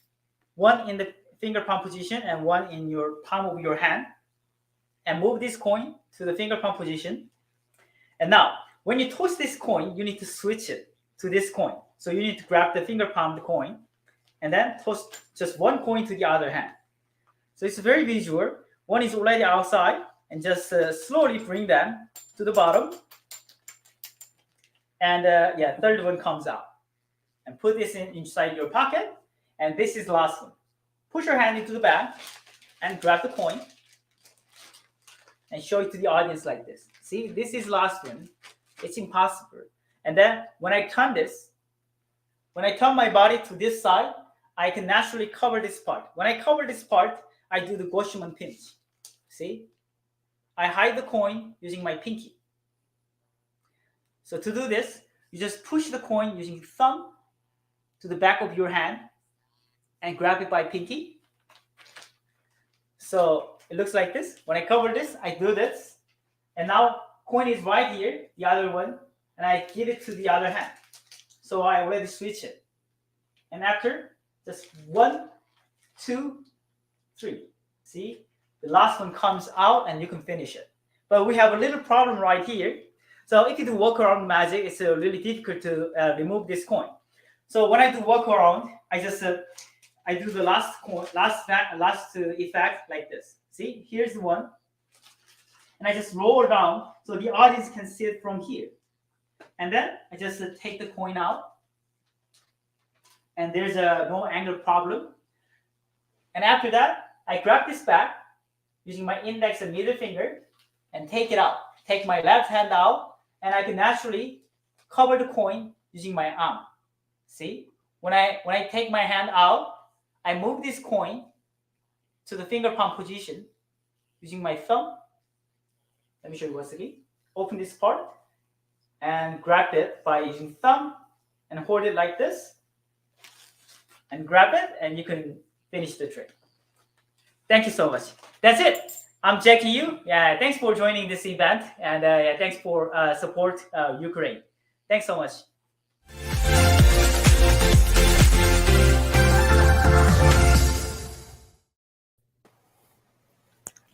1 in the finger palm position and 1 in your palm of your hand. And move this coin to the finger palm position. And now, when you toss this coin, you need to switch it to this coin. So you need to grab the finger palm coin and then toss just 1 coin to the other hand. So it's very visual. 1 is already outside, and just slowly bring them to the bottom. And yeah, third one comes out. And put this inside your pocket. And this is the last one. Push your hand into the bag and grab the coin. And show it to the audience like this. See, this is last one. It's impossible. And then when I turn this, when I turn my body to this side, I can naturally cover this part. When I cover this part, I do the Gaussian pinch. See? I hide the coin using my pinky. So to do this, you just push the coin using thumb to the back of your hand and grab it by pinky. So it looks like this. When I cover this, I do this. And now coin is right here, the other one, and I give it to the other hand. So I already switch it. And after, just 1, 2, 3. See? The last one comes out and you can finish it. But we have a little problem right here. So if you do workaround magic, it's really difficult to remove this coin. So when I do workaround, I just I do the last effect like this. See, here's the one, and I just roll down so the audience can see it from here. And then I just take the coin out, and there's no angle problem. And after that, I grab this back using my index and middle finger and take it out. Take my left hand out, and I can naturally cover the coin using my arm. See, when I take my hand out, I move this coin to the finger palm position using my thumb. Let me show you once again. Open this part and grab it by using thumb and hold it like this and grab it, and you can finish the trick. Thank you so much. That's it. I'm Jackie Yu. Yeah, thanks for joining this event, and yeah, thanks for support Ukraine. Thanks so much.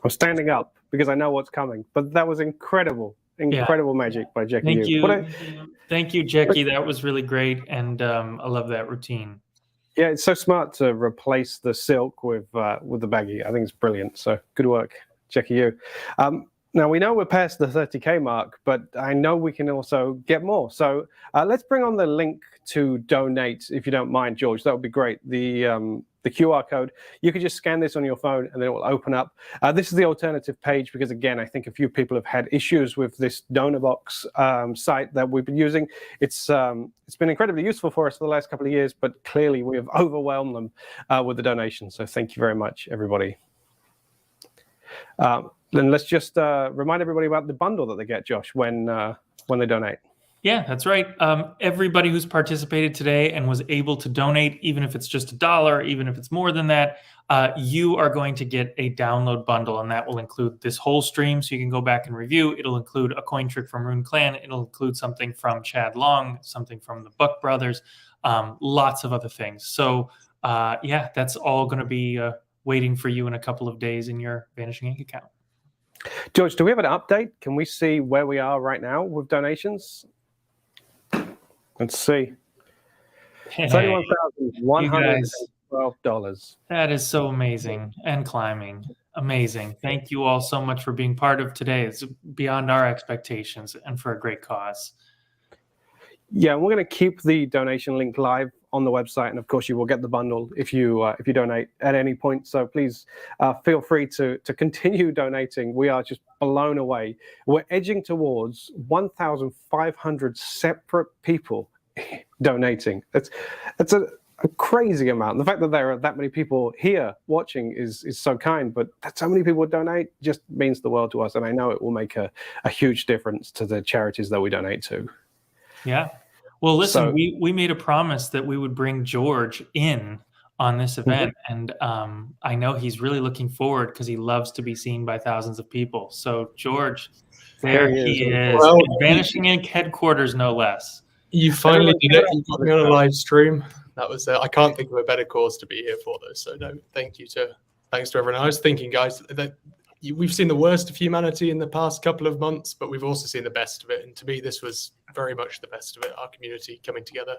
I'm standing up because I know what's coming. But that was incredible magic by Jackie. Thank you. Thank you, Jackie. That was really great, and I love that routine. Yeah, it's so smart to replace the silk with the baggy. I think it's brilliant. So good work, Jackie. You. Now we know we're past the 30K mark, but I know we can also get more. So let's bring on the link to donate, if you don't mind, George. That would be great. The QR code. You can just scan this on your phone, and then it will open up. This is the alternative page because, again, I think a few people have had issues with this donor box site that we've been using. It's been incredibly useful for us for the last couple of years, but clearly we have overwhelmed them with the donations. So thank you very much, everybody. Then let's just remind everybody about the bundle that they get, Josh, when they donate. Yeah, that's right. Everybody who's participated today and was able to donate, even if it's just $1, even if it's more than that, you are going to get a download bundle, and that will include this whole stream, so you can go back and review. It'll include a coin trick from Rune Clan. It'll include something from Chad Long, something from the Buck Brothers, lots of other things. So yeah, that's all going to be waiting for you in a couple of days in your Vanishing Ink account. George, do we have an update? Can we see where we are right now with donations? Let's see. Hey, $31,112. That is so amazing and climbing. Amazing. Thank you all so much for being part of today. It's beyond our expectations and for a great cause. Yeah, we're going to keep the donation link live on the website, and of course, you will get the bundle if you donate at any point. So please feel free to continue donating. We are just blown away. We're edging towards 1,500 separate people donating. That's a crazy amount. The fact that there are that many people here watching is so kind, but that so many people donate just means the world to us, and I know it will make a huge difference to the charities that we donate to. Yeah. Well, listen, so, we made a promise that we would bring George in on this event, and I know he's really looking forward because he loves to be seen by thousands of people. So, George, there he is. Well, Vanishing Ink headquarters, no less. You finally did it. You got me on a live stream. That was I can't think of a better cause to be here for, though. So, no, thanks to everyone. I was thinking, guys, that we've seen the worst of humanity in the past couple of months, but we've also seen the best of it. And to me, this was very much the best of it, our community coming together.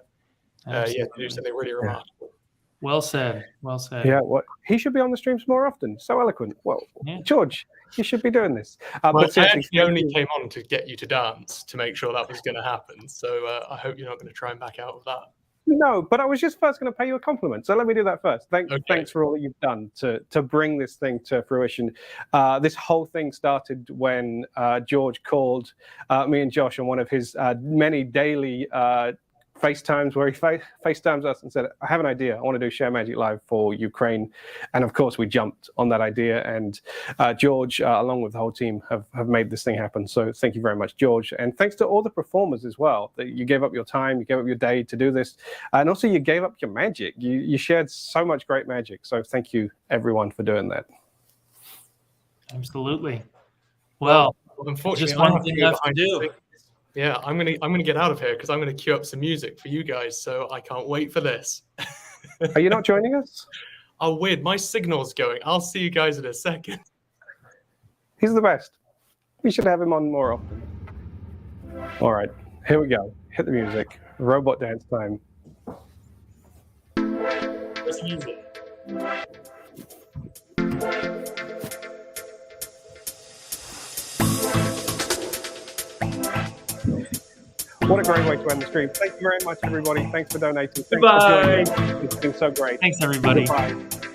Yeah, to do something really remarkable. Well said. Well said. Yeah, well, he should be on the streams more often. So eloquent. Well, yeah. George, you should be doing this. Well, I actually only came on to get you to dance to make sure that was going to happen. So I hope you're not going to try and back out of that. No, but I was just first going to pay you a compliment. So let me do that first. Thanks for all that you've done to bring this thing to fruition. This whole thing started when George called me and Josh on one of his many daily FaceTimes where he FaceTimes us and said, I have an idea. I want to do ShareMagic Live for Ukraine. And of course, we jumped on that idea. And George, along with the whole team, have made this thing happen. So thank you very much, George. And thanks to all the performers as well. That you gave up your time, you gave up your day to do this. And also you gave up your magic. You shared so much great magic. So thank you, everyone, for doing that. Absolutely. Well, unfortunately, just one thing left to do. Yeah, I'm gonna get out of here because I'm gonna queue up some music for you guys. So I can't wait for this. Are you not joining us? Oh, weird. My signal's going. I'll see you guys in a second. He's the best. We should have him on more often. All right, here we go. Hit the music. Robot dance time. Where's music? What a great way to end the stream. Thank you very much, everybody. Thanks for donating. Thanks Goodbye. for joining. It's been so great. Thanks, everybody. Goodbye.